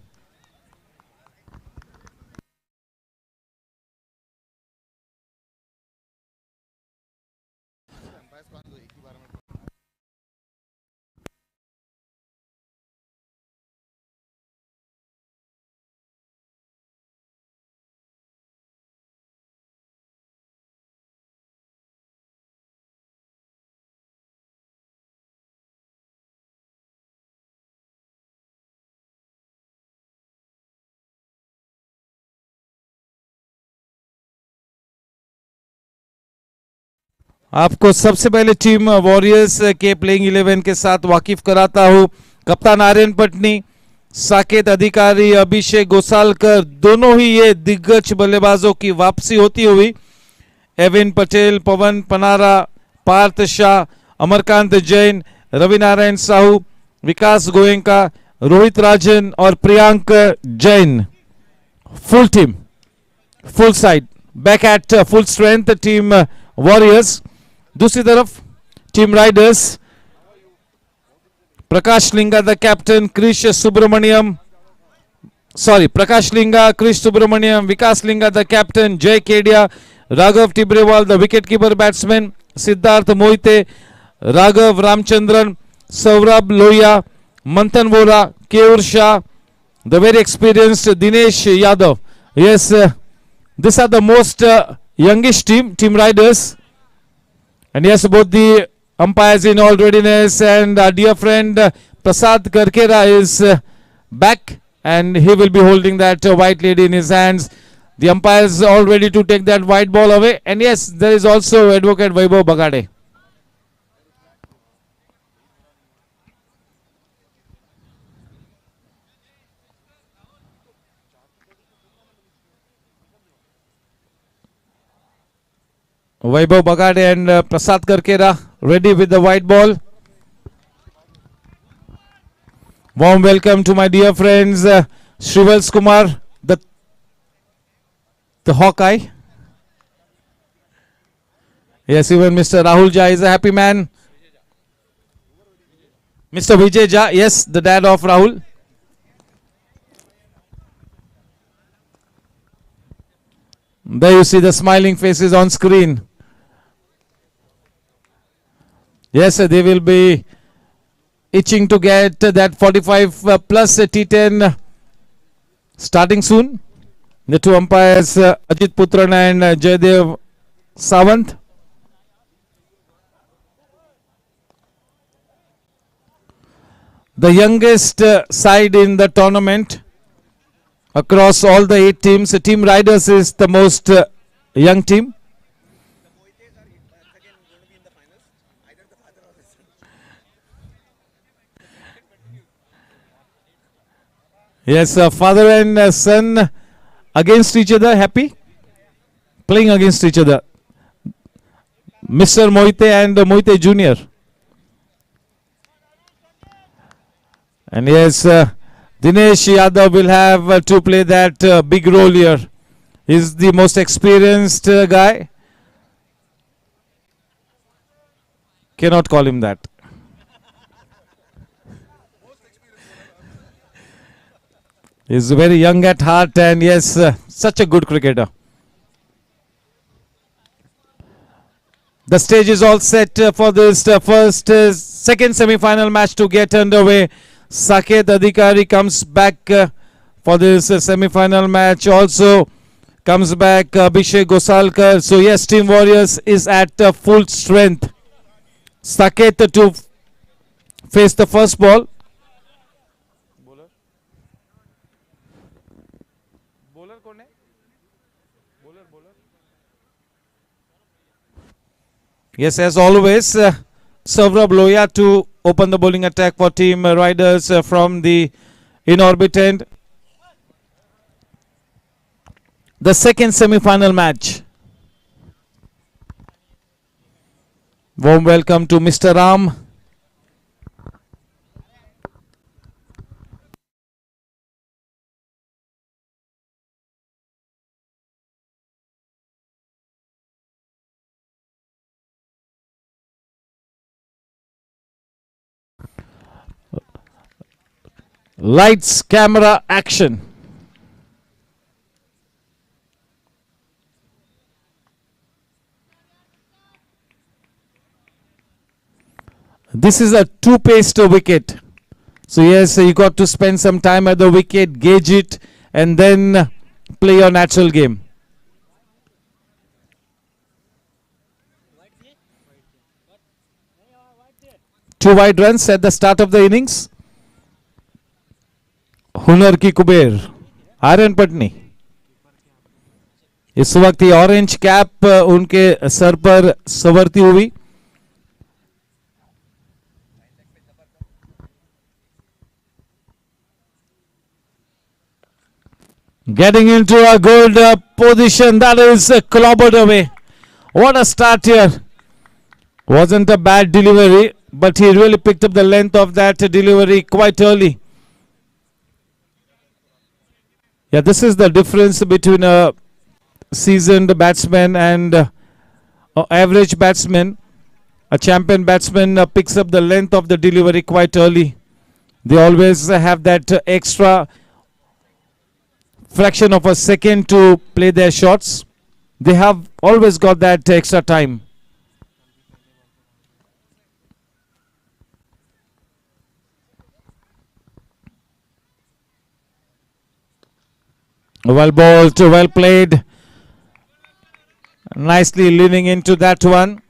आपको सबसे पहले team warriors के playing 11 के साथ वाकिफ कराता हूं. कप्तान आर्यन पटनी, साकेत अधिकारी, अभिषेक गोसालकर, दोनों ही ये दिग्गज बल्लेबाजों की वापसी होती हुई. एविन पटेल, पवन पनारा, पार्थ शाह, अमरकांत जैन, रवि नारायण साहू, विकास गोयंका, रोहित राजन और Priyank Jain. Full team, full side, back at full strength team Warriors. दूसरी तरफ team Riders, Prakash Linga the captain, Krish Subramanyam, Prakash Linga, Krish Subramanyam, Vikas Linga the captain, Jay Kedia, Raghav Tibrewal the wicket keeper batsman, Siddharth Mohite, Raghav Ramachandran, Saurabh Lohia, Manthan Vora, Keyur Shah, the very experienced Dinesh Yadav. Yes, these are the most youngest team riders. And yes, both the umpires in all readiness, and our dear friend Prasad Karkera is back, and he will be holding that white lady in his hands. The umpires all ready to take that white ball away. And yes, there is also Advocate Vaibhav Bagade. Vaibhav Bagade and Prasad Karkera ready with the white ball. Warm welcome to my dear friends Shrivals Kumar, the Hawkeye. Yes, even Mr. Rahul Jha is a happy man. Mr. Vijay Jha, yes, the dad of Rahul. There you see the smiling faces on screen. Yes, they will be itching to get that 45 plus T10 starting soon. The two umpires, Ajit Putran and Jaydev Sawant. The youngest side in the tournament across all the 8 teams. Team Riders is the most young team. Yes, father and son against each other, happy, playing against each other. Mr. Moite and Moite Jr. And yes, the Dinesh Yadav will have to play that big role here. He's the most experienced guy. Cannot call him that. He's very young at heart and yes, such a good cricketer. The stage is all set for this second semi-final match to get underway. Saket Adhikari comes back for this semi-final match. Also comes back Abhishek Gosalkar. So yes, Team Warriors is at full strength. Saket to face the first ball. Yes, as always, Saurabh Lohia to open the bowling attack for Team Riders from the in-orbit end. The second semi-final match. Warm welcome to Mr. Ram. Lights, camera, action. This is a two-paced wicket. So yes, you got to spend some time at the wicket, gauge it, and then play your natural game. Two wide runs at the start of the innings. हुनर की कुबेर आर्यन पटनी इस वक्त ये orange cap उनके sir पर संवरती हुई getting into a good position that is clobbered away. What a start here. Wasn't a bad delivery, but he really picked up the length of that delivery quite early. Yeah, this is the difference between a seasoned batsman and an average batsman. A champion batsman picks up the length of the delivery quite early. They always have that extra fraction of a second to play their shots. They have always got that extra time. Well bowled, well played. Nicely leaning into that one.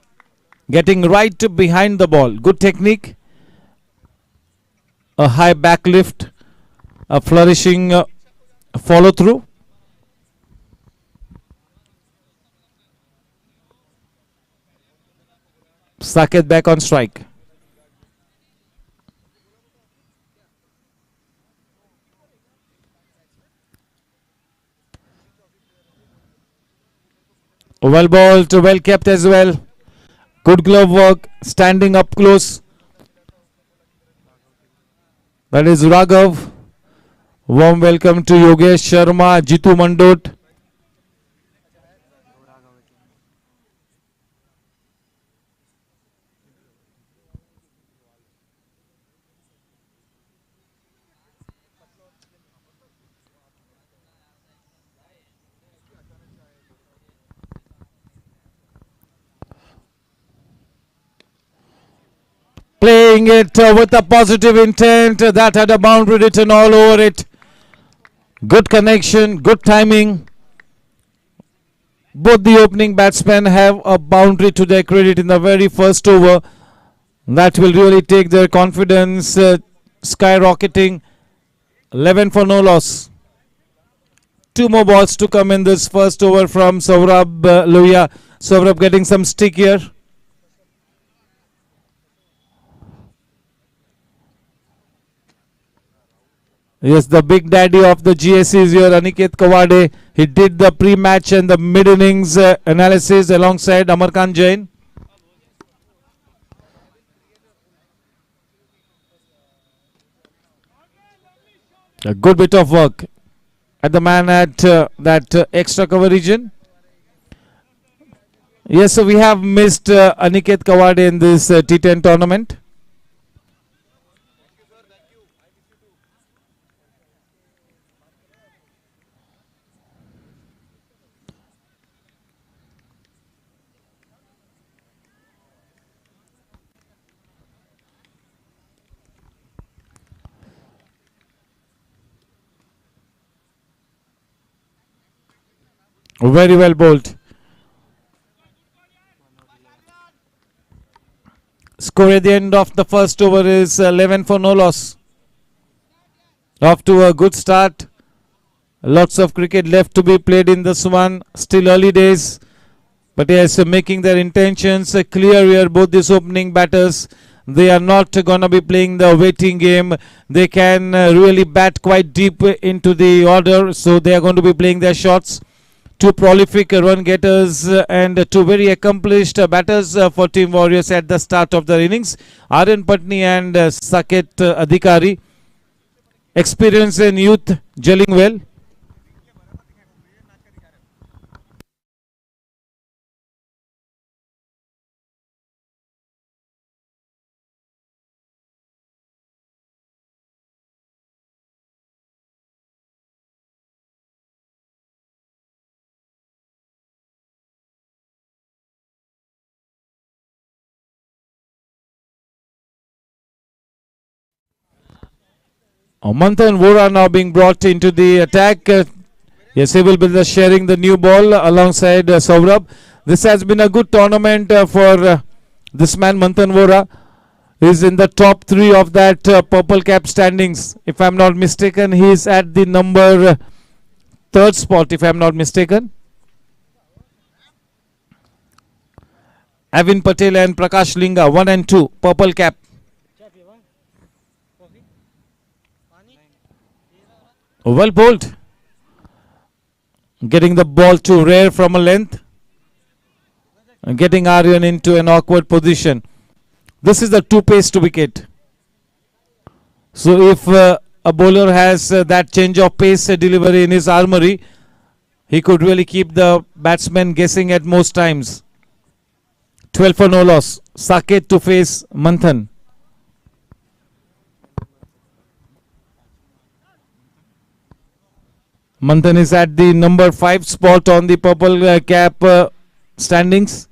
Getting right behind the ball. Good technique. A high back lift. A flourishing follow through. Saket back on strike. Well bowled, well kept as well. Good glove work, standing up close. That is Raghav. Warm welcome to Yogesh Sharma, Jitu Mandot. Playing it with a positive intent. That had a boundary written all over it. Good connection, good timing. Both the opening batsmen have a boundary to their credit in the very first over. That will really take their confidence skyrocketing. 11 for no loss. Two more balls to come in this first over from Saurabh Lohia. Saurabh getting some stick here. Yes, the big daddy of the Gsc is here, Aniket Kawade. He did the pre-match and the mid-innings analysis alongside Amarkant Jain. A good bit of work at the man at that extra cover region. Yes, so we have missed Aniket Kawade in this T10 tournament. Very well bowled. Score at the end of the first over is 11 for no loss. Off to a good start. Lots of cricket left to be played in this one. Still early days. But yes, making their intentions clear here. Both these opening batters, they are not going to be playing the waiting game. They can really bat quite deep into the order. So they are going to be playing their shots. Two prolific run getters and two very accomplished batters for Team Warriors at the start of their innings. Aryan Patni and Saket Adhikari. Experience and youth gelling well. Manthan Vora now being brought into the attack. Yes, he will be sharing the new ball alongside Saurabh. This has been a good tournament for this man Manthan Vora. Is in the top 3 of that purple cap standings. If I am not mistaken, he is at the number 3rd spot, if I am not mistaken. Avin Patel and Prakash Linga, 1 and 2, purple cap. Well bowled. Getting the ball to Rare from a length. And getting Aryan into an awkward position. This is the 2-paced wicket. So if a bowler has that change of pace delivery in his armory, he could really keep the batsman guessing at most times. 12 for no loss. Saket to face Manthan. Manthan is at the number 5 spot on the purple cap standings.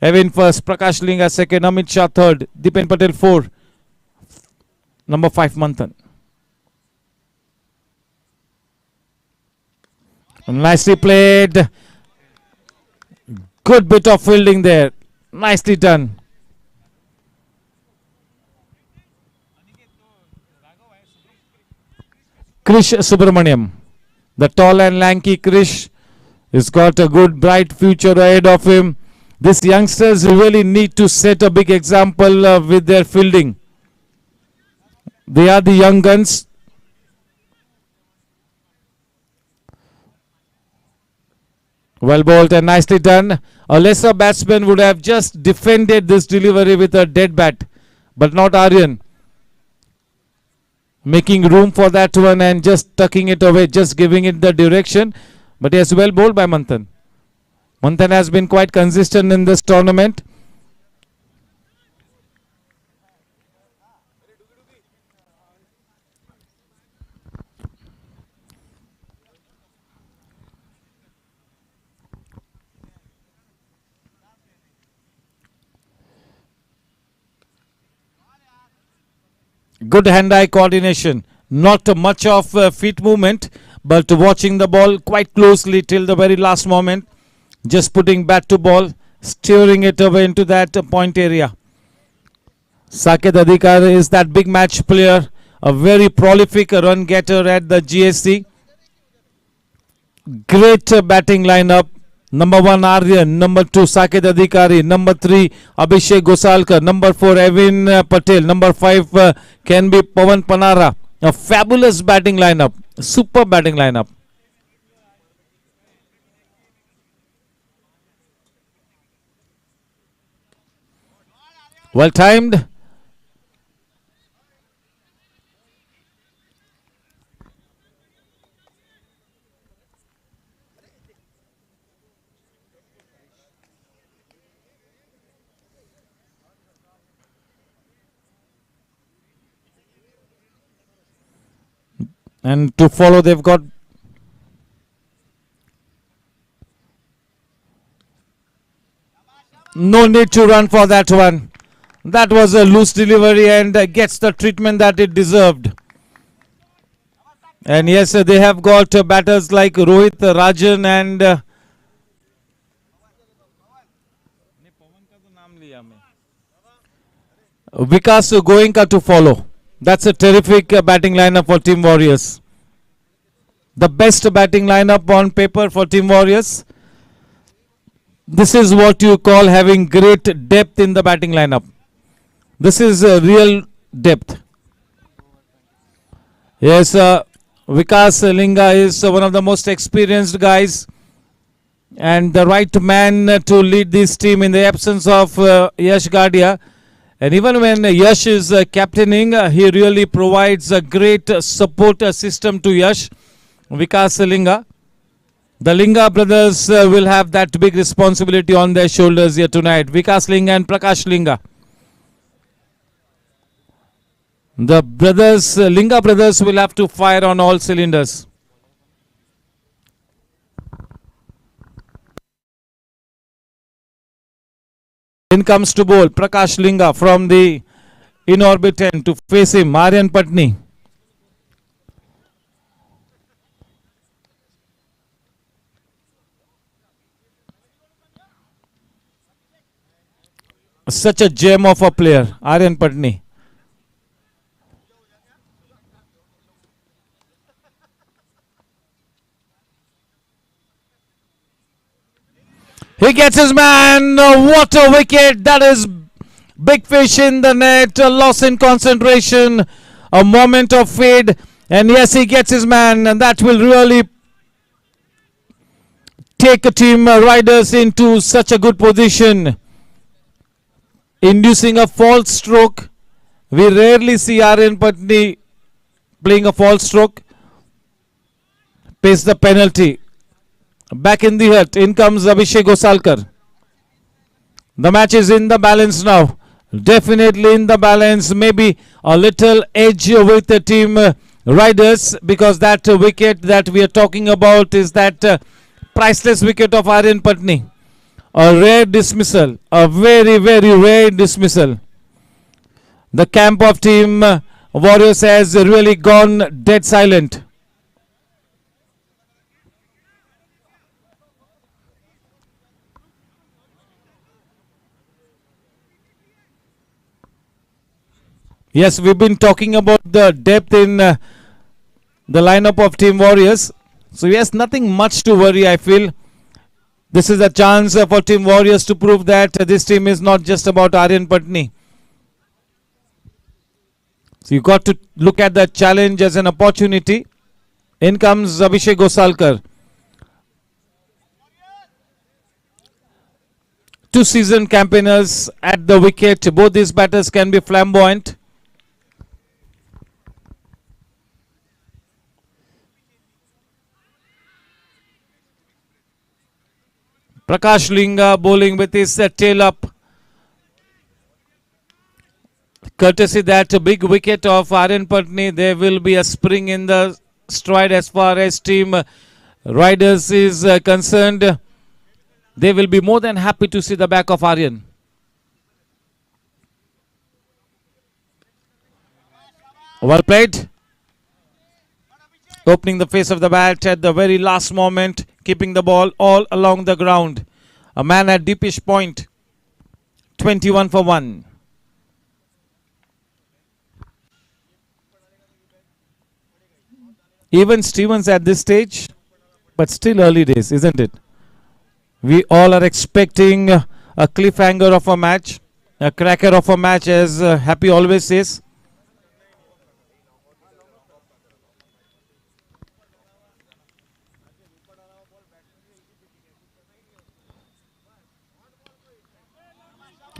Evin first, Prakash Linga second, Amit Shah third, Dipen Patel 4, number 5 Manthan. Nicely played. Good bit of fielding there. Nicely done. Krish Subramaniam. The tall and lanky Krish has got a good bright future ahead of him. These youngsters really need to set a big example with their fielding. They are the young guns. Well bowled and nicely done. A lesser batsman would have just defended this delivery with a dead bat, but not Aryan. Making room for that one and just tucking it away, just giving it the direction. But yes, well bowled by Manthan. Manthan has been quite consistent in this tournament. Good hand-eye coordination. Not much of feet movement, but watching the ball quite closely till the very last moment. Just putting bat to ball, steering it away into that point area. Saket Adhikar is that big match player, a very prolific run getter at the GSC. Great batting lineup. Number 1 Aryan, number 2 Saket Adhikari, number 3 Abhishek Gosalkar, number 4 Evin Patel, number 5 can be Pawan Panara. A fabulous batting lineup, super batting lineup. Well timed. And to follow, they've got no need to run for that one. That was a loose delivery and gets the treatment that it deserved. And yes, they have got batters like Rohit, Rajan and Vikas Goenka to follow. That's a terrific batting lineup for Team Warriors. The best batting lineup on paper for Team Warriors. This is what you call having great depth in the batting lineup. This is real depth. Yes, Vikas Linga is one of the most experienced guys and the right man to lead this team in the absence of Yash Gadia. And even when Yash is captaining, he really provides a great support system to Yash. Vikas Linga. The Linga brothers will have that big responsibility on their shoulders here tonight. Vikas Linga and Prakash Linga. The brothers, Linga brothers will have to fire on all cylinders. In comes to bowl Prakash Linga from the in-orbit end to face him, Aryan Patni. Such a gem of a player, Aryan Patni. He gets his man. What a wicket. That is big fish in the net. A loss in concentration. A moment of fade. And yes, he gets his man. And that will really take a team riders into such a good position. Inducing a false stroke. We rarely see Aryan Patni playing a false stroke. Pays the penalty. Back in the hut, in comes Abhishek Gosalkar. The match is in the balance now. Definitely in the balance. Maybe a little edge with the team riders because that wicket that we are talking about is that priceless wicket of Aryan Patni. A rare dismissal. A very, very rare dismissal. The camp of Team Warriors has really gone dead silent. Yes, we've been talking about the depth in the lineup of Team Warriors. So yes, nothing much to worry, I feel. This is a chance for Team Warriors to prove that this team is not just about Aryan Patni. So you got to look at the challenge as an opportunity. In comes Abhishek Gosalkar. Two seasoned campaigners at the wicket. Both these batters can be flamboyant. Prakash Linga bowling with his tail up. Courtesy that big wicket of Aryan Patni, there will be a spring in the stride as far as Team Riders is concerned. They will be more than happy to see the back of Aryan. Well played. Opening the face of the bat at the very last moment, keeping the ball all along the ground. A man at deepish point. 21 for 1. Even Stevens at this stage, but still early days, isn't it? We all are expecting a cliffhanger of a match, a cracker of a match, as Happy always says.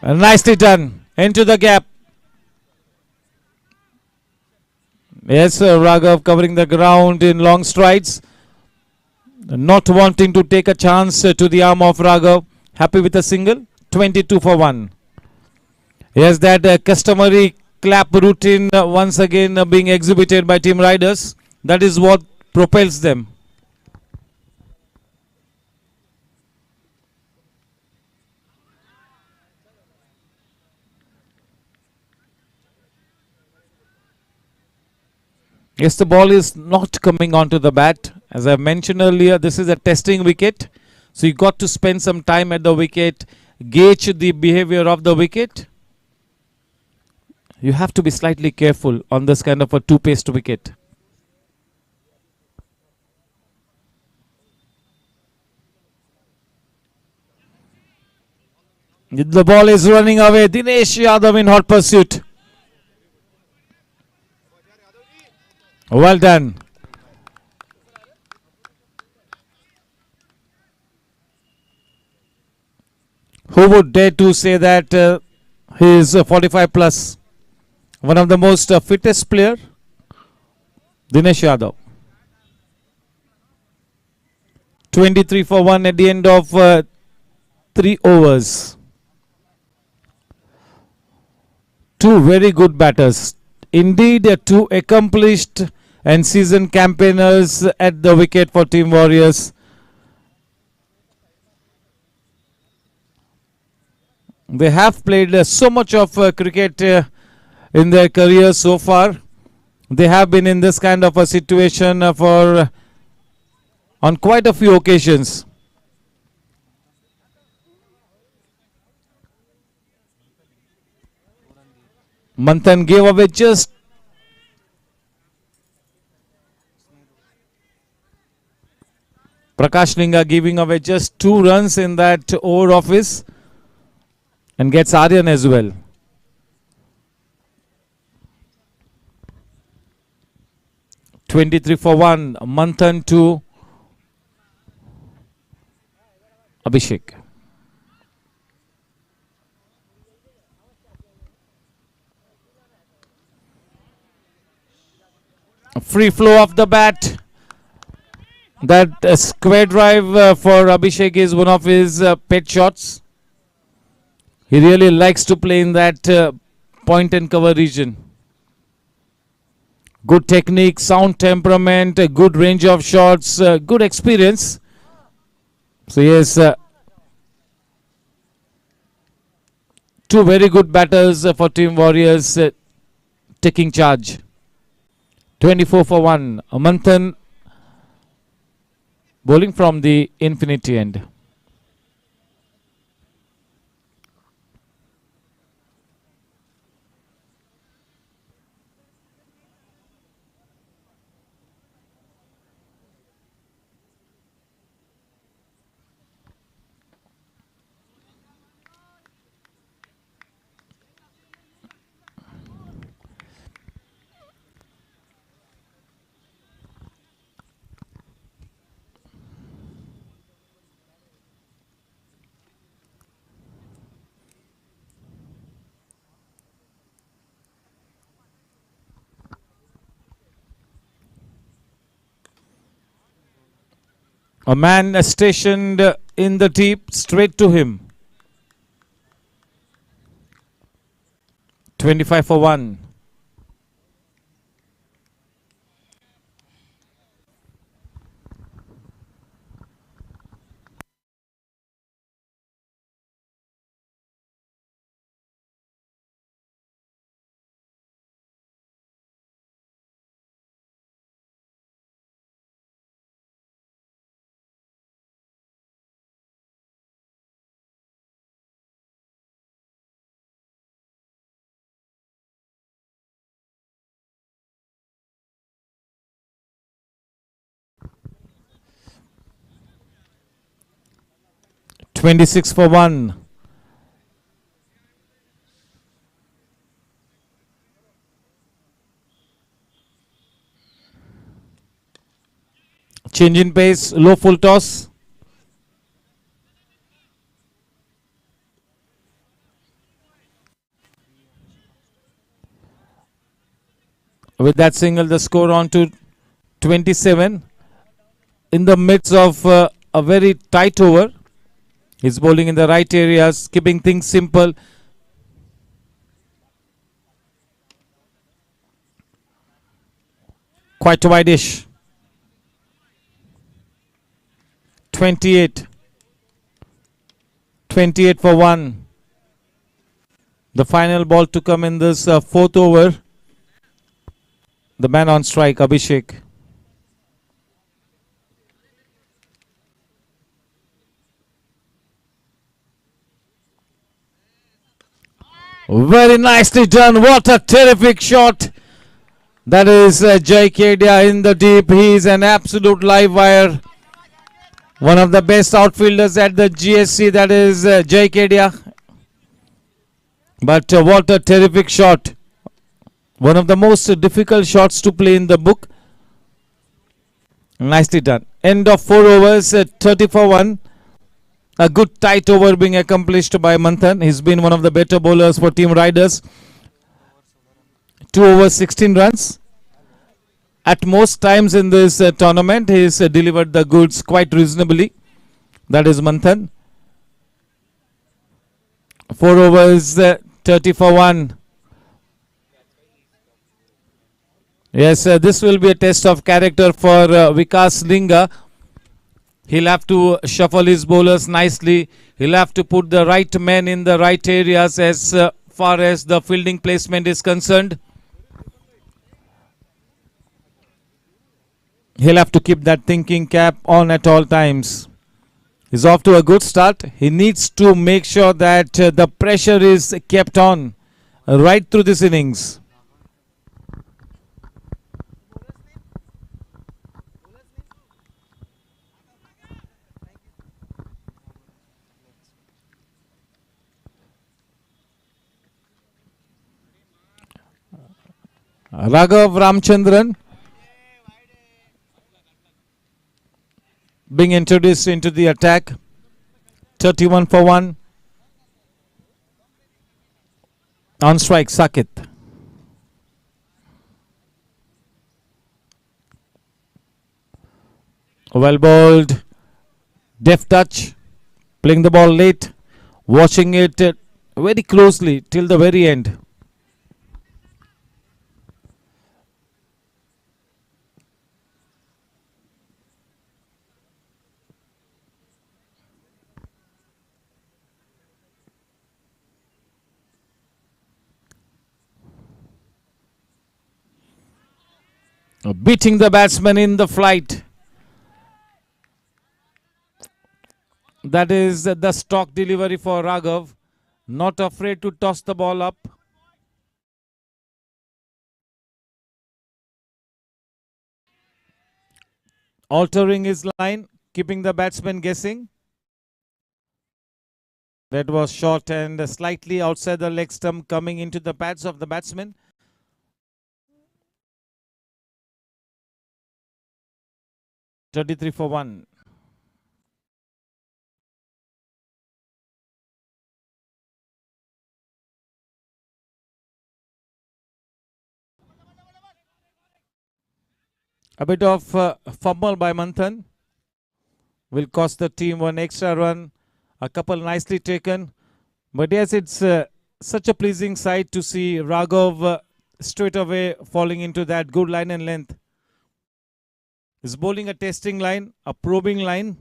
Nicely done. Into the gap. Yes, Raghav covering the ground in long strides. Not wanting to take a chance to the arm of Raghav. Happy with a single. 22 for 1. Yes, that customary clap routine once again being exhibited by Team Riders. That is what propels them. Yes, the ball is not coming onto the bat. As I mentioned earlier, this is a testing wicket. So you got to spend some time at the wicket, gauge the behavior of the wicket. You have to be slightly careful on this kind of a two-paced wicket. The ball is running away. Dinesh Yadav in hot pursuit. Well done. Who would dare to say that he is 45 plus? One of the most fittest player, Dinesh Yadav. 23 for 1 at the end of 3 overs. Two very good batters. Indeed, two accomplished and seasoned campaigners at the wicket for Team Warriors. They have played so much of cricket in their career so far. They have been in this kind of a situation on quite a few occasions. Manthan gave away just Prakash Linga giving away just 2 runs in that over of his and gets Aryan as well. (23 for 1). Manthan to Abhishek. A free flow of the bat. That square drive for Abhishek is one of his pet shots. He really likes to play in that point and cover region. Good technique, sound temperament, a good range of shots, good experience. So yes, two very good batters for Team Warriors taking charge. 24 for 1. Manthan bowling from the infinity end. A man stationed in the deep, straight to him. 25 for 1. (26 for 1). Change in pace, low full toss. With that single, the score on to 27 in the midst of a very tight over. He's bowling in the right areas, keeping things simple. Quite wide-ish. 28. 28 for 1. The final ball to come in this fourth over. The man on strike, Abhishek. Very nicely done. What a terrific shot. That is Jai Kedia in the deep. He is an absolute live wire. One of the best outfielders at the GSC, that is Jai Kedia. But what a terrific shot. One of the most difficult shots to play in the book. Nicely done. End of 4 overs, 30 for 1. A good tight over being accomplished by Manthan. He's been one of the better bowlers for Team Riders. 2 overs, 16 runs. At most times in this tournament, he's delivered the goods quite reasonably. That is Manthan. 4 overs, 30 for 1. Yes, this will be a test of character for Vikas Linga. He'll have to shuffle his bowlers nicely. He'll have to put the right men in the right areas as far as the fielding placement is concerned. He'll have to keep that thinking cap on at all times. He's off to a good start. He needs to make sure that the pressure is kept on right through this innings. Raghav Ramchandran being introduced into the attack. 31 for 1. On strike, Sakit. Well bowled. Deft touch. Playing the ball late. Watching it very closely till the very end. Beating the batsman in the flight. That is the stock delivery for Raghav. Not afraid to toss the ball up. Altering his line, keeping the batsman guessing. That was short and slightly outside the leg stump, coming into the pads of the batsman. .33 for 1. A bit of fumble by Manthan will cost the team one extra run. A couple nicely taken. But yes, it's such a pleasing sight to see Raghav straight away falling into that good line and length. He's bowling a testing line, a probing line.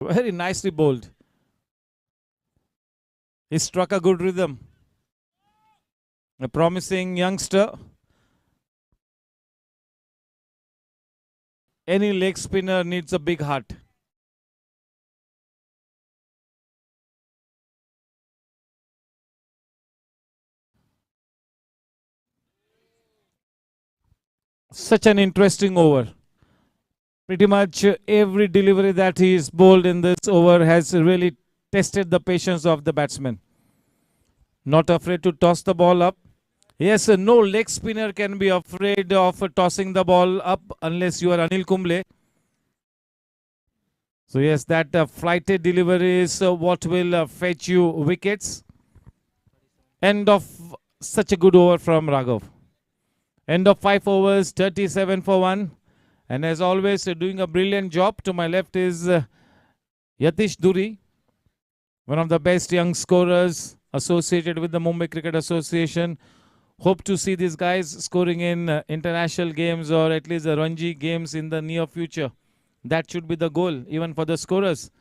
Very nicely bowled. He struck a good rhythm. A promising youngster. Any leg spinner needs a big heart. Such an interesting over. Pretty much every delivery that he is bowled in this over has really tested the patience of the batsman. Not afraid to toss the ball up. Yes, no leg spinner can be afraid of tossing the ball up unless you are Anil Kumble. So yes, that flighted delivery is what will fetch you wickets. End of such a good over from Raghav. End of 5 overs, 37 for 1. And as always, doing a brilliant job. To my left is Yatish Duri. one of the best young scorers associated with the Mumbai Cricket Association. Hope to see these guys scoring in international games or at least the Ranji games in the near future. That should be the goal, even for the scorers.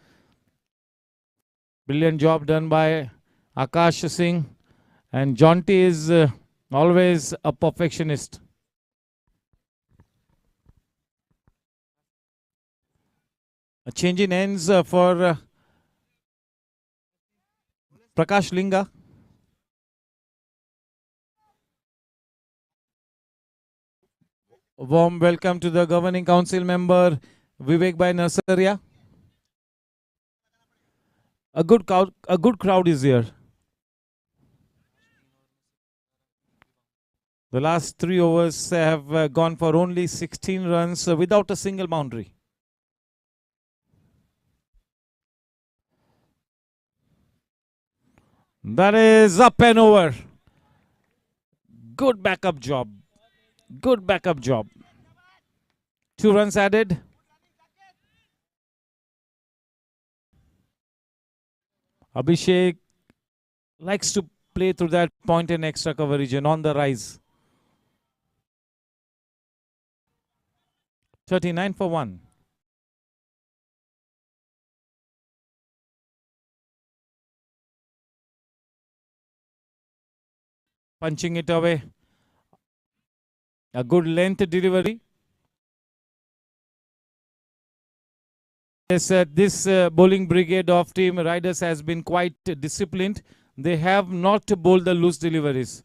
Brilliant job done by Akash Singh. And Jonty is always a perfectionist. A change in ends for Prakash Linga. A warm welcome to the governing council member Vivek Bhai Nasaria. A good crowd is here. The last 3 overs have gone for only 16 runs without a single boundary. That is up and over. Good backup job. Good backup job. 2 runs added. Abhishek likes to play through that point and extra cover region on the rise. 39 for 1. Punching it away. A good length delivery. Yes, this bowling brigade of Team Riders has been quite disciplined. They have not bowled the loose deliveries.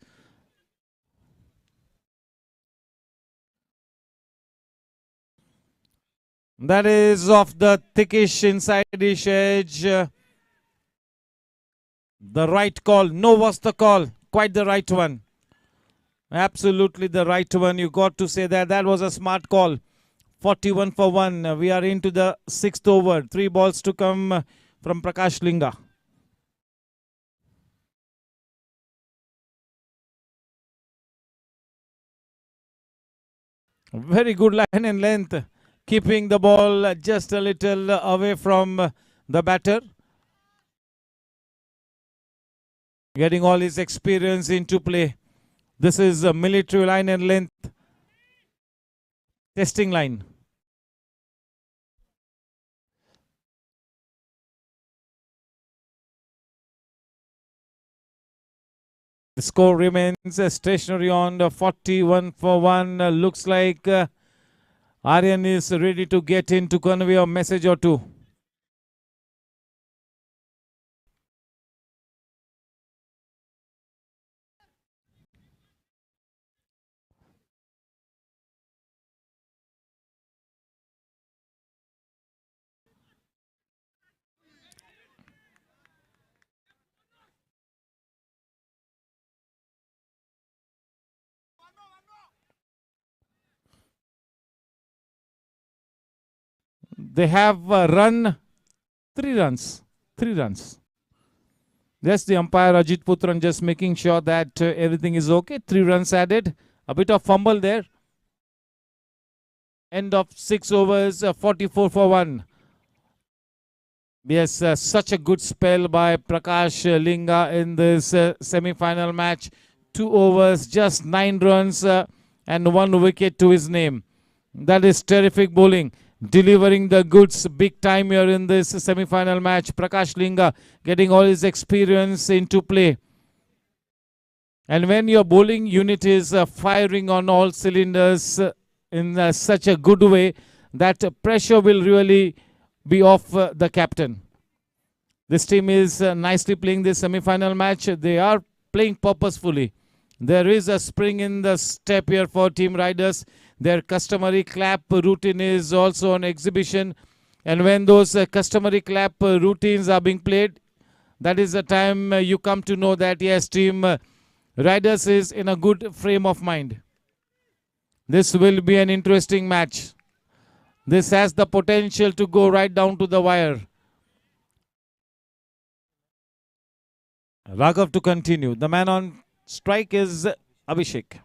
That is off the thickish inside-ish edge. The right call. No was the call. Quite the right one. Absolutely the right one. You got to say that. That was a smart call. 41 for 1. We are into the 6th over. 3 balls to come from Prakash Linga. Very good line and length. Keeping the ball just a little away from the batter. Getting all his experience into play. This is a military line and length. Testing line. The score remains stationary on 41 for 1. Looks like Aryan is ready to get in to convey a message or two. They have run 3 runs. 3 runs. That's the umpire Ajit Putran just making sure that everything is okay. 3 runs added. A bit of fumble there. End of 6 overs, 44 for 1. Yes, such a good spell by Prakash Linga in this semi-final match. 2 overs, just 9 runs and 1 wicket to his name. That is terrific bowling. Delivering the goods big time here in this semi-final match. Prakash Linga getting all his experience into play. And when your bowling unit is firing on all cylinders in such a good way, that pressure will really be off the captain. This team is nicely playing this semi-final match. They are playing purposefully. There is a spring in the step here for Team Riders. Their customary clap routine is also on exhibition. And when those customary clap routines are being played, that is the time you come to know that yes, Team Riders is in a good frame of mind. This will be an interesting match. This has the potential to go right down to the wire. Raghav to continue. The man on strike is Abhishek.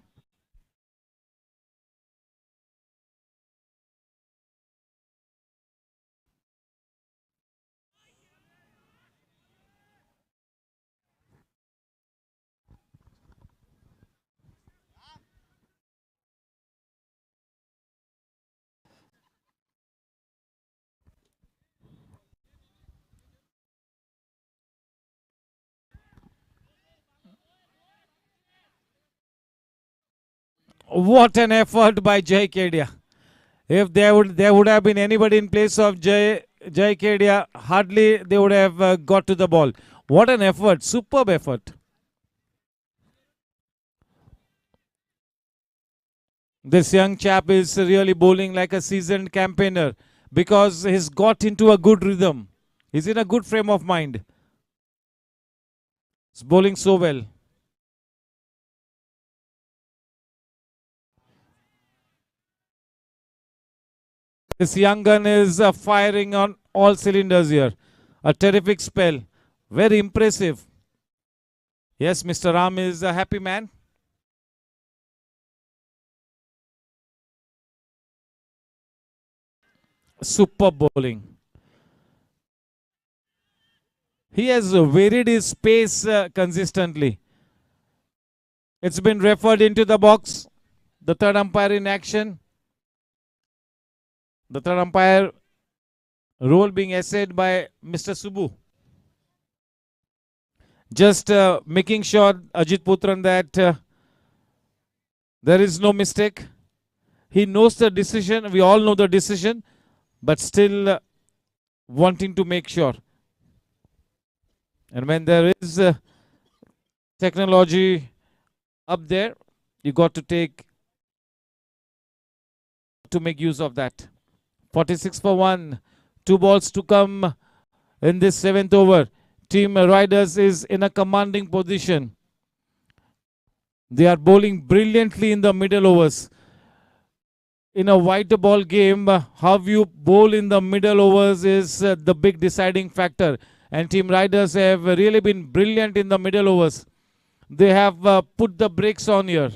What an effort by Jai Kedia. If there would have been anybody in place of Jai Kedia, hardly they would have got to the ball. What an effort, superb effort. This young chap is really bowling like a seasoned campaigner because he's got into a good rhythm. He's in a good frame of mind. He's bowling so well. This young gun is firing on all cylinders here. A terrific spell. Very impressive. Yes, Mr. Ram is a happy man. Superb bowling. He has varied his pace consistently. It's been referred into the box. The third umpire in action. The third umpire role being essayed by Mr. Subbu. Just making sure, Ajit Putran, that there is no mistake. He knows the decision. We all know the decision. But still wanting to make sure. And when there is technology up there, you got to make use of that. 46 for 1. 2 balls to come in this 7th over. Team Riders is in a commanding position. They are bowling brilliantly in the middle overs. In a white ball game, how you bowl in the middle overs is the big deciding factor. And Team Riders have really been brilliant in the middle overs. They have put the brakes on here.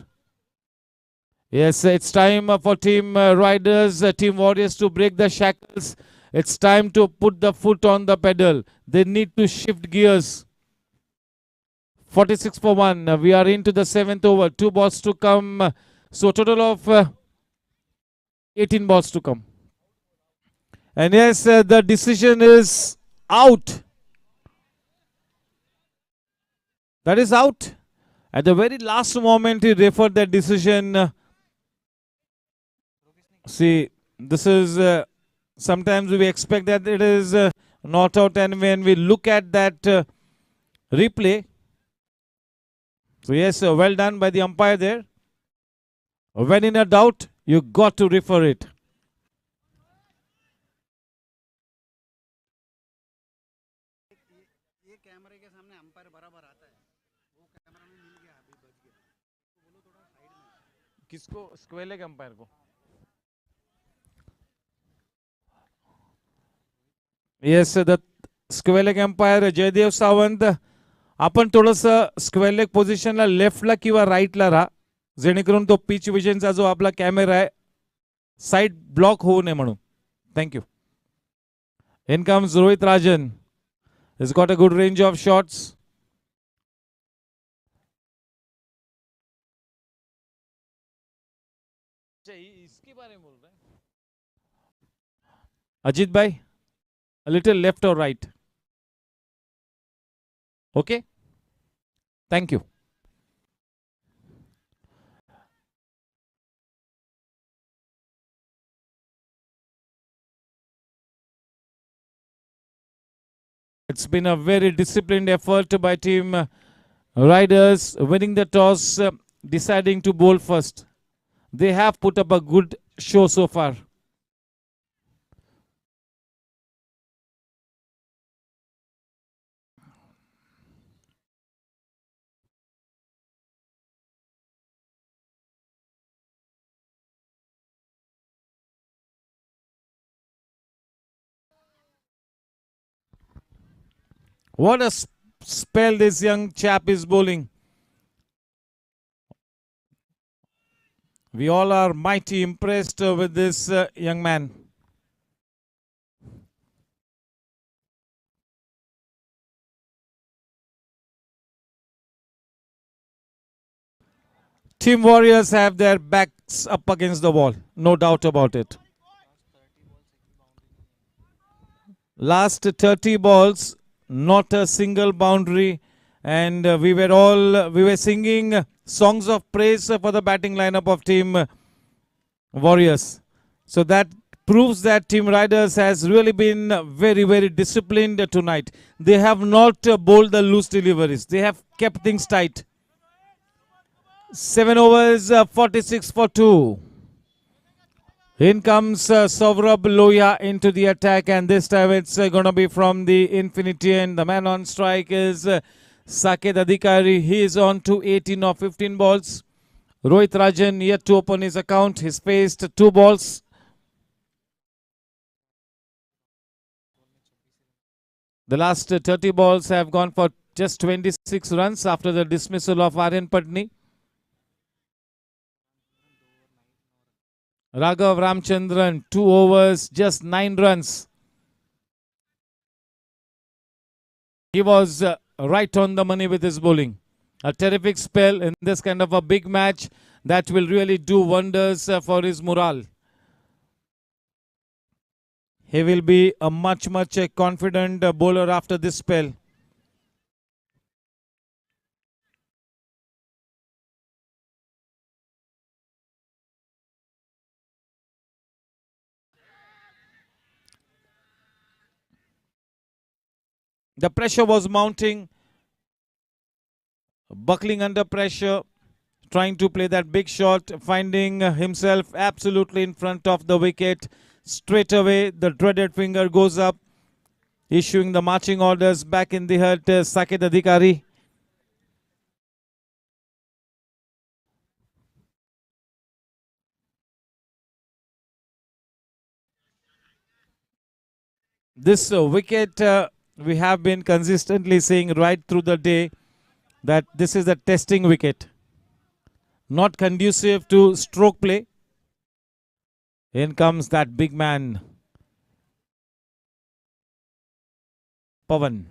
Yes, it's time for Team Riders, Team Warriors to break the shackles. It's time to put the foot on the pedal. They need to shift gears. 46 for 1. We are into the 7th over. 2 balls to come. So total of 18 balls to come. And yes, the decision is out. That is out. At the very last moment, he referred that decision. See, this is sometimes we expect that it is not out, and when we look at that replay, so yes, well done by the umpire there. When in a doubt, you got to refer it. किसको square leg umpire को yes the square leg umpire Jaydev Sawant आपण थोडंसं square leg पोझिशनला लेफ्टला किंवा राईटला राहा जेणेकरून तो pitch विजनचा जो आपला कॅमेरा आहे साइड ब्लॉक होऊ नये म्हणून thank you in comes Rohit Rajan has got a good range of shots. Ajit bhai, a little left or right? Okay? Thank you. It's been a very disciplined effort by Team Riders, winning the toss, deciding to bowl first. They have put up a good show so far. What a spell this young chap is bowling. We all are mighty impressed with this young man. Team Warriors have their backs up against the wall, no doubt about it. Last 30 balls, not a single boundary, and we were singing songs of praise for the batting lineup of Team Warriors. So that proves that Team Riders has really been very, very disciplined tonight. They have not bowled the loose deliveries. They have kept things tight. 7 overs, 46 for 2. In comes Saurabh Lohia into the attack, and this time it's going to be from the Infinity end. The man on strike is Saket Adhikari. He is on to 18 of 15 balls. Rohit Rajan yet to open his account. He's faced 2 balls. The last 30 balls have gone for just 26 runs after the dismissal of Aryan Patni. Raghav Ramchandran, 2 overs, just 9 runs. He was right on the money with his bowling. A terrific spell in this kind of a big match that will really do wonders for his morale. He will be a much confident bowler after this spell. The pressure was mounting, buckling under pressure, trying to play that big shot, finding himself absolutely in front of the wicket. Straight away, the dreaded finger goes up, issuing the marching orders back in the hut, Saket Adhikari. This wicket, we have been consistently saying right through the day that this is a testing wicket. Not conducive to stroke play. In comes that big man, Pawan.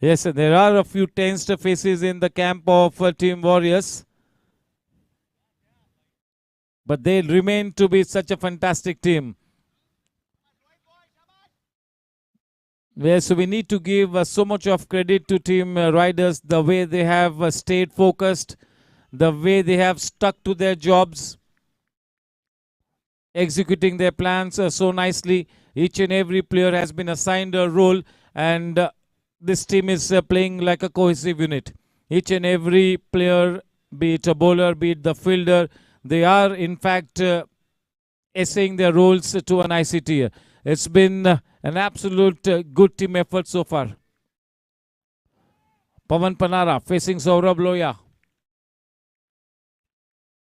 Yes, there are a few tensed faces in the camp of Team Warriors. But they remain to be such a fantastic team. Yes, we need to give so much of credit to Team Riders, the way they have stayed focused, the way they have stuck to their jobs, executing their plans so nicely. Each and every player has been assigned a role, and this team is playing like a cohesive unit. Each and every player, be it a bowler, be it the fielder, they are in fact essaying their roles to a nicety. It's been an absolute good team effort so far. Pawan Panara facing Saurabh Lohia.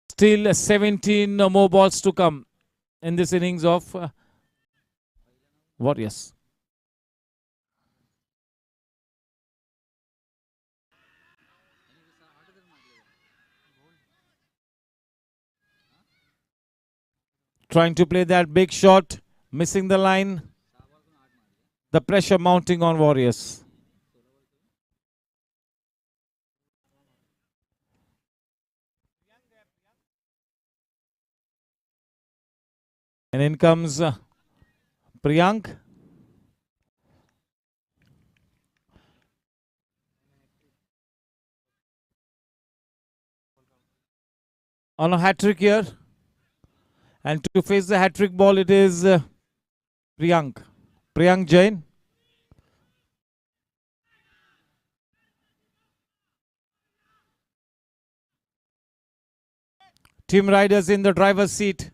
Still 17 more balls to come in this innings of Warriors. Trying to play that big shot, missing the line. The pressure mounting on Warriors. And in comes Priyank. On a hat-trick here. And to face the hat-trick ball, it is Priyank Jain. Team Riders in the driver's seat,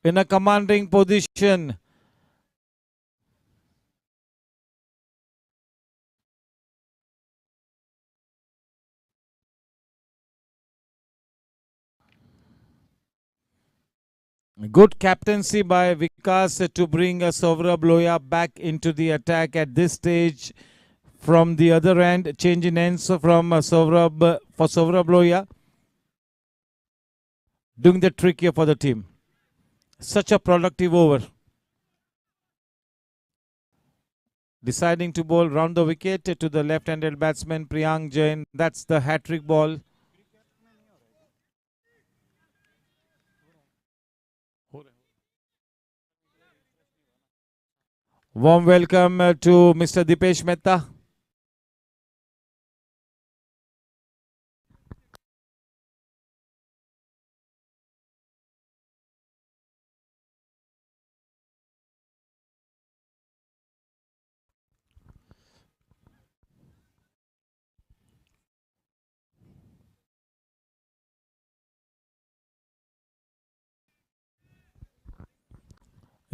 in a commanding position. Good captaincy by Vikas to bring Saurabh Lohia back into the attack at this stage. From the other end, change in ends from Saurabh Lohia. Doing the trick here for the team. Such a productive over. Deciding to bowl round the wicket to the left-handed batsman Priyank Jain. That's the hat-trick ball. Warm welcome to Mr. Dipesh Mehta.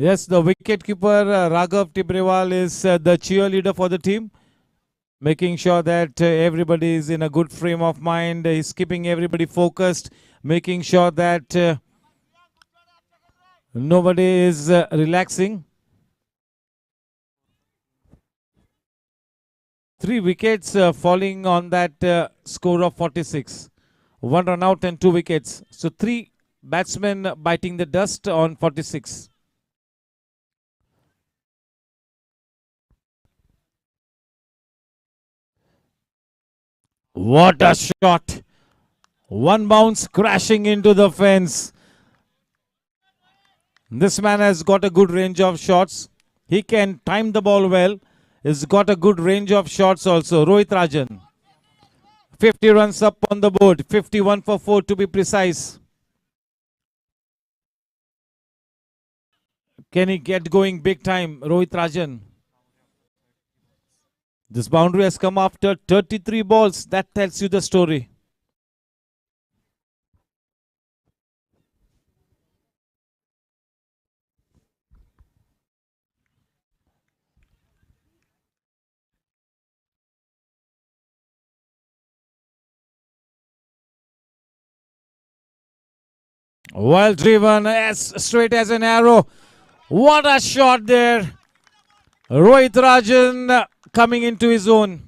Yes, the wicketkeeper Raghav Tibrewal is the cheerleader for the team, making sure that everybody is in a good frame of mind. He's keeping everybody focused, making sure that nobody is relaxing. 3 wickets falling on that score of 46. 1 run out and 2 wickets. So 3 batsmen biting the dust on 46. What a shot! One bounce crashing into the fence. This man has got a good range of shots. He can time the ball well. He's got a good range of shots also. Rohit Rajan. 50 runs up on the board. 51 for 4 to be precise. Can he get going big time? Rohit Rajan. This boundary has come after 33 balls. That tells you the story. Well driven, as straight as an arrow. What a shot there. Rohit Rajan coming into his own.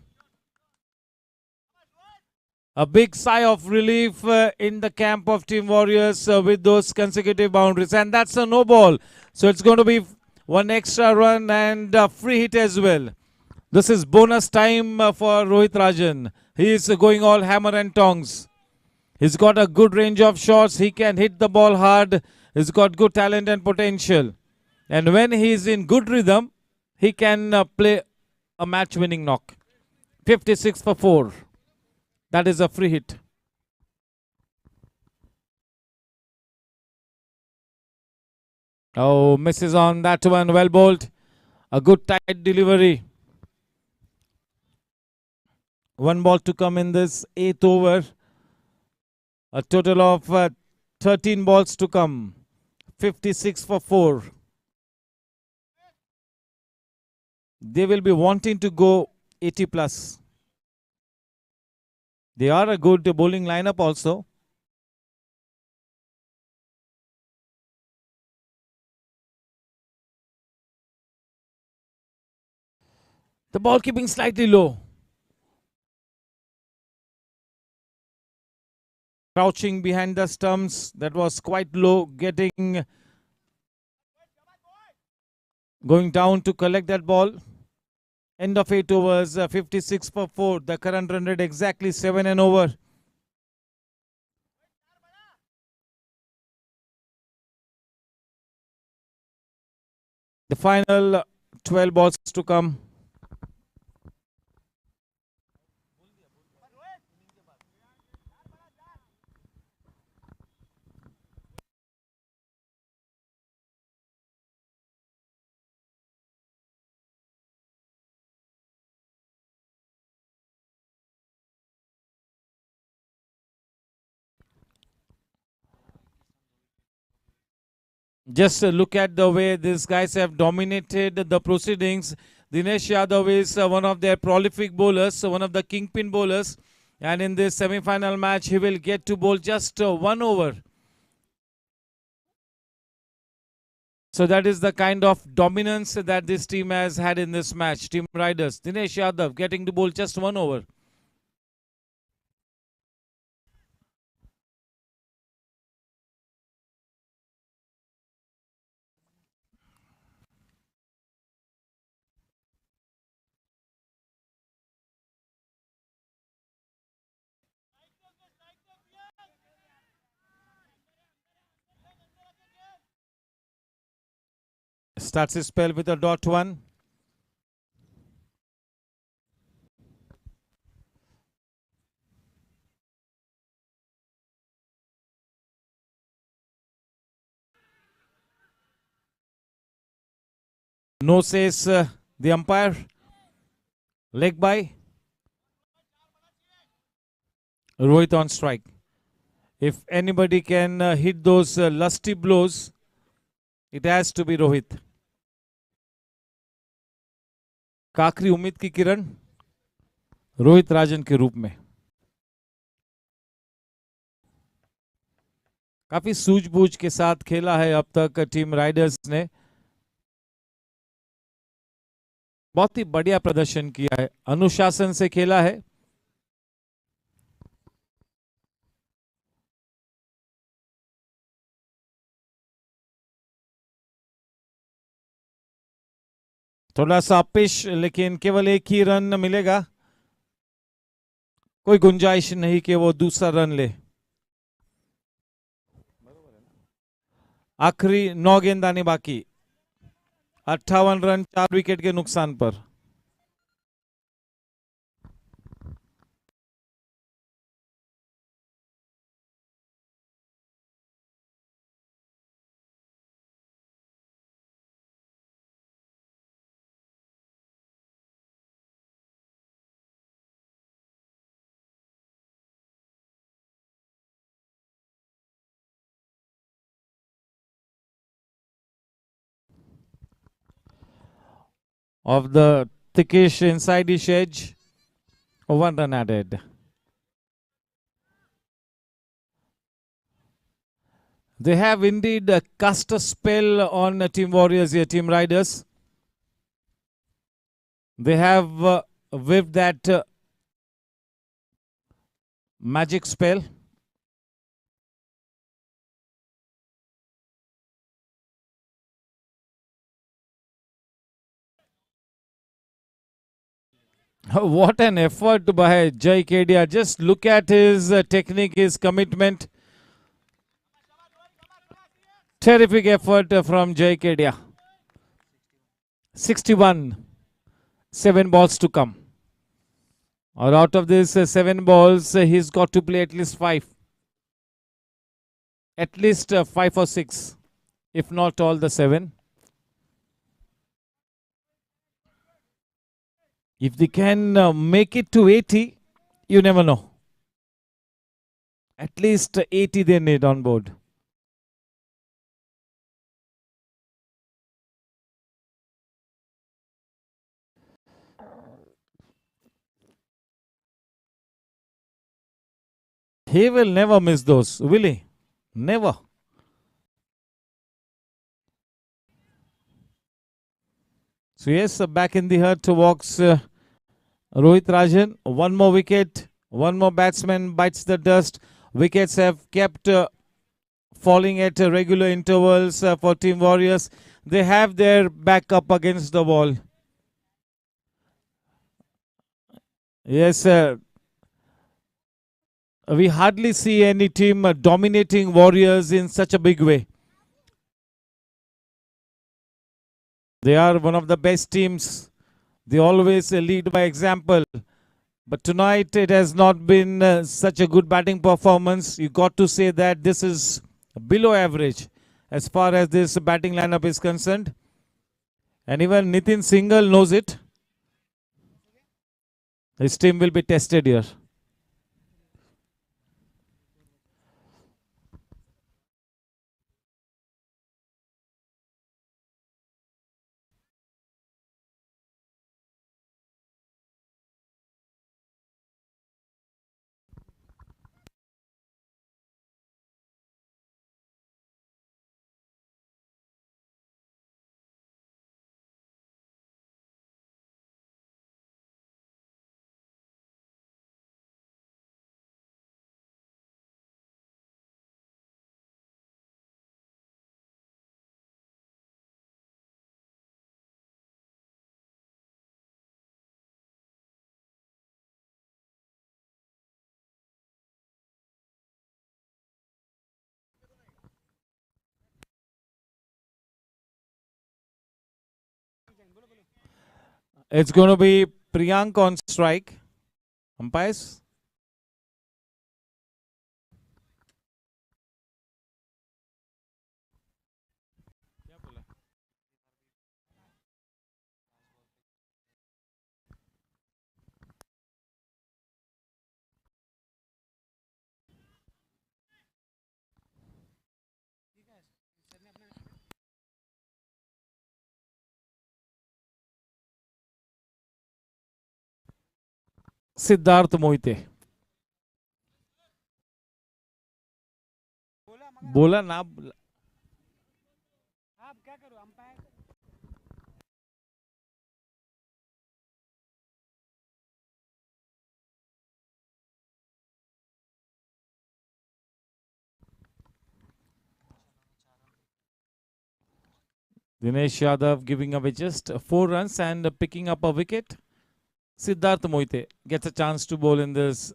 A big sigh of relief in the camp of Team Warriors with those consecutive boundaries. And that's a no ball. So it's going to be one extra run and a free hit as well. This is bonus time for Rohit Rajan. He is going all hammer and tongs. He's got a good range of shots. He can hit the ball hard. He's got good talent and potential. And when he's in good rhythm, he can play a match-winning knock. 56 for 4. That is a free hit. Oh, misses on that one. Well bowled. A good tight delivery. 1 ball to come in this 8th over. A total of 13 balls to come. 56 for 4. They will be wanting to go 80 plus. They are a good bowling lineup also. The ball keeping slightly low. Crouching behind the stumps. That was quite low. Going down to collect that ball. End of 8 overs. 56 for 4. The current run rate exactly 7 and over. The final 12 balls to come. Just look at the way these guys have dominated the proceedings. Dinesh Yadav is one of their prolific bowlers, one of the kingpin bowlers. And in this semi-final match, he will get to bowl just 1 over. So that is the kind of dominance that this team has had in this match. Team Riders, Dinesh Yadav getting to bowl just 1 over. Starts his spell with a .1. No says the umpire. Leg by. Rohit on strike. If anybody can hit those lusty blows, It has to be Rohit. काकरी उम्मीद की किरण रोहित राजन के रूप में काफी सूझबूझ के साथ खेला है अब तक टीम राइडर्स ने, बहुत ही बढ़िया प्रदर्शन किया है, अनुशासन से खेला है। थोड़ा सा अपिश, लेकिन केवल एक ही रन मिलेगा, कोई गुंजाइश नहीं कि वो दूसरा रन ले। आखिरी 9 गेंदाने बाकी, 58 रन 4 विकेट के नुकसान पर। Of the thickish inside-ish edge, 1 run added. They have indeed cast a spell on Team Warriors here, Team Riders. They have whipped that magic spell. What an effort by Jai Kedia. Just look at his technique, his commitment. Terrific effort from Jai Kedia. 61. 7 balls to come. Or out of this 7 balls, he's got to play at least 5. At least 5 or 6, if not all the 7. If they can make it to 80, you never know. At least 80 they need on board. He will never miss those, will he? Never. So yes, back in the hurt walks Rohit Rajan. 1 more wicket, 1 more batsman bites the dust. Wickets have kept falling at regular intervals for Team Warriors. They have their back up against the wall. Yes, we hardly see any team dominating Warriors in such a big way. They are one of the best teams. They always lead by example. But tonight it has not been such a good batting performance. You got to say that this is below average as far as this batting lineup is concerned. And even Nitin Singhal knows it. His team will be tested here. It's going to be Priyank on strike. Umpires? Siddharth Moite. बोला ना. Dinesh Yadav giving away just 4 runs and picking up a wicket. Siddharth Moite gets a chance to bowl in this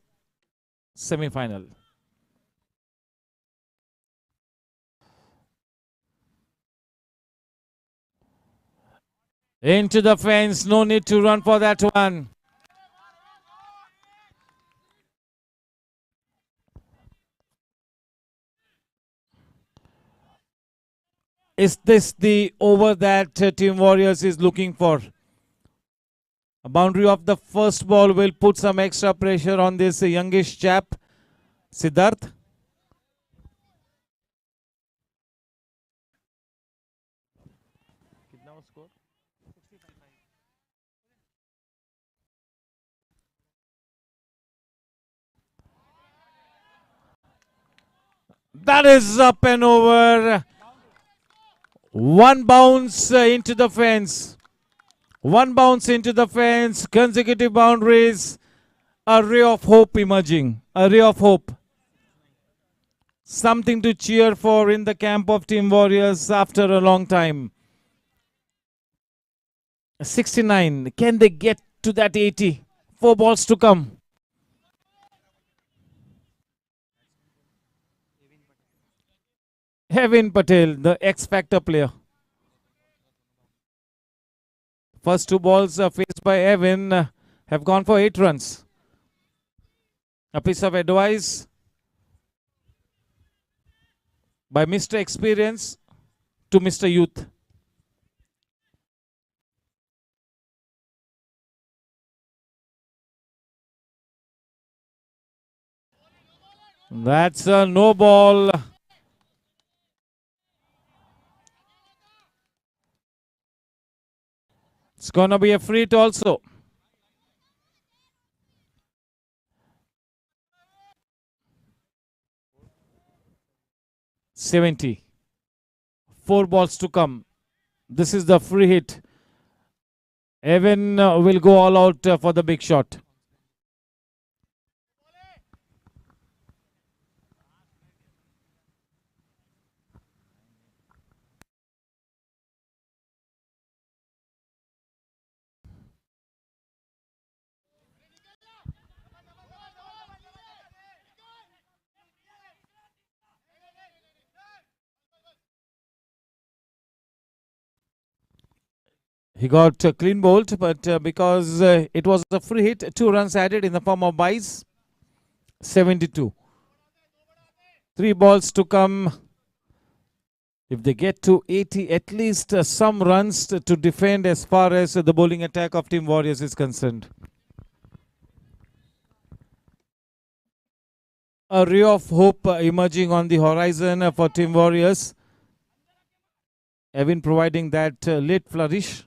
semi-final. Into the fence, no need to run for that one. Is this the over that Team Warriors is looking for? A boundary of the first ball will put some extra pressure on this youngish chap, Siddharth. That is up and over. One bounce into the fence. One bounce into the fence. Consecutive boundaries. A ray of hope emerging. A ray of hope. Something to cheer for in the camp of Team Warriors after a long time. 69. Can they get to that 80? 4 balls to come. Kevin Patel, the X-Factor player. First 2 balls faced by Evan have gone for 8 runs. A piece of advice by Mr. Experience to Mr. Youth. That's a no ball. It's going to be a free hit also. $70. 4 balls to come. This is the free hit. Evan will go all out for the big shot. He got a clean bowled, but because it was a free hit, 2 runs added in the form of buys. 72. 3 balls to come. If they get to 80, at least some runs to defend as far as the bowling attack of Team Warriors is concerned. A ray of hope emerging on the horizon for Team Warriors. Evan providing that late flourish.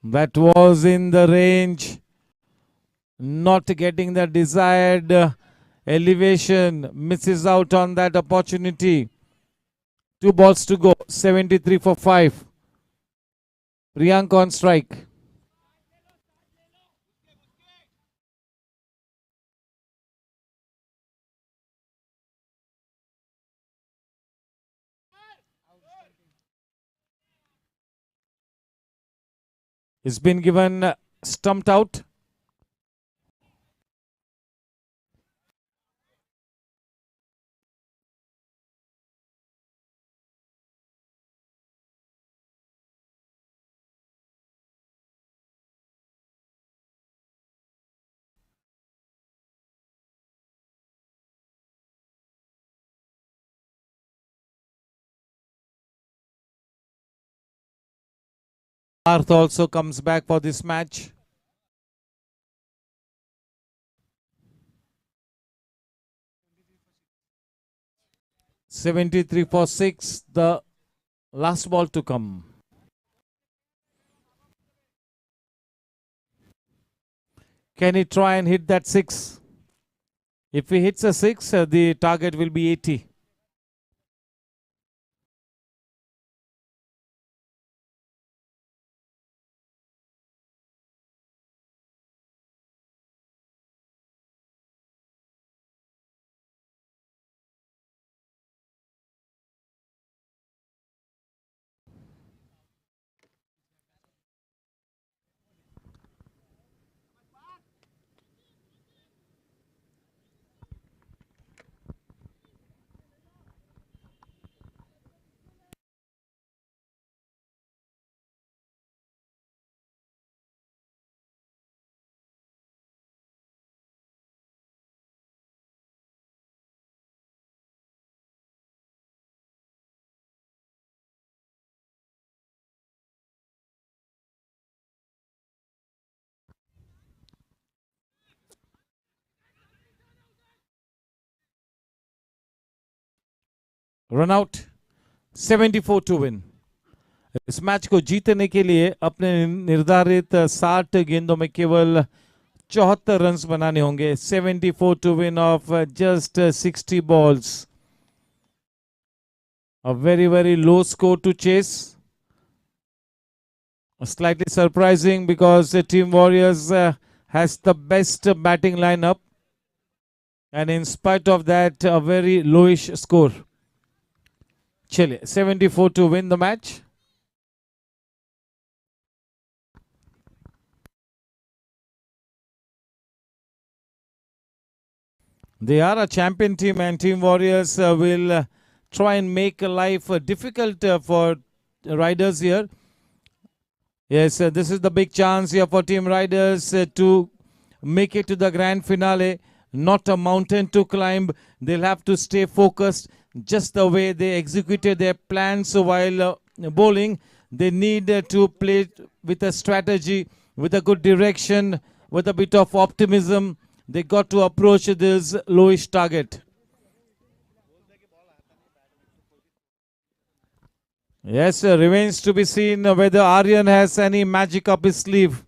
That was in the range. Not getting the desired elevation. Misses out on that opportunity. 2 balls to go. 73 for 5. Priyank on strike. He's been given stumped out. Parth also comes back for this match. $73 for 6. The last ball to come. Can he try and hit that 6? If he hits a 6, the target will be 80. Run out, 74 to win. इस match को जीतने के लिए अपने निर्धारित 60 गेंदों में केवल 74 रन्स बनाने होंगे. 74 to win of just 60 balls. A very, very low score to chase. Slightly surprising because Team Warriors has the best batting lineup. And in spite of that, a very lowish score. Chile, 74 to win the match. They are a champion team, and Team Warriors will try and make life difficult for riders here. Yes, this is the big chance here for Team Riders to make it to the grand finale. Not a mountain to climb. They'll have to stay focused just the way they executed their plans while bowling. They need to play with a strategy, with a good direction, with a bit of optimism. They got to approach this lowish target. Yes, remains to be seen whether Aryan has any magic up his sleeve.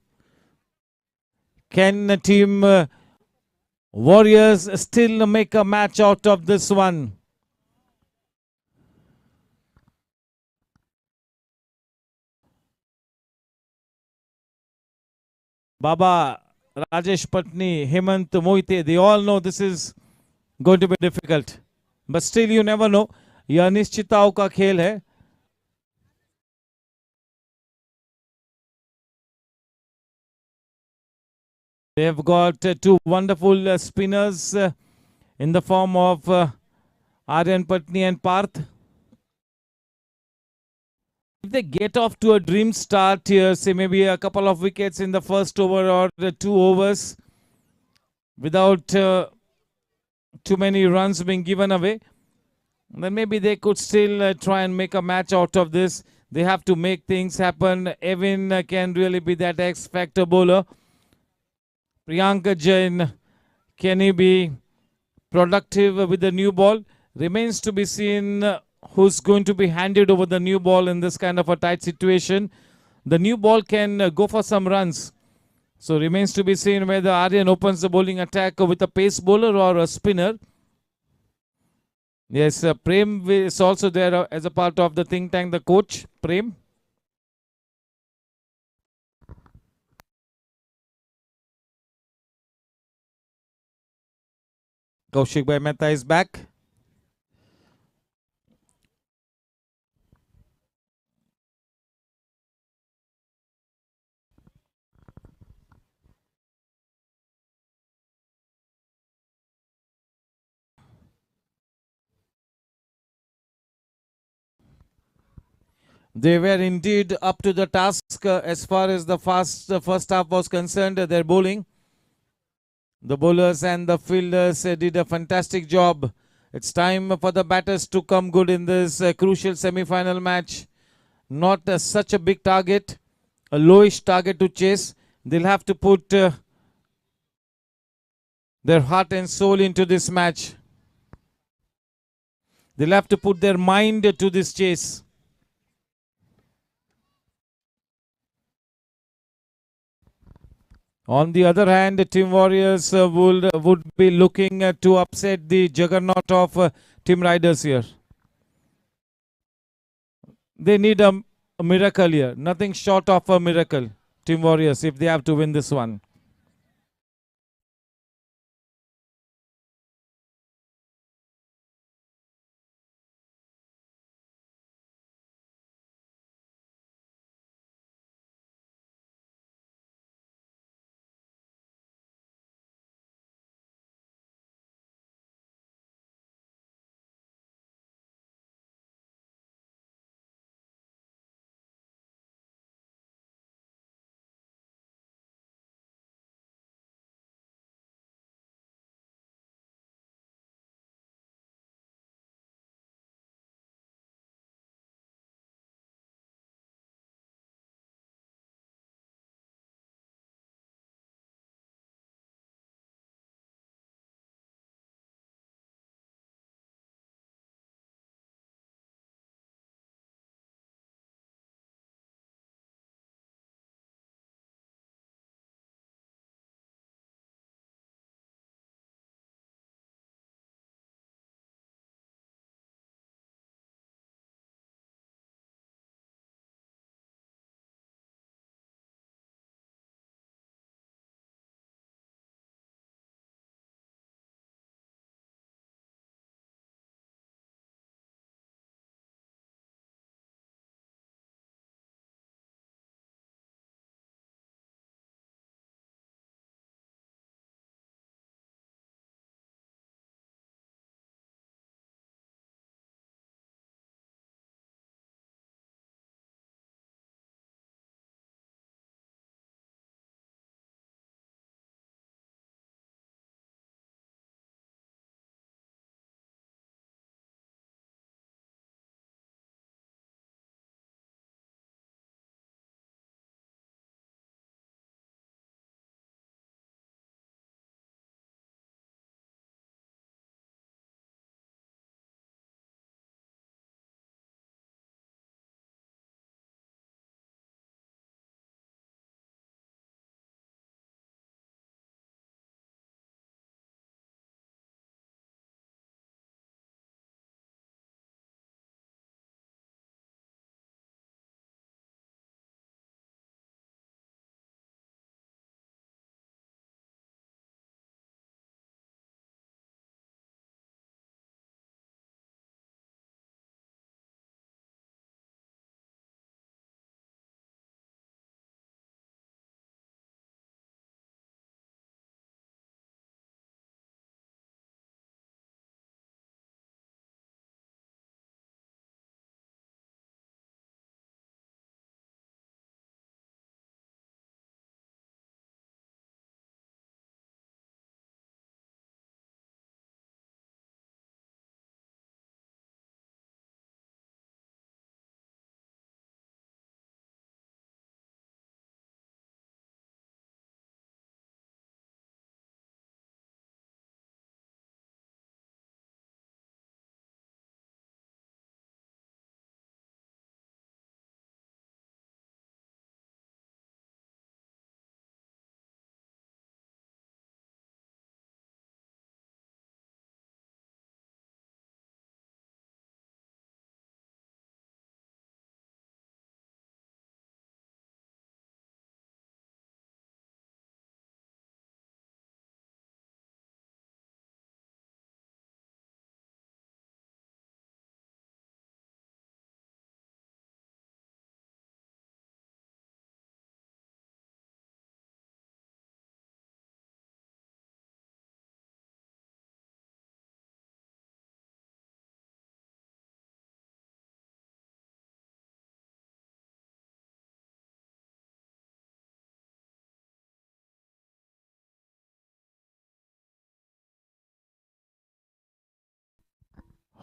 Can Team Warriors still make a match out of this one? Baba, Rajesh Patni, Hemant Moite, they all know this is going to be difficult. But still you never know. यह अनिश्चितताओं का खेल है. They have got two wonderful spinners in the form of Aryan Patni and Parth. If they get off to a dream start here, say maybe a couple of wickets in the first over or 2 overs without too many runs being given away, then maybe they could still try and make a match out of this. They have to make things happen. Evin can really be that X-factor bowler. Priyanka Jain, can he be productive with the new ball? Remains to be seen who's going to be handed over the new ball in this kind of a tight situation. The new ball can go for some runs. So remains to be seen whether Aryan opens the bowling attack with a pace bowler or a spinner. Yes, Prem is also there as a part of the think tank, the coach, Prem. Kaushik Bhai Mehta is back. They were indeed up to the task as far as the first half was concerned. Their bowling, the bowlers and the fielders did a fantastic job. It's time for the batters to come good in this crucial semi-final match. Not such a big target, a lowish target to chase. They'll have to put their heart and soul into this match. They'll have to put their mind to this chase. On the other hand, the Team Warriors would be looking to upset the juggernaut of Team Riders here. They need a miracle here. Nothing short of a miracle. Team Warriors, if they have to win this one.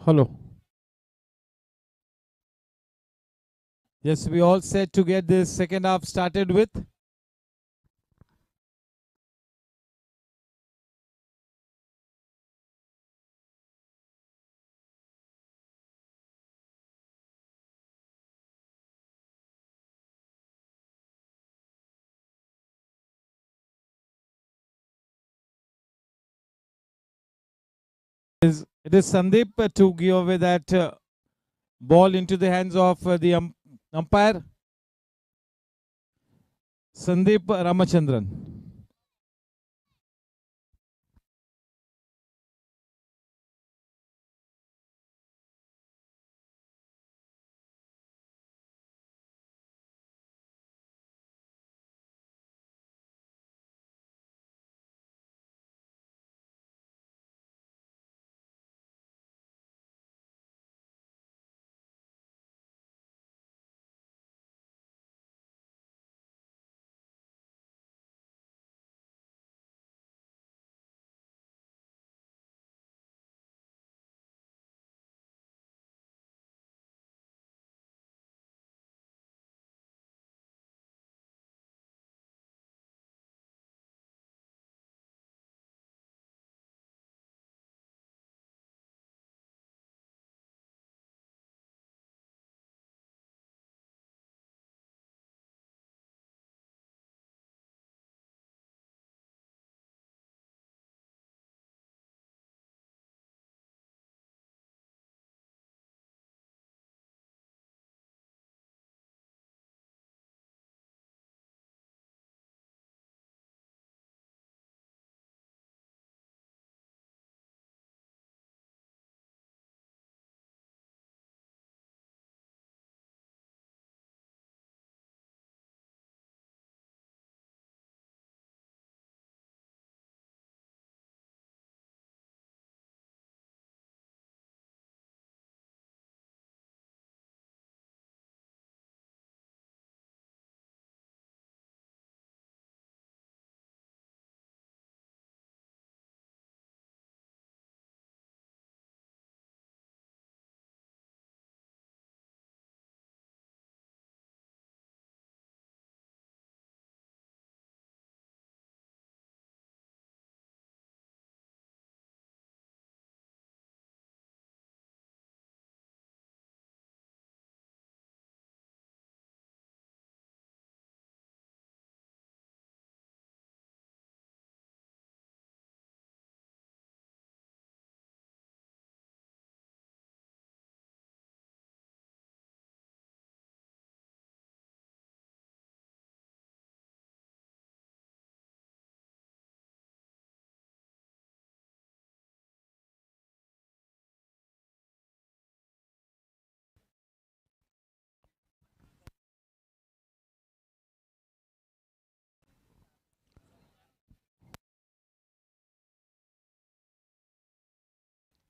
Hello. Yes, we all set to get this second half started with. It is Sandeep to give away that ball into the hands of the umpire. Sandeep Ramachandran.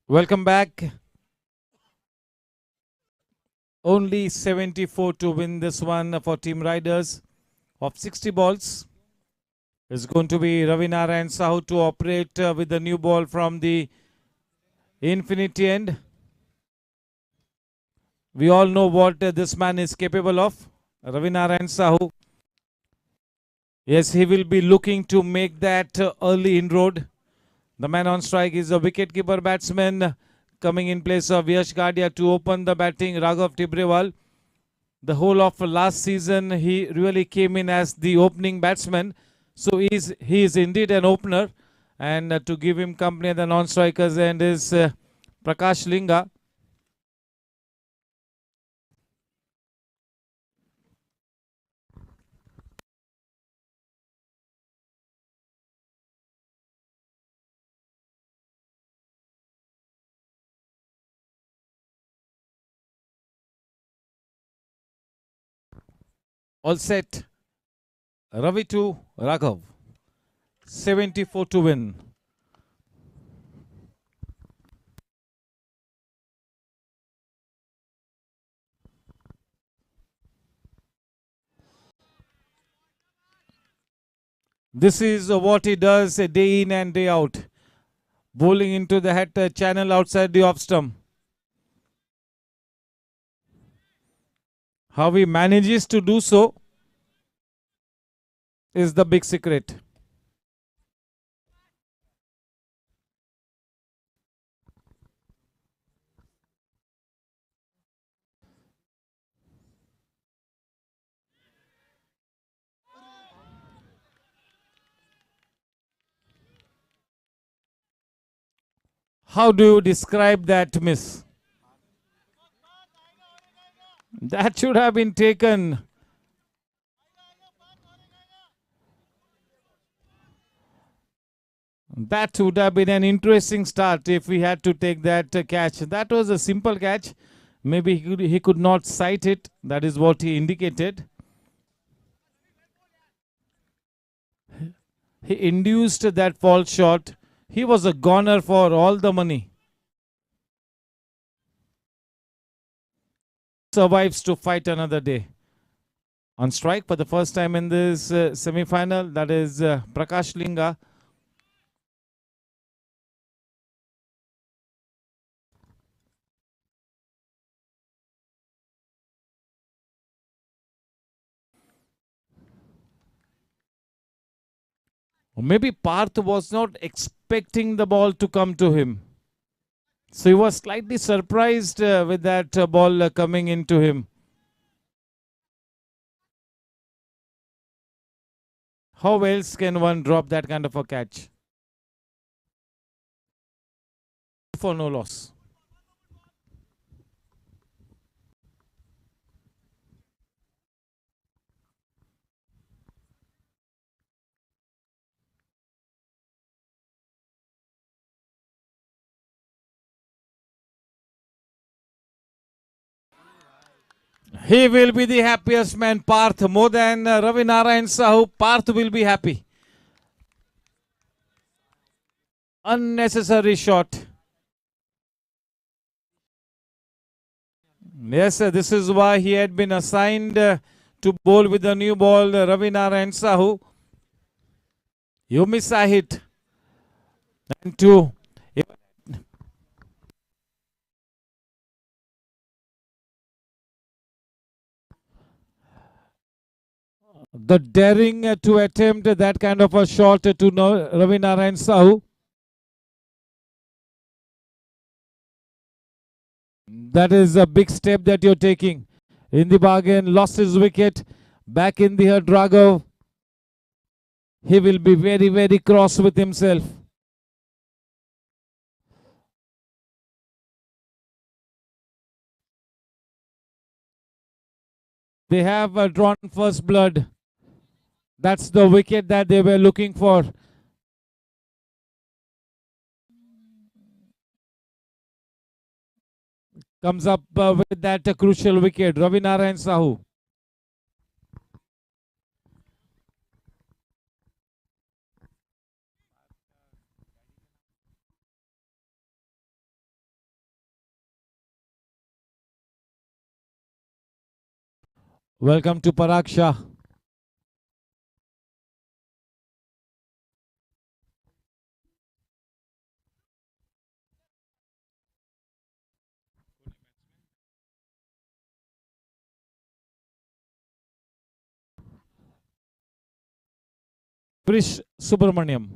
Welcome back. Only 74 to win this one for Team Riders. Of 60 balls, it's going to be Ravi Narayan Sahu to operate with the new ball from the infinity end. We all know what this man is capable of. Ravi Narayan Sahu. Yes, he will be looking to make that early inroad. The man on strike is a wicket-keeper batsman coming in place of Yash Gadia to open the batting, Raghav Tibrewal. The whole of last season, he really came in as the opening batsman. So he is indeed an opener. And to give him company at the non-strikers end is Prakash Linga. All set. Ravi to Raghav. 74 to win. This is what he does day in and day out. Bowling into the head channel outside the off stump. How he manages to do so is the big secret. How do you describe that miss? That should have been taken. That would have been an interesting start if we had to take that catch. That was a simple catch. Maybe he could not sight it. That is what he indicated. He induced that false shot. He was a goner for all the money. Survives to fight another day. On strike for the first time in this semi-final, that is Prakash Linga. Or maybe Parth was not expecting the ball to come to him. So he was slightly surprised with that ball coming into him. How else can one drop that kind of a catch? For no loss. He will be the happiest man, Parth, more than Ravi Narayan Sahu. Parth will be happy. Unnecessary shot. Yes, this is why he had been assigned to bowl with the new ball, Ravi Narayan Sahu. You miss a hit. And two. The daring to attempt that kind of a shot to Ravi Narayan Sahu. That is a big step that you're taking. In the bargain, lost his wicket. Back in the Raghav. He will be very, very cross with himself. They have drawn first blood. That's the wicket that they were looking for. Comes up with that crucial wicket, Ravi Narayan Sahu. Welcome to Parag Shah. Krish Subramaniam.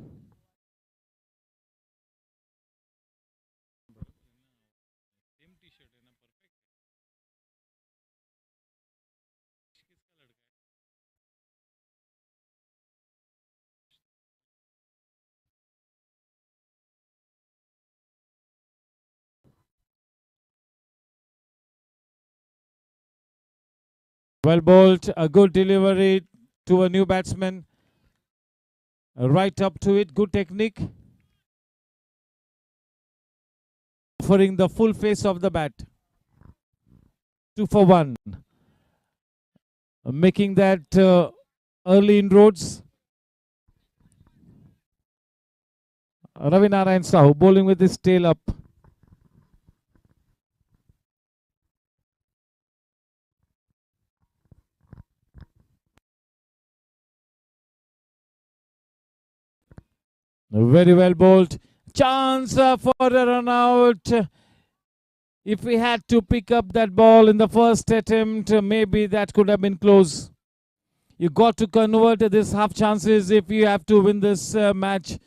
Well bowled, a good delivery to a new batsman. Right up to it, good technique. Offering the full face of the bat. 2 for 1. Making that early inroads. Ravi Narayan Sahu bowling with his tail up. Very well bowled. Chance for a run out. If we had to pick up that ball in the first attempt, maybe that could have been close. You got to convert this half chances if you have to win this match.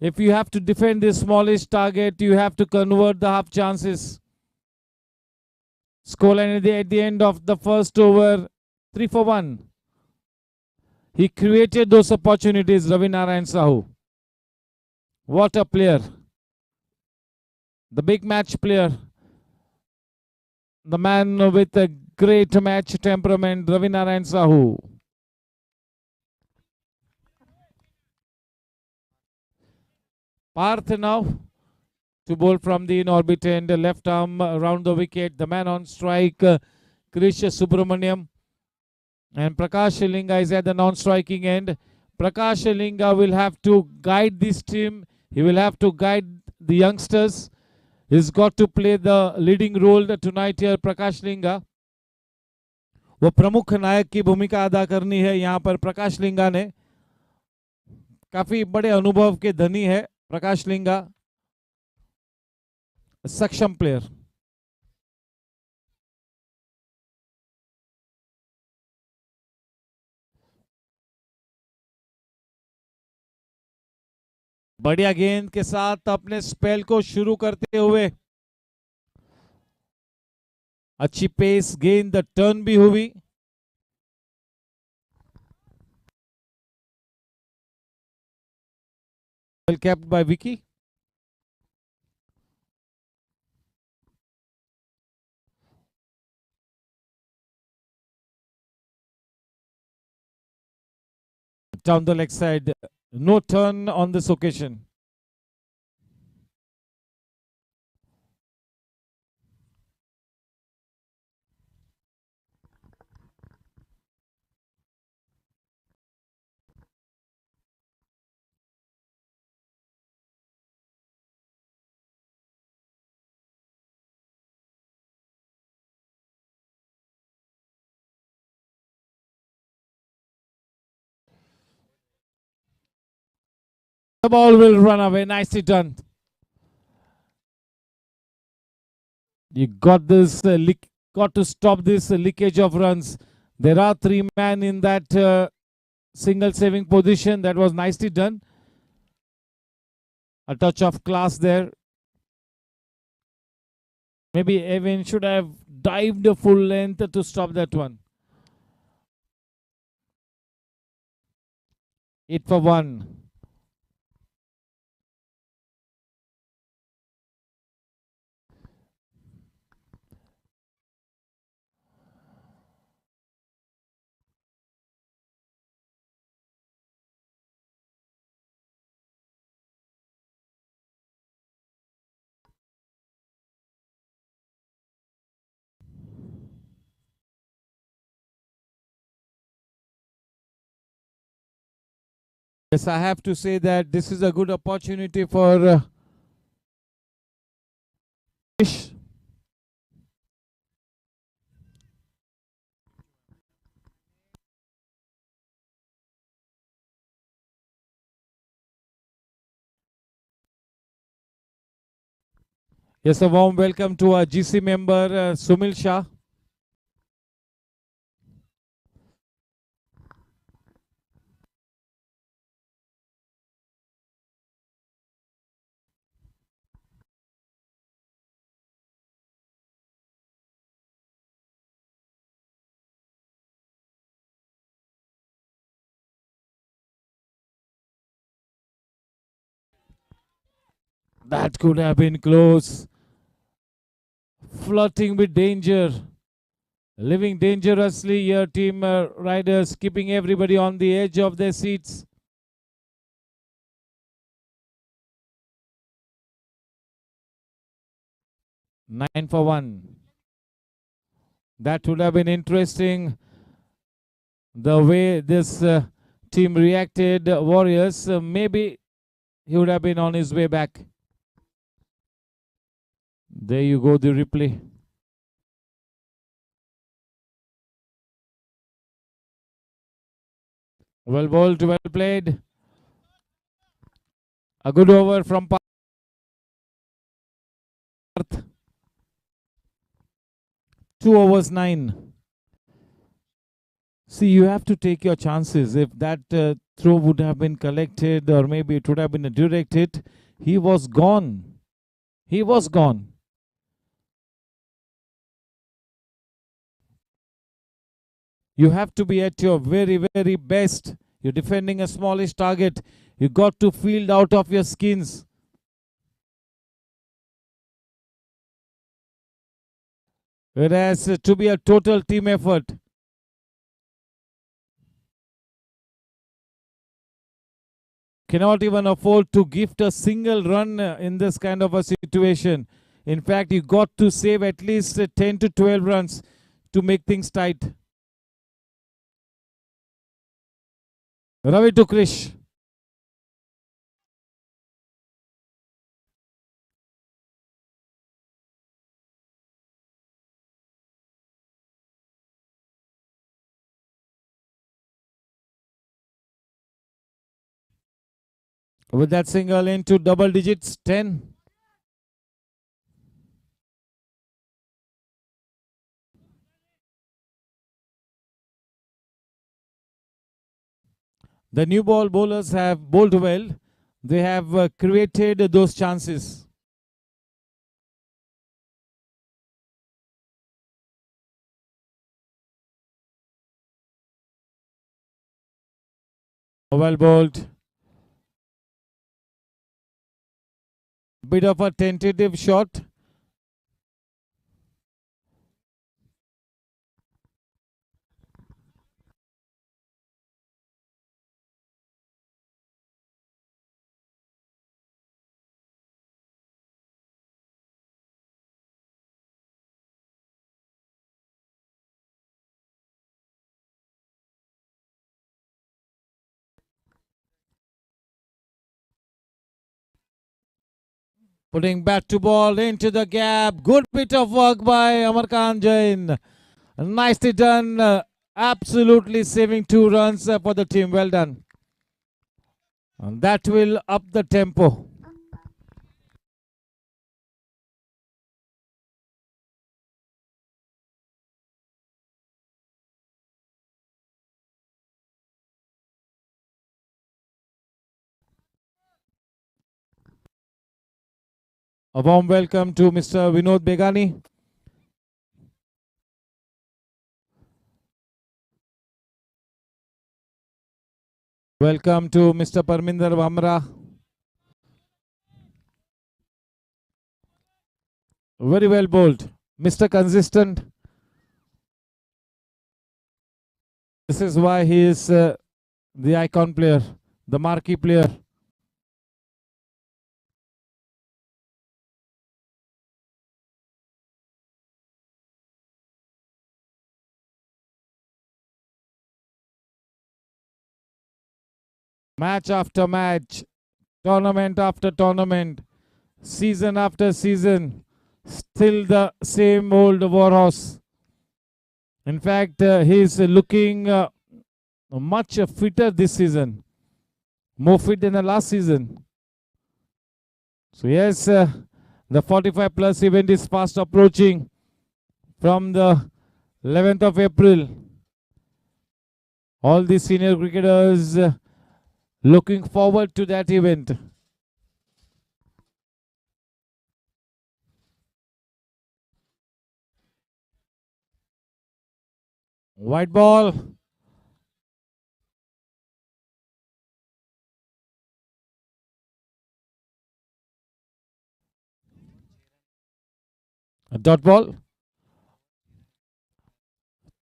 If you have to defend this smallish target, you have to convert the half chances. Scoreline at the end of the first over, 3 for 1. He created those opportunities, Ravi Narayan Sahu. What a player. the big match player, the man with a great match temperament, Ravinarayan Sahu. Parth now to bowl from the in-orbit end, left arm around the wicket. The man on strike, Krish Subramaniam. And Prakash Linga is at the non-striking end. Prakash Linga will have to guide this team. He will have to guide the youngsters. He's got to play the leading role tonight here, Prakash Linga. वो प्रमुख नायक की भूमिका अदा करनी है यहाँ पर प्रकाश लिंगा ने. काफी बड़े अनुभव के धनी है प्रकाश लिंगा. सक्षम प्लेयर. बढ़िया गेंद के साथ अपने स्पेल को शुरू करते हुए अच्छी पेस गेंद, टर्न भी हुई. Well kept by Vicky. Down the leg side, no turn on this occasion. The ball will run away. Nicely done. You got this. Got to stop this leakage of runs. There are 3 men in that single saving position. That was nicely done. A touch of class there. Maybe Evan should have dived full length to stop that one. 8 for 1. Yes, I have to say that this is a good opportunity for Fish. Yes, a warm welcome to our GC member Sumil Shah. That could have been close. Flirting with danger. Living dangerously here, team riders, keeping everybody on the edge of their seats. Nine for 1. That would have been interesting. The way this team reacted, Warriors, maybe he would have been on his way back. There you go, the replay. Well bowled, well played. A good over from Parth. 2 overs 9. See, you have to take your chances. If that throw would have been collected, or maybe it would have been a direct hit, he was gone. He was gone. You have to be at your very, very best. You're defending a smallish target. You got to field out of your skins. It has to be a total team effort. Cannot even afford to gift a single run in this kind of a situation. In fact, you got to save at least 10 to 12 runs to make things tight. Ravi to Krish. With that single into double digits, 10. The new ball bowlers have bowled well. They have created those chances. Well bowled. Bit of a tentative shot. Putting bat to ball into the gap. Good bit of work by Amarkant Jain. Nicely done. Absolutely saving 2 runs for the team. Well done. And that will up the tempo. A warm welcome to Mr. Vinod Begani. Welcome to Mr. Parminder Bhamra. Very well bowled. Mr. Consistent. This is why he is the icon player, the marquee player. Match after match, tournament after tournament, season after season, still the same old warhorse. In fact, he is looking much fitter this season, more fit than the last season. So yes, the 45 plus event is fast approaching from the 11th of April. All the senior cricketers looking forward to that event. White ball. A dot ball.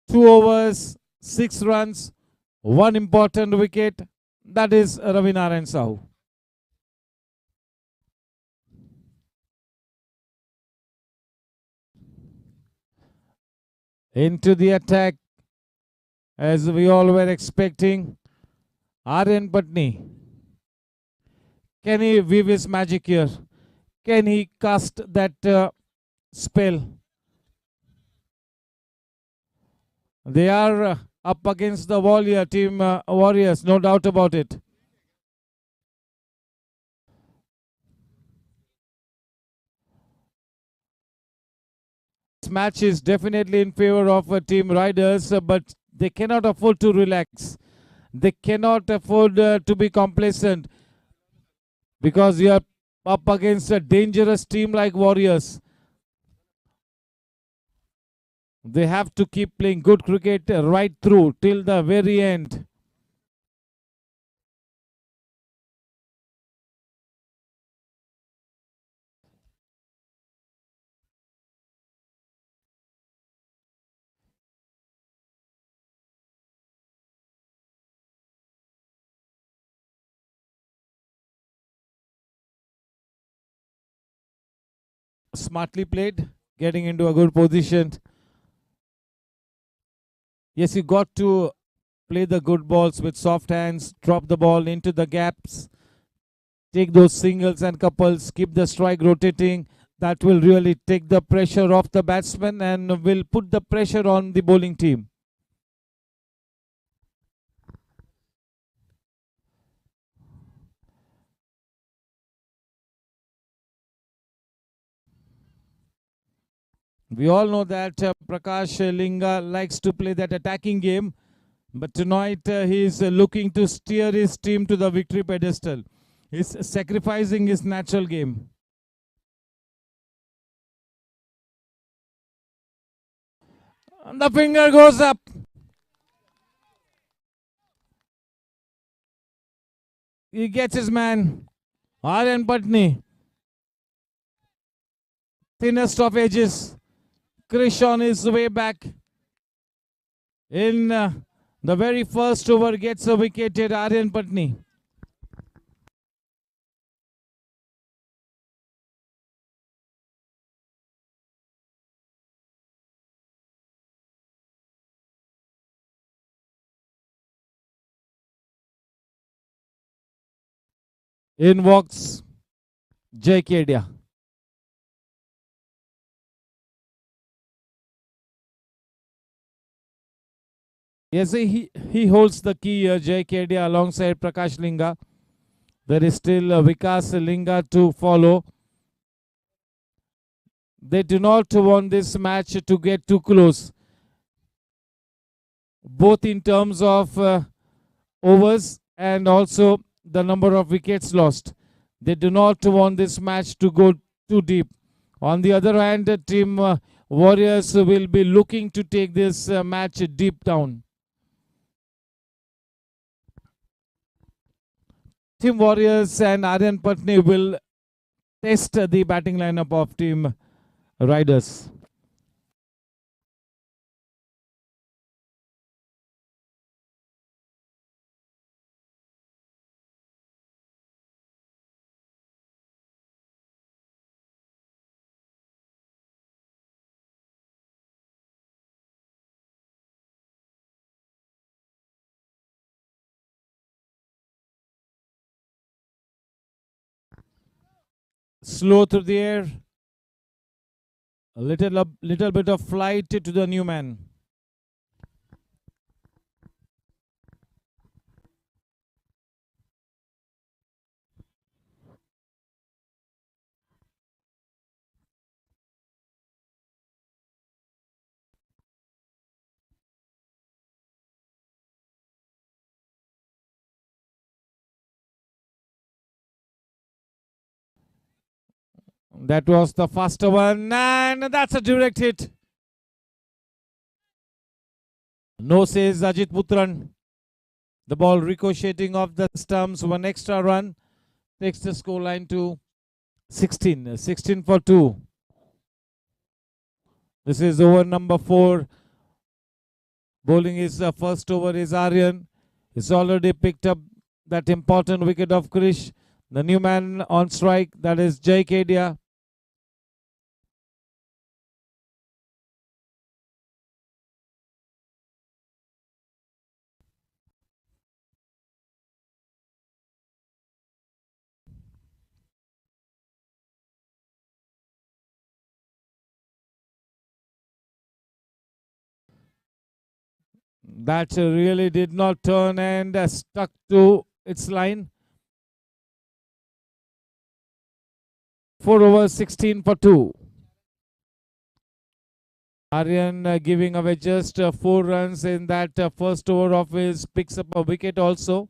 2 overs, 6 runs, 1 important wicket. That is Ravi Narayan Sahu. Into the attack, as we all were expecting. Aryan Patni. Can he weave his magic here? Can he cast that spell? They are up against the wall here, team Warriors, no doubt about it. This match is definitely in favor of team Riders, but they cannot afford to relax. They cannot afford to be complacent, because you are up against a dangerous team like Warriors. They have to keep playing good cricket right through till the very end. smartly played, getting into a good position. Yes, you got to play the good balls with soft hands, drop the ball into the gaps, take those singles and couples, keep the strike rotating. That will really take the pressure off the batsman and will put the pressure on the bowling team. We all know that Prakash Linga likes to play that attacking game, but tonight he is looking to steer his team to the victory pedestal. He's sacrificing his natural game. And the finger goes up. He gets his man. Aryan Patni. Thinnest of edges. Krish on his way back. In the very first over gets a wicket at Aryan Patni. In walks Jay Kedia. Yes, he holds the key, Jay Kedia alongside Prakash Linga. There is still Vikas Linga to follow. They do not want this match to get too close, both in terms of overs and also the number of wickets lost. They do not want this match to go too deep. On the other hand, Team Warriors will be looking to take this match deep down. Team Warriors and Aryan Patni will test the batting lineup of Team Riders. Slow through the air. A little bit of flight to the new man. That was the faster one, and that's a direct hit. No, says Ajit Putran. The ball ricocheting off the stumps. One extra run takes the scoreline to 16. 16 for 2. This is over number 4. Bowling is first over is Aryan. He's already picked up that important wicket of Krish. The new man on strike, that is Jay Kedia. That really did not turn and stuck to its line. 4 overs, 16 for 2. Aryan giving away just 4 runs in that first over of his, picks up a wicket also.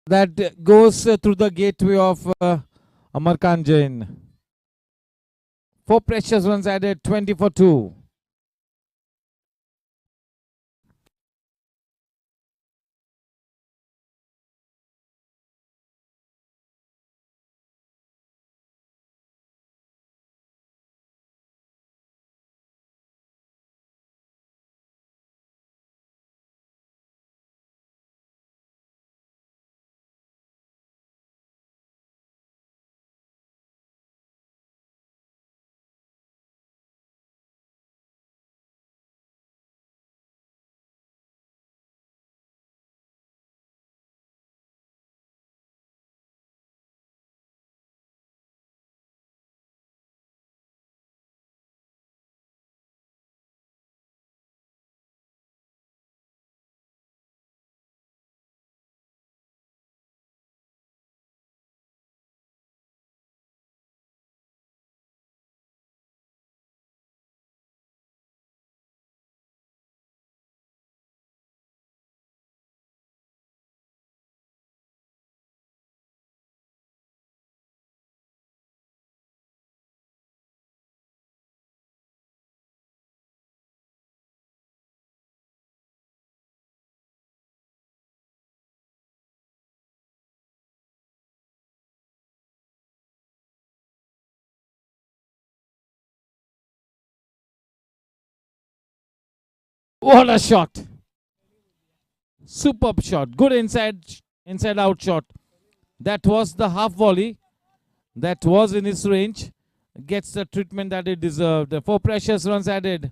that goes through the gateway of Amarkan Jain. 4 precious runs added, 20 for 2. What a shot! Superb shot. Good inside out shot. That was the half volley. That was in his range. Gets the treatment that it deserved. 4 precious runs added.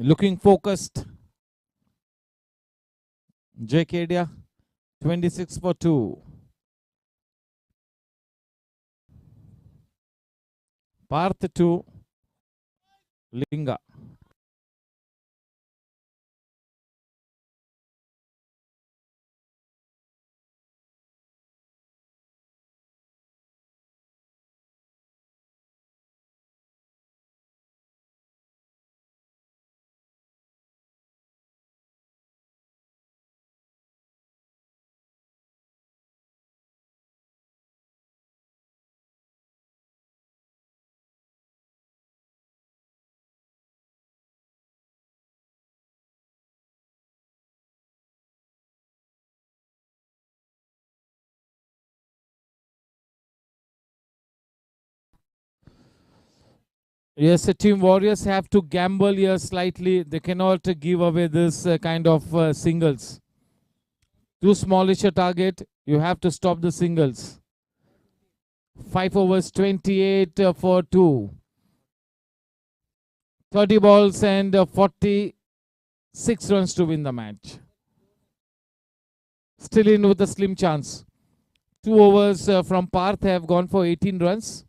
Looking focused. J. Kedia, 26 for 2. Parth 2. Linga. Yes, Team Warriors have to gamble here slightly. They cannot give away this kind of singles. Too smallish a target. You have to stop the singles. 5 overs, 28 for 2. 30 balls and 46 runs to win the match. Still in with a slim chance. 2 overs from Parth have gone for 18 runs.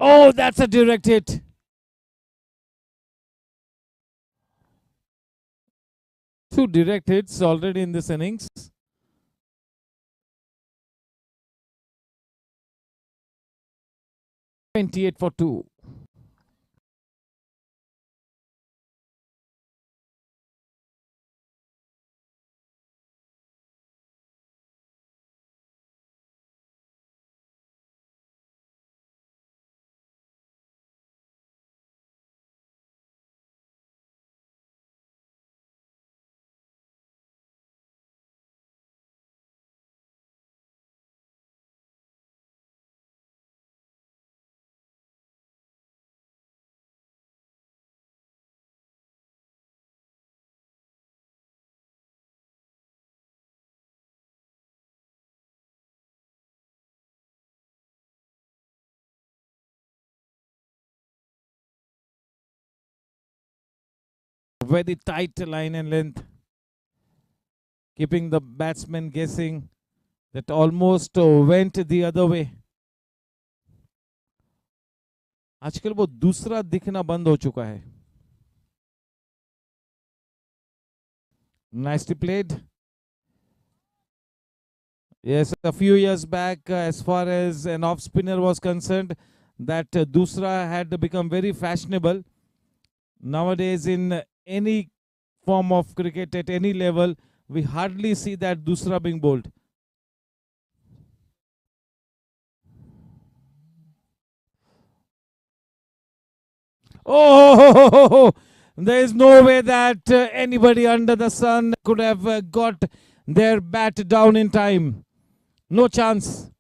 Oh, that's a direct hit. 2 direct hits already in this innings. $28 for 2. Very tight line and length, keeping the batsman guessing. That almost went the other way. आजकल वो दूसरा दिखना बंद हो चुका है. Nicely played. Yes, a few years back, as far as an off spinner was concerned, that Dusra had become very fashionable. Nowadays, in any form of cricket at any level, we hardly see that Dusra being bowled. Oh, there is no way that anybody under the sun could have got their bat down in time. No chance.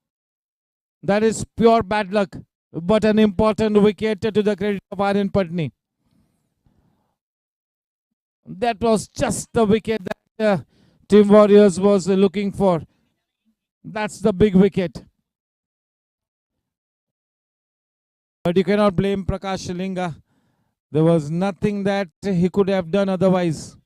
That is pure bad luck. But an important wicket to the credit of Aryan Patni. That was just the wicket that Team Warriors was looking for. That's the big wicket. But you cannot blame Prakash Shalinga. There was nothing that he could have done otherwise.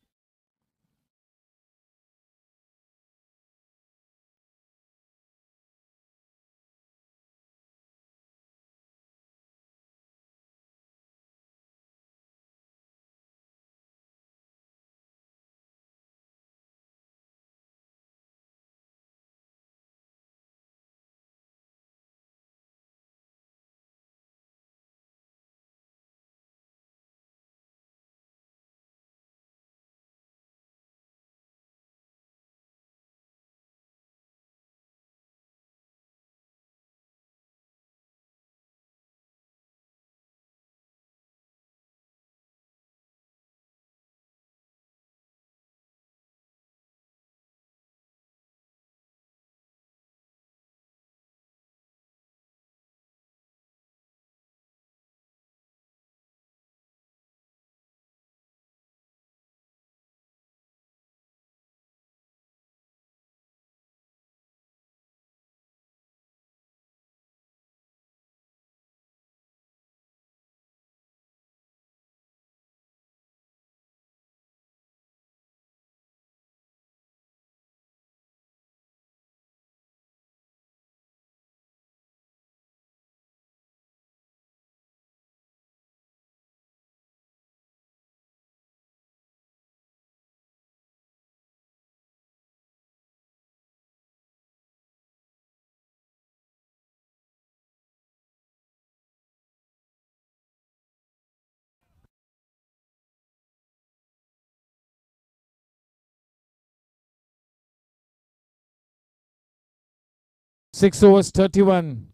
Six overs, 31.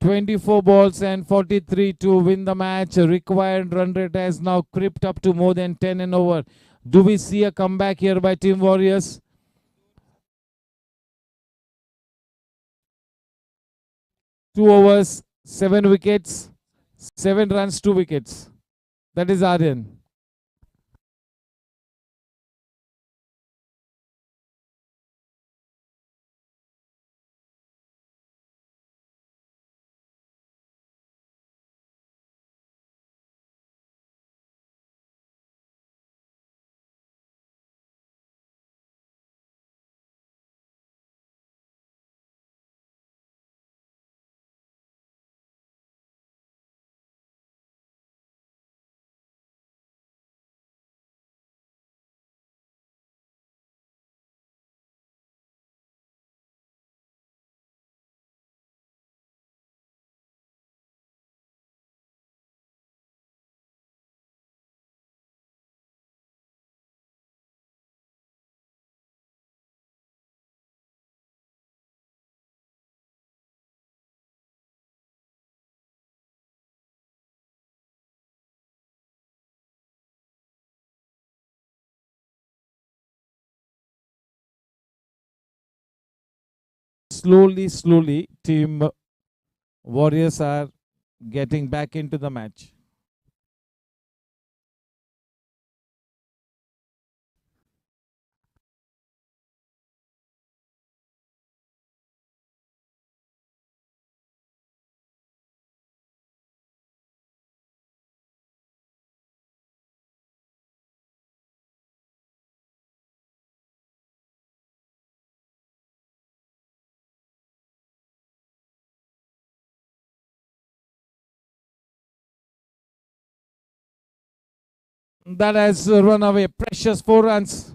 24 balls and 43 to win the match. Required run rate has now crept up to more than 10 and over. Do we see a comeback here by Team Warriors? Two overs, 7 wickets, 7 runs, 2 wickets. That is Aryan. slowly, Team Warriors are getting back into the match. That has run away. Precious 4 runs.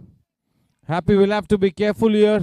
Happy will have to be careful here.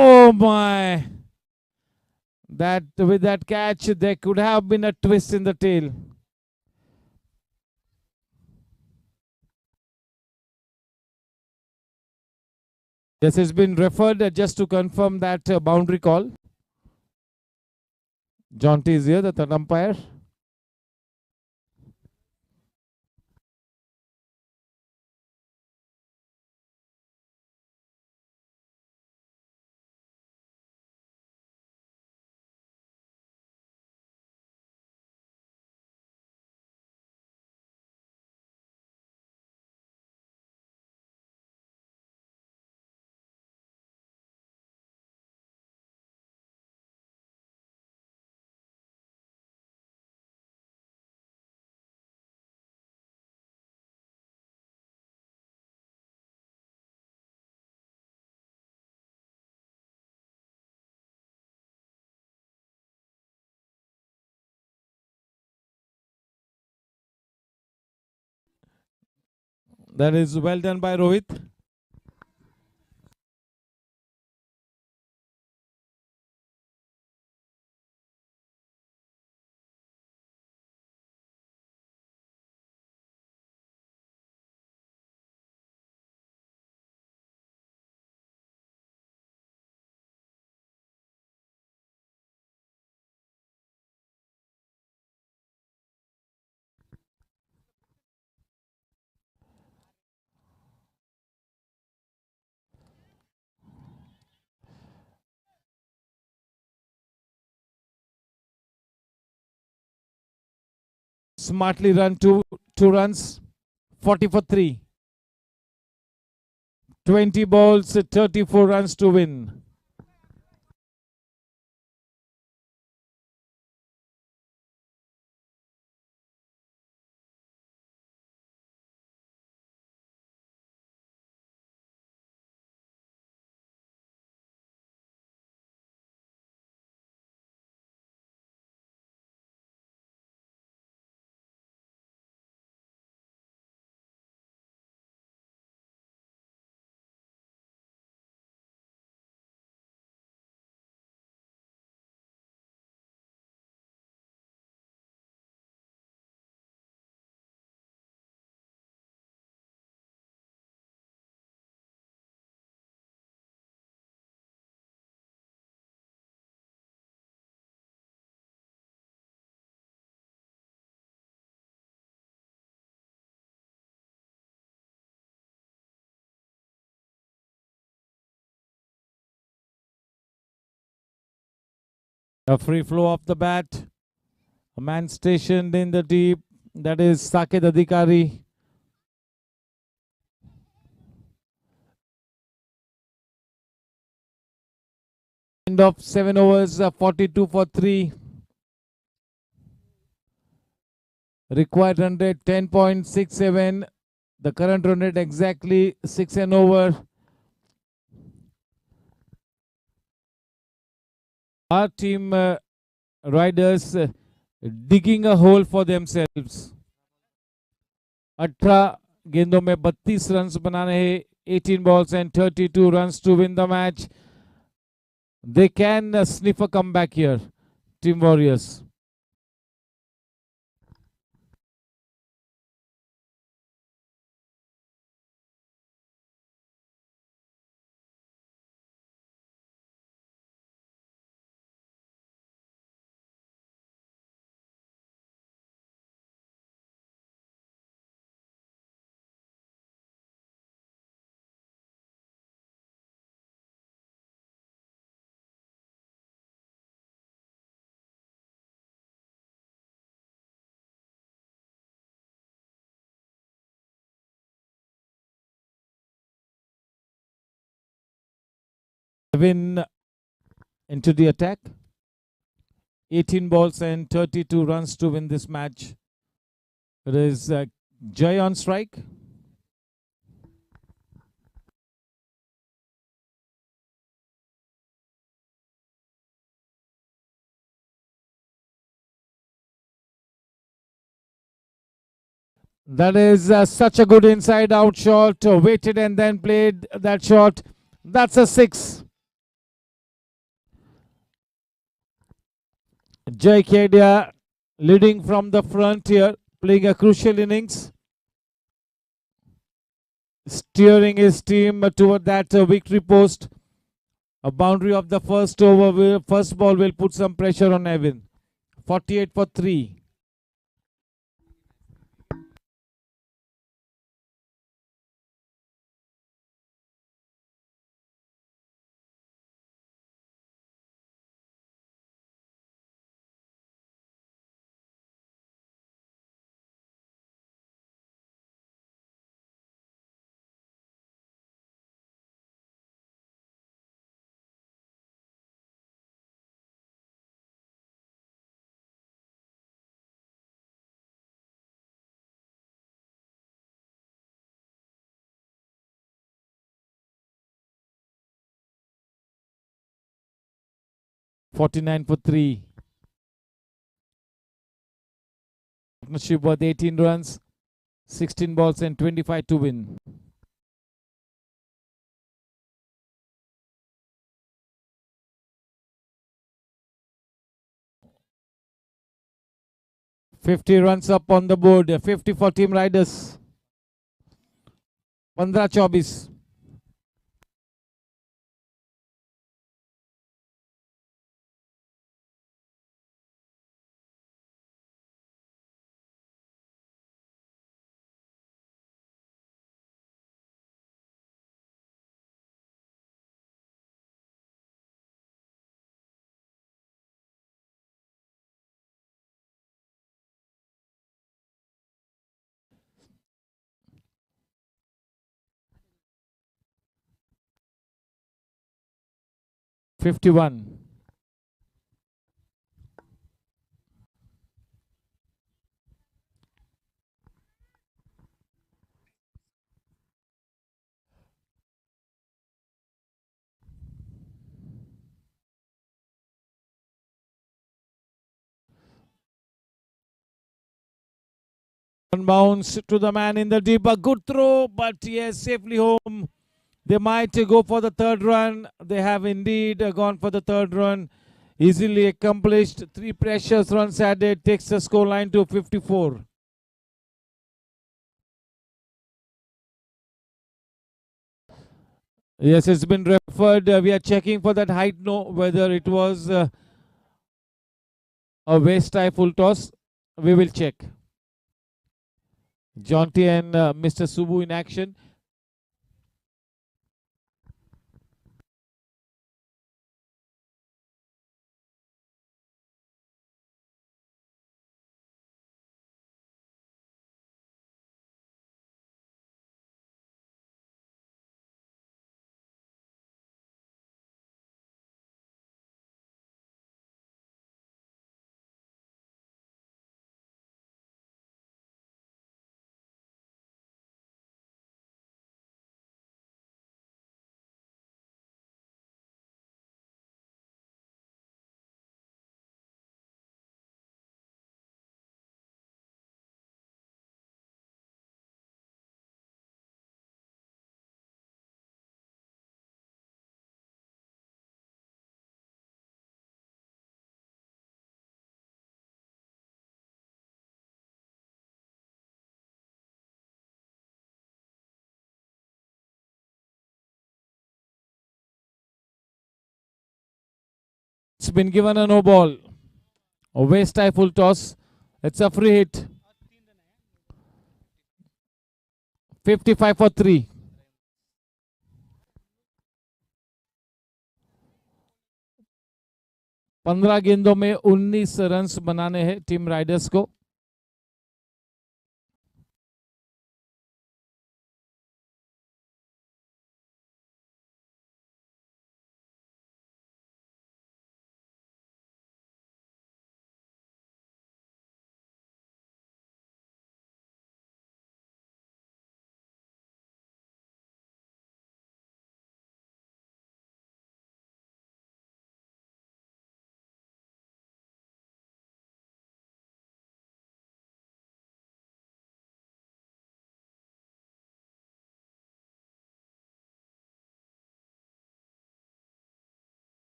Oh my! That with that catch, there could have been a twist in the tail. This has been referred just to confirm that boundary call. Jonty is here, the third umpire. That is well done by Rohit. Smartly run two runs, 40 for 3. 20 balls, 34 runs to win. A free flow off the bat. A man stationed in the deep. That is Saket Adhikari. End of 7 overs, 42 for 3. Required run rate 10.67. The current run rate exactly 6 and over. Our team riders digging a hole for themselves. 18 गेंदों में 32 runs बनाने हैं, 18 balls and 32 runs to win the match. They can sniff a comeback here, Team Warriors. Win into the attack. 18 balls and 32 runs to win this match. It is Jay on strike. That is such a good inside out shot. Waited and then played that shot. That's a 6. Jay Kedia leading from the front here, playing a crucial innings, steering his team toward that victory post. A boundary of the first over, first ball will put some pressure on Evan. 48 for 3. $49 for 3. Partnership worth 18 runs, 16 balls and 25 to win. $50 runs up on the board. 50 for Team Riders. 15-24. $51. One bounce to the man in the deep. A good throw, but yes, safely home. They might go for the third run. They have indeed gone for the third run. Easily accomplished. 3 precious runs added. Takes the scoreline to 54. Yes, it's been referred. We are checking for that height. No, whether it was a waist high full toss. We will check. Jonty and Mr. Subu in action. It's been given a no ball. A waist high full toss. It's a free hit. 55 for 3. 15 गेंदों में 19 runs बनाने हैं team Riders को.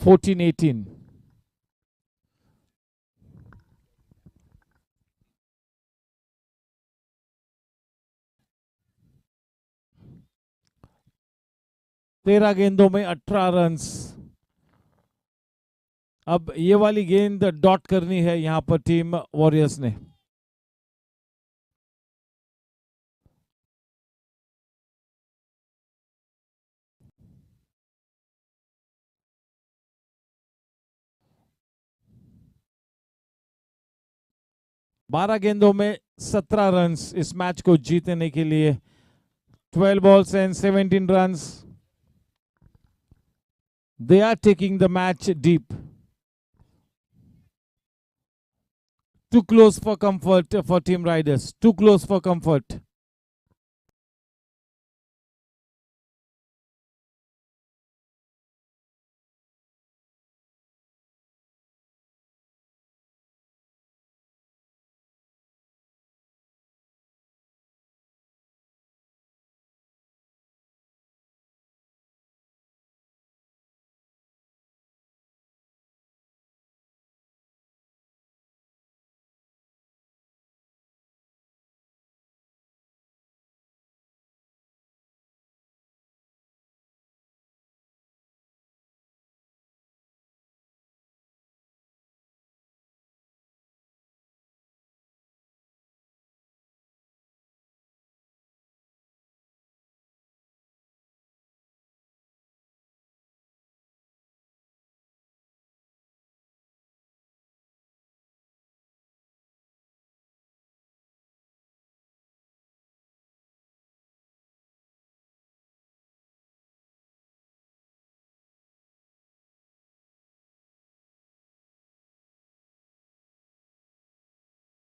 Fourteen 18. तेरह गेंदों में 18 runs. अब ये वाली गेंद डॉट करनी है यहां पर टीम वॉरियर्स ने. बारह गेंदों में 17 रन्स इस मैच को जीतने के लिए. 12 balls and 17 runs. They are taking the match deep. Too close for comfort for Team Riders. Too close for comfort.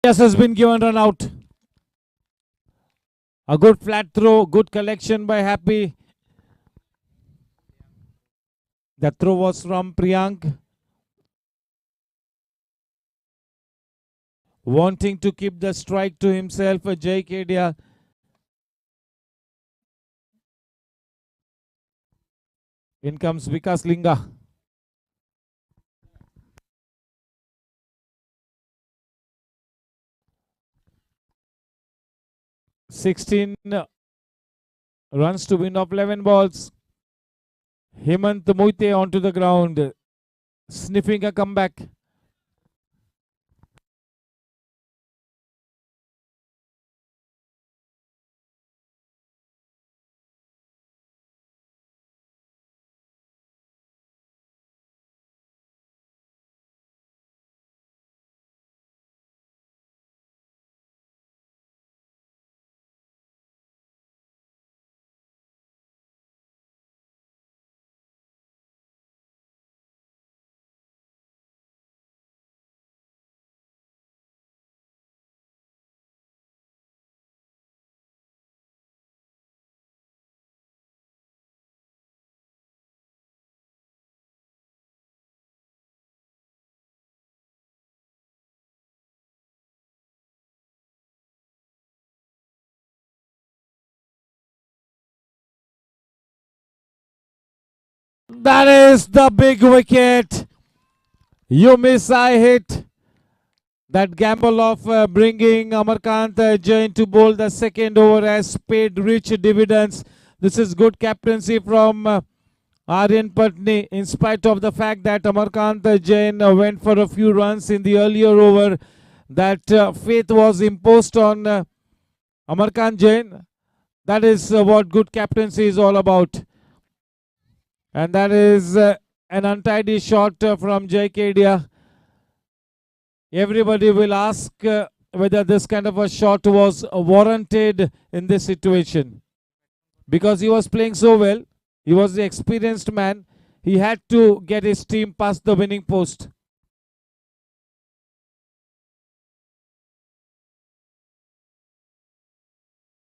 Yes, has been given run out. A good flat throw, good collection by Happy. The throw was from Priyank. Wanting to keep the strike to himself, Jay Kedia. In comes Vikas Linga. Sixteen runs to win of 11 balls. Hemant Moite onto the ground, sniffing a comeback. That is the big wicket. You miss, I hit. That gamble of bringing Amarkant Jain to bowl the second over has paid rich dividends. This is good captaincy from Aryan Patni, in spite of the fact that Amarkant Jain went for a few runs in the earlier over. That faith was imposed on Amarkant Jain. That is what good captaincy is all about. And that is an untidy shot from Jai Kedia. Everybody will ask whether this kind of a shot was warranted in this situation. Because he was playing so well, he was the experienced man, he had to get his team past the winning post.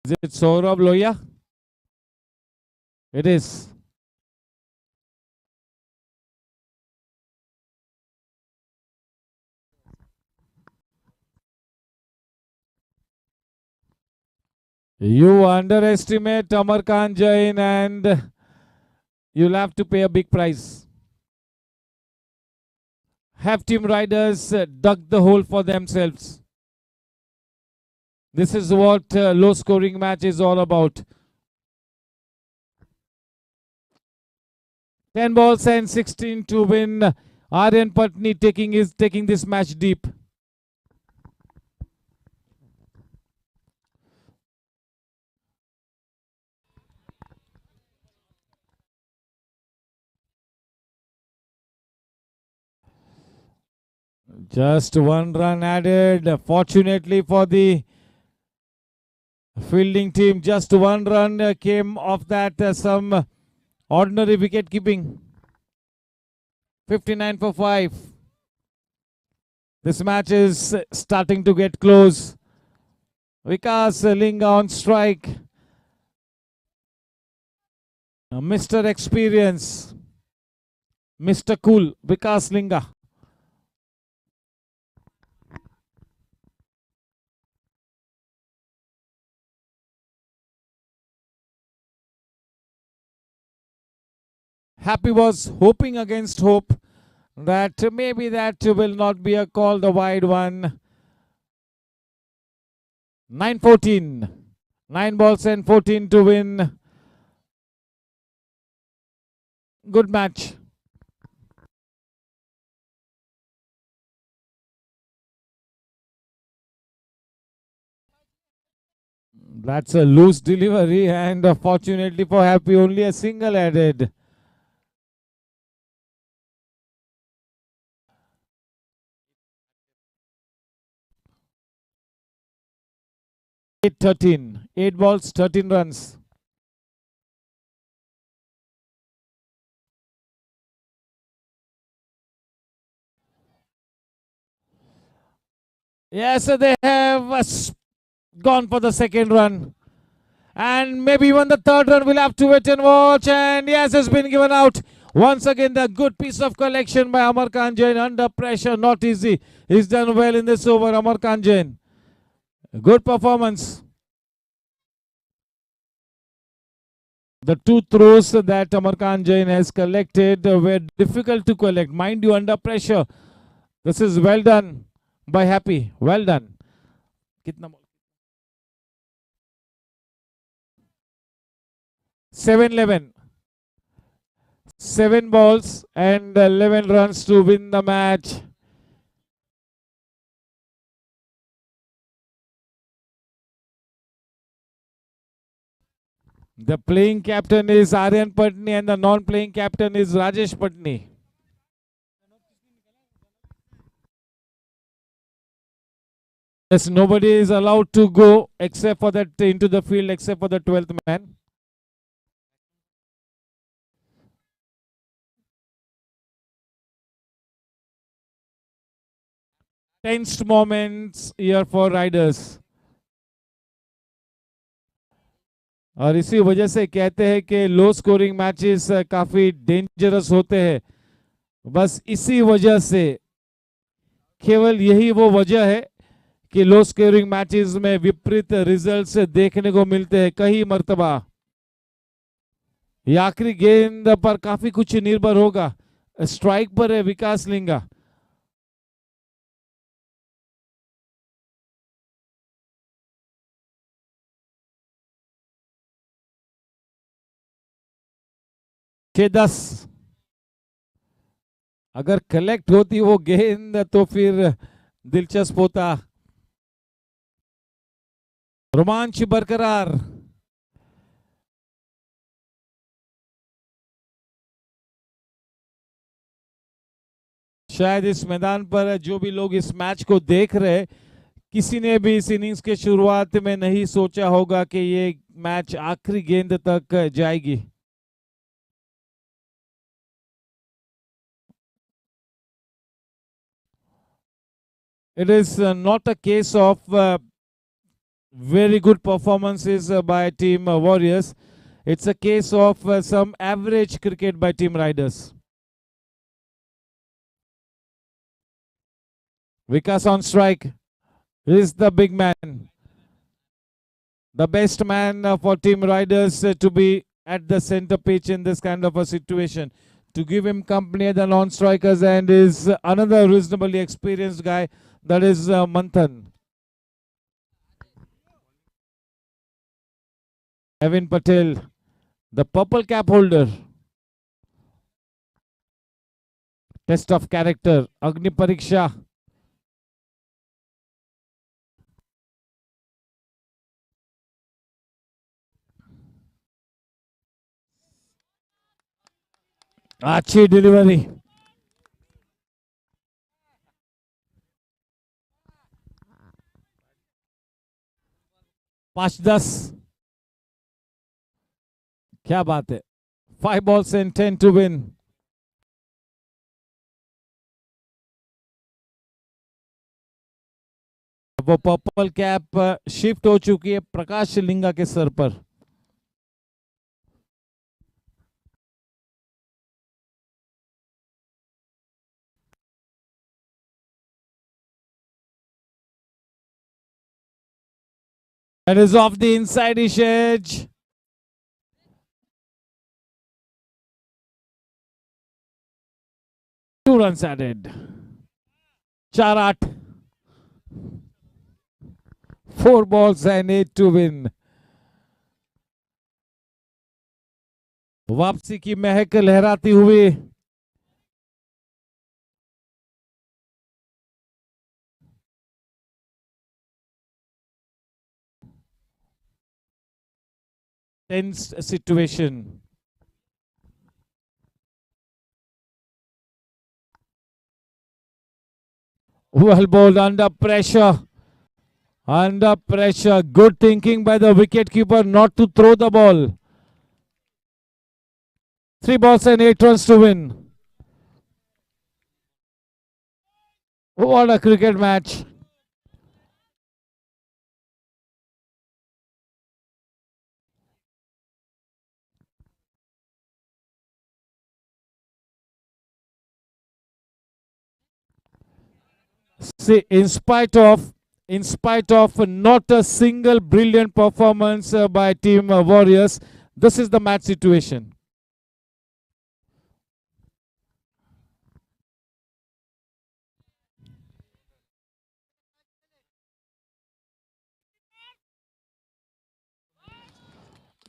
Is it Saurabh Lohia? It is. You underestimate Amarkant Jain and you'll have to pay a big price. Have team riders dug the hole for themselves. This is what low scoring match is all about. 10 balls and 16 to win. Aryan Patni taking this match deep. Just one run added. Fortunately for the fielding team, just one run came off that. Some ordinary wicket keeping. 59 for 5. This match is starting to get close. Vikas Linga on strike. Mr. Experience. Mr. Cool. Vikas Linga. Happy was hoping against hope that maybe that will not be a call, the wide one. 9-14. 9 balls and 14 to win. Good match. That's a loose delivery, and fortunately for Happy, only a single added. 8-13. 8 balls, 13 runs. Yes, they have gone for the second run. And maybe even the third run, we'll have to wait and watch. And yes, it's been given out. Once again, the good piece of collection by Amarkant Jain. Under pressure, not easy. He's done well in this over, Amarkant Jain. Good performance. The 2 throws that Amarkant Jain has collected were difficult to collect. Mind you, under pressure. This is well done by Happy. Well done. 7-11. 7 balls and 11 runs to win the match. The playing captain is Aryan Patni and the non-playing captain is Rajesh Patni. Yes, nobody is allowed to go except for that into the field except for the 12th man. Tensed moments here for riders. और इसी वजह से कहते हैं कि low scoring matches काफी dangerous होते हैं. बस इसी वजह से, केवल यही वो वजह है कि लो स्कोरिंग मैचेस में विपरीत रिजल्ट्स देखने को मिलते हैं कई मर्तबा. ये आखिरी गेंद पर काफी कुछ निर्भर होगा. स्ट्राइक पर है विकास लिंगा. के 10. अगर कलेक्ट होती वो गेंद तो फिर दिलचस्प होता. रोमांच बरकरार. शायद इस मैदान पर जो भी लोग इस मैच को देख रहे, किसी ने भी इस इनिंग्स के शुरुआत में नहीं सोचा होगा कि ये मैच आखिरी गेंद तक जाएगी. It is not a case of very good performances by Team Warriors. It's a case of some average cricket by Team Riders. Vikas on strike. Is the big man. The best man for Team Riders to be at the center pitch in this kind of a situation. To give him company at the non-strikers, and is another reasonably experienced guy, that is Manthan. Evan Patel, the purple cap holder. Test of character, Agni Pariksha. अच्छी delivery. 5-10. क्या बात है. 5 balls and 10 to win. वो purple cap shift हो चुकी है प्रकाश लिंगा के sir पर. That is off the inside-ish edge. Two runs added. 4-8. 4 balls and 8 to win. वापसी की महक लहराती हुई. Tense situation. Well bowled under pressure. Under pressure. Good thinking by the wicketkeeper not to throw the ball. 3 balls and 8 runs to win. What a cricket match. See, in spite of not a single brilliant performance by Team Warriors, this is the match situation.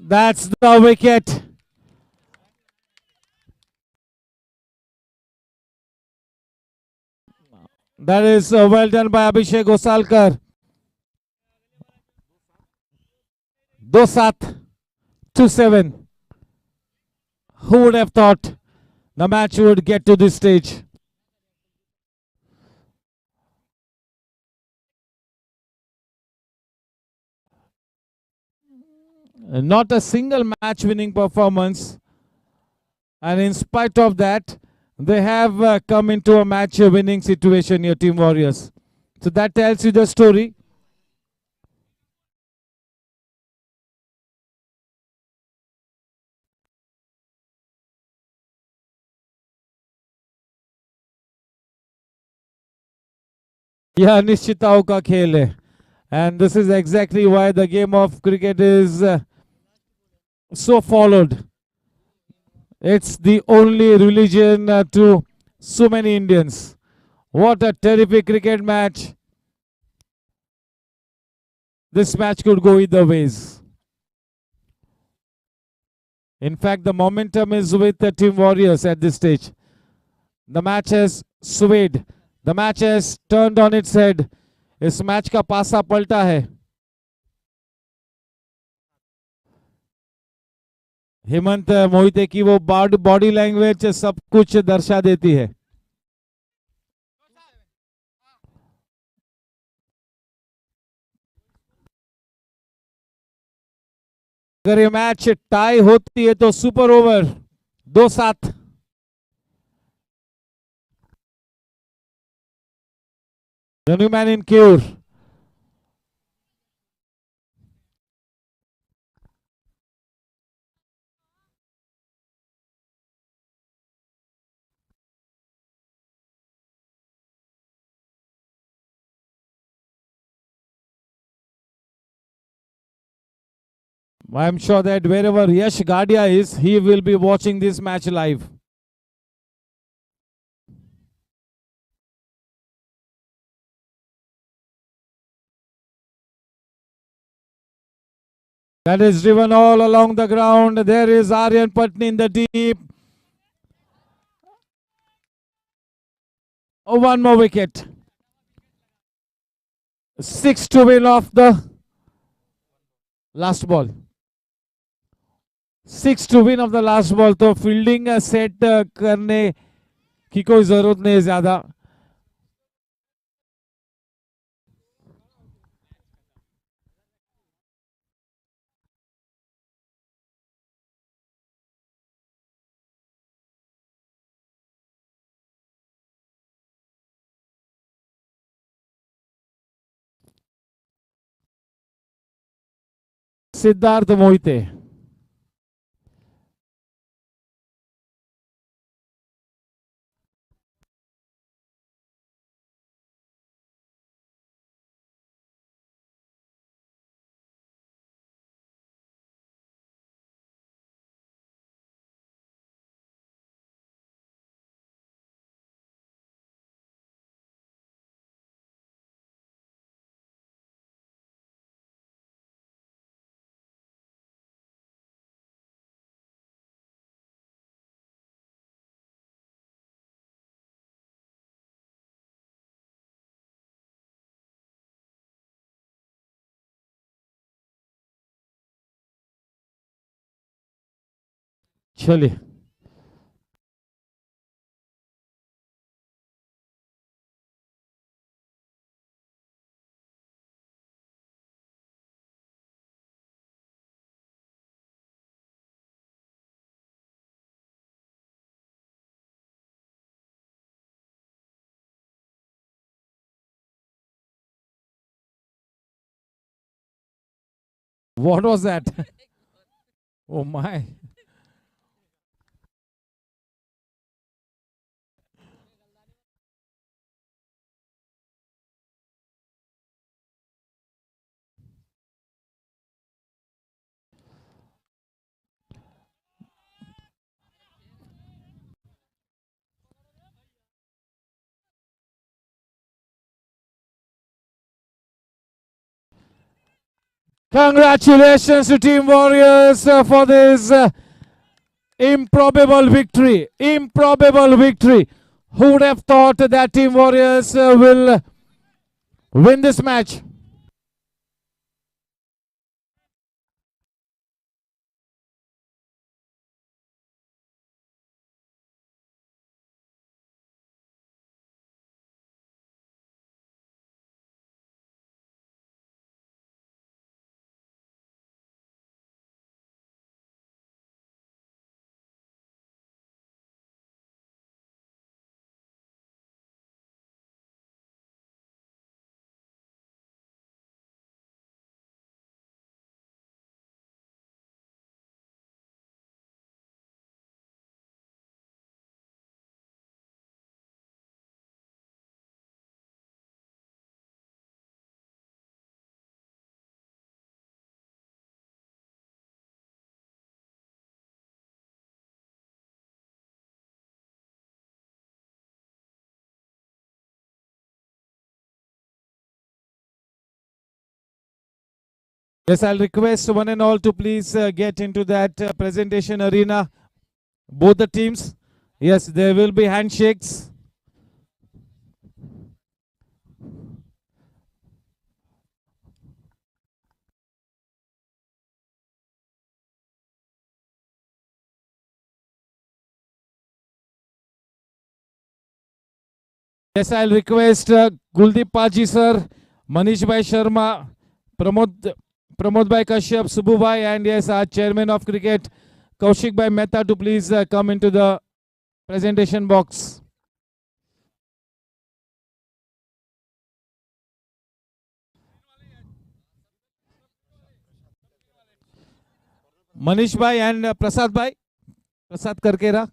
That's the wicket. That is well done by Abhishek Osalkar. 2-7, 2-7. Who would have thought the match would get to this stage? Not a single match winning performance, and in spite of that, they have come into a match winning situation here, Team Warriors. So that tells you the story. यह अनिश्चितताओं का खेल है, and this is exactly why the game of cricket is so followed. It's the only religion to so many Indians. What a terrific cricket match. This match could go either ways. In fact, the momentum is with the Team Warriors at this stage. The match has swayed. The match has turned on its head. इस match का पासा पलटा है. हेमंत मोहिते की वो body language सब कुछ दर्शा देती है. अगर ये मैच टाई होती है तो super over 2-7. The new man in cure. I'm sure that wherever Yash Gadia is, he will be watching this match live. That is driven all along the ground. There is Aryan Patni in the deep. Oh, one more wicket. 6 to win off the last ball. 6 to win of the last ball. तो fielding set करने की कोई जरूरत नहीं ज्यादा. सिद्धार्थ मोहिते. चलिए. What was that? Oh my. Congratulations to Team Warriors for this improbable victory. Improbable victory. Who would have thought that Team Warriors will win this match? Yes, I'll request one and all to please get into that presentation arena. Both the teams. Yes, there will be handshakes. Yes, I'll request Guldeep Paji sir, Manish Bhai Sharma, Pramod Bhai Kashyap, Subbu Bhai, and yes, our chairman of cricket, Kaushik Bhai Mehta, to please come into the presentation box. Manish Bhai and Prasad Bhai. Prasad Karkera.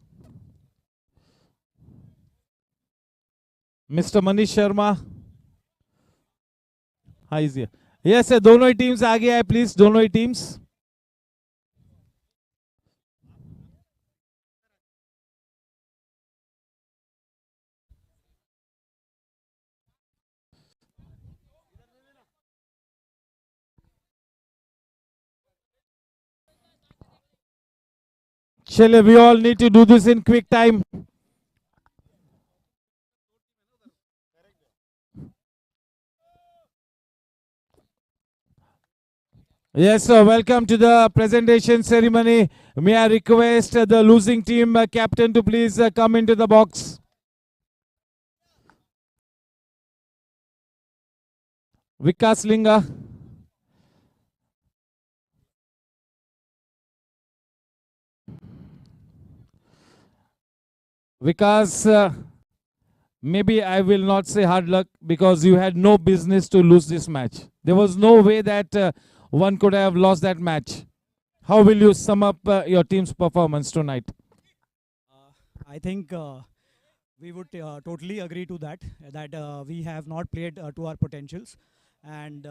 Mr. Manish Sharma. Hi, is here. Yes, sir, दोनों ही teams आगे आए please, दोनों ही teams. Chale, we all need to do this in quick time. Yes, sir. Welcome to the presentation ceremony. May I request the losing team captain to please come into the box. Vikas Linga. Vikas, maybe I will not say hard luck because you had no business to lose this match. There was no way that one could have lost that match. How will you sum up your team's performance tonight? I think we would totally agree to that, we have not played to our potentials, and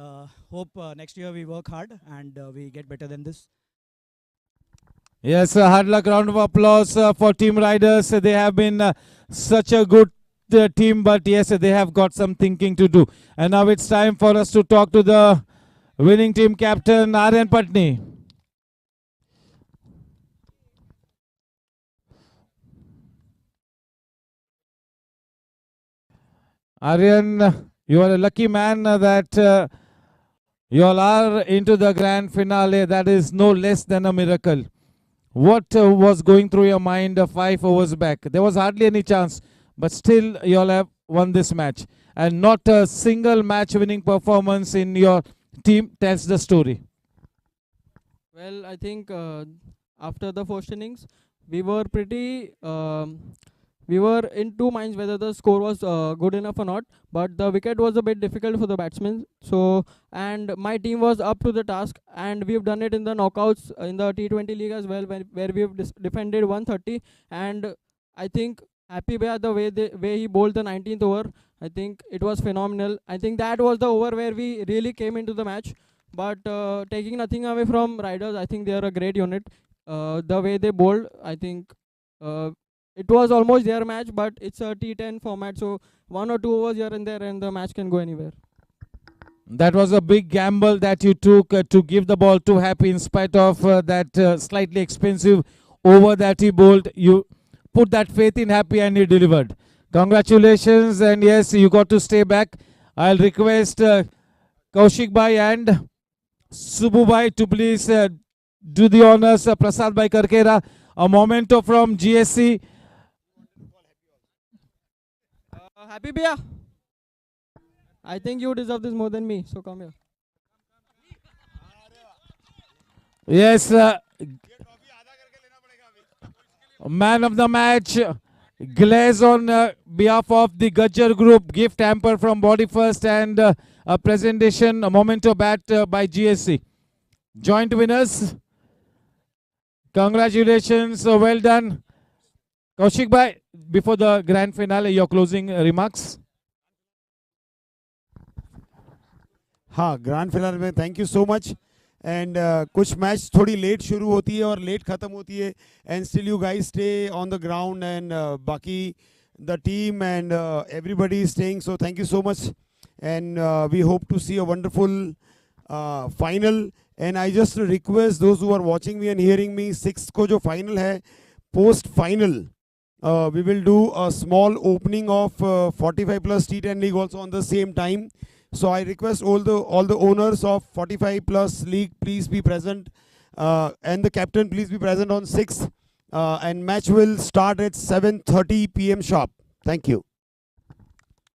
hope next year we work hard and we get better than this. Yes, hard luck. Round of applause for Team Riders. They have been such a good team, but yes, they have got some thinking to do. And now it's time for us to talk to the winning team captain, Aryan Patni. Aryan, you are a lucky man that you all are into the grand finale. That is no less than a miracle. What was going through your mind 5 overs back? There was hardly any chance, but still you all have won this match. And not a single match-winning performance in your team tells the story. Well, I think after the first innings, we were pretty... we were in two minds whether the score was good enough or not, but the wicket was a bit difficult for the batsmen. So, and my team was up to the task, and we've done it in the knockouts in the T20 league as well, where we've defended 130. And I think Happy Bhaiya, the way he bowled the 19th over, I think it was phenomenal. I think that was the over where we really came into the match. But taking nothing away from Riders, I think they are a great unit. The way they bowled, I think. It was almost their match, but it's a T10 format, so 1 or 2 overs here and there, and the match can go anywhere. That was a big gamble that you took to give the ball to Happy in spite of that slightly expensive over that he bowled. You put that faith in Happy and he delivered. Congratulations, and yes, you got to stay back. I'll request Kaushik Bhai and Subbu Bhai to please do the honors. Prasad Bhai Karkera, a memento from GSC. Happy Bhaiya, I think you deserve this more than me, so come here. Yes, man of the match, glaze on behalf of the Gajjar Group, gift hamper from Body First, and a presentation, a memento bat by GSC. Joint winners, congratulations, well done. Kaushik Bhai, before the grand finale, your closing remarks. हाँ, grand finale में thank you so much. And कुछ match थोड़ी late शुरू होती है और late ख़त्म होती है, and still you guys stay on the ground, and बाकी the team and everybody staying, so thank you so much, and we hope to see a wonderful final. And I just request those who are watching me and hearing me, 6th को जो final है, post final, we will do a small opening of 45 plus T10 league also on the same time. So I request all the owners of 45 plus league, please be present, and the captain, please be present on 6th, and match will start at 7:30 p.m. sharp. Thank you.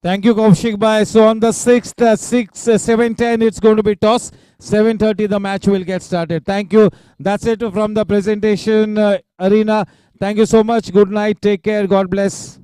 Thank you, Kaushik Bhai. So on the 6th, 7:10, it's going to be toss. 7:30, the match will get started. Thank you. That's it from the presentation arena. Thank you so much. Good night. Take care. God bless.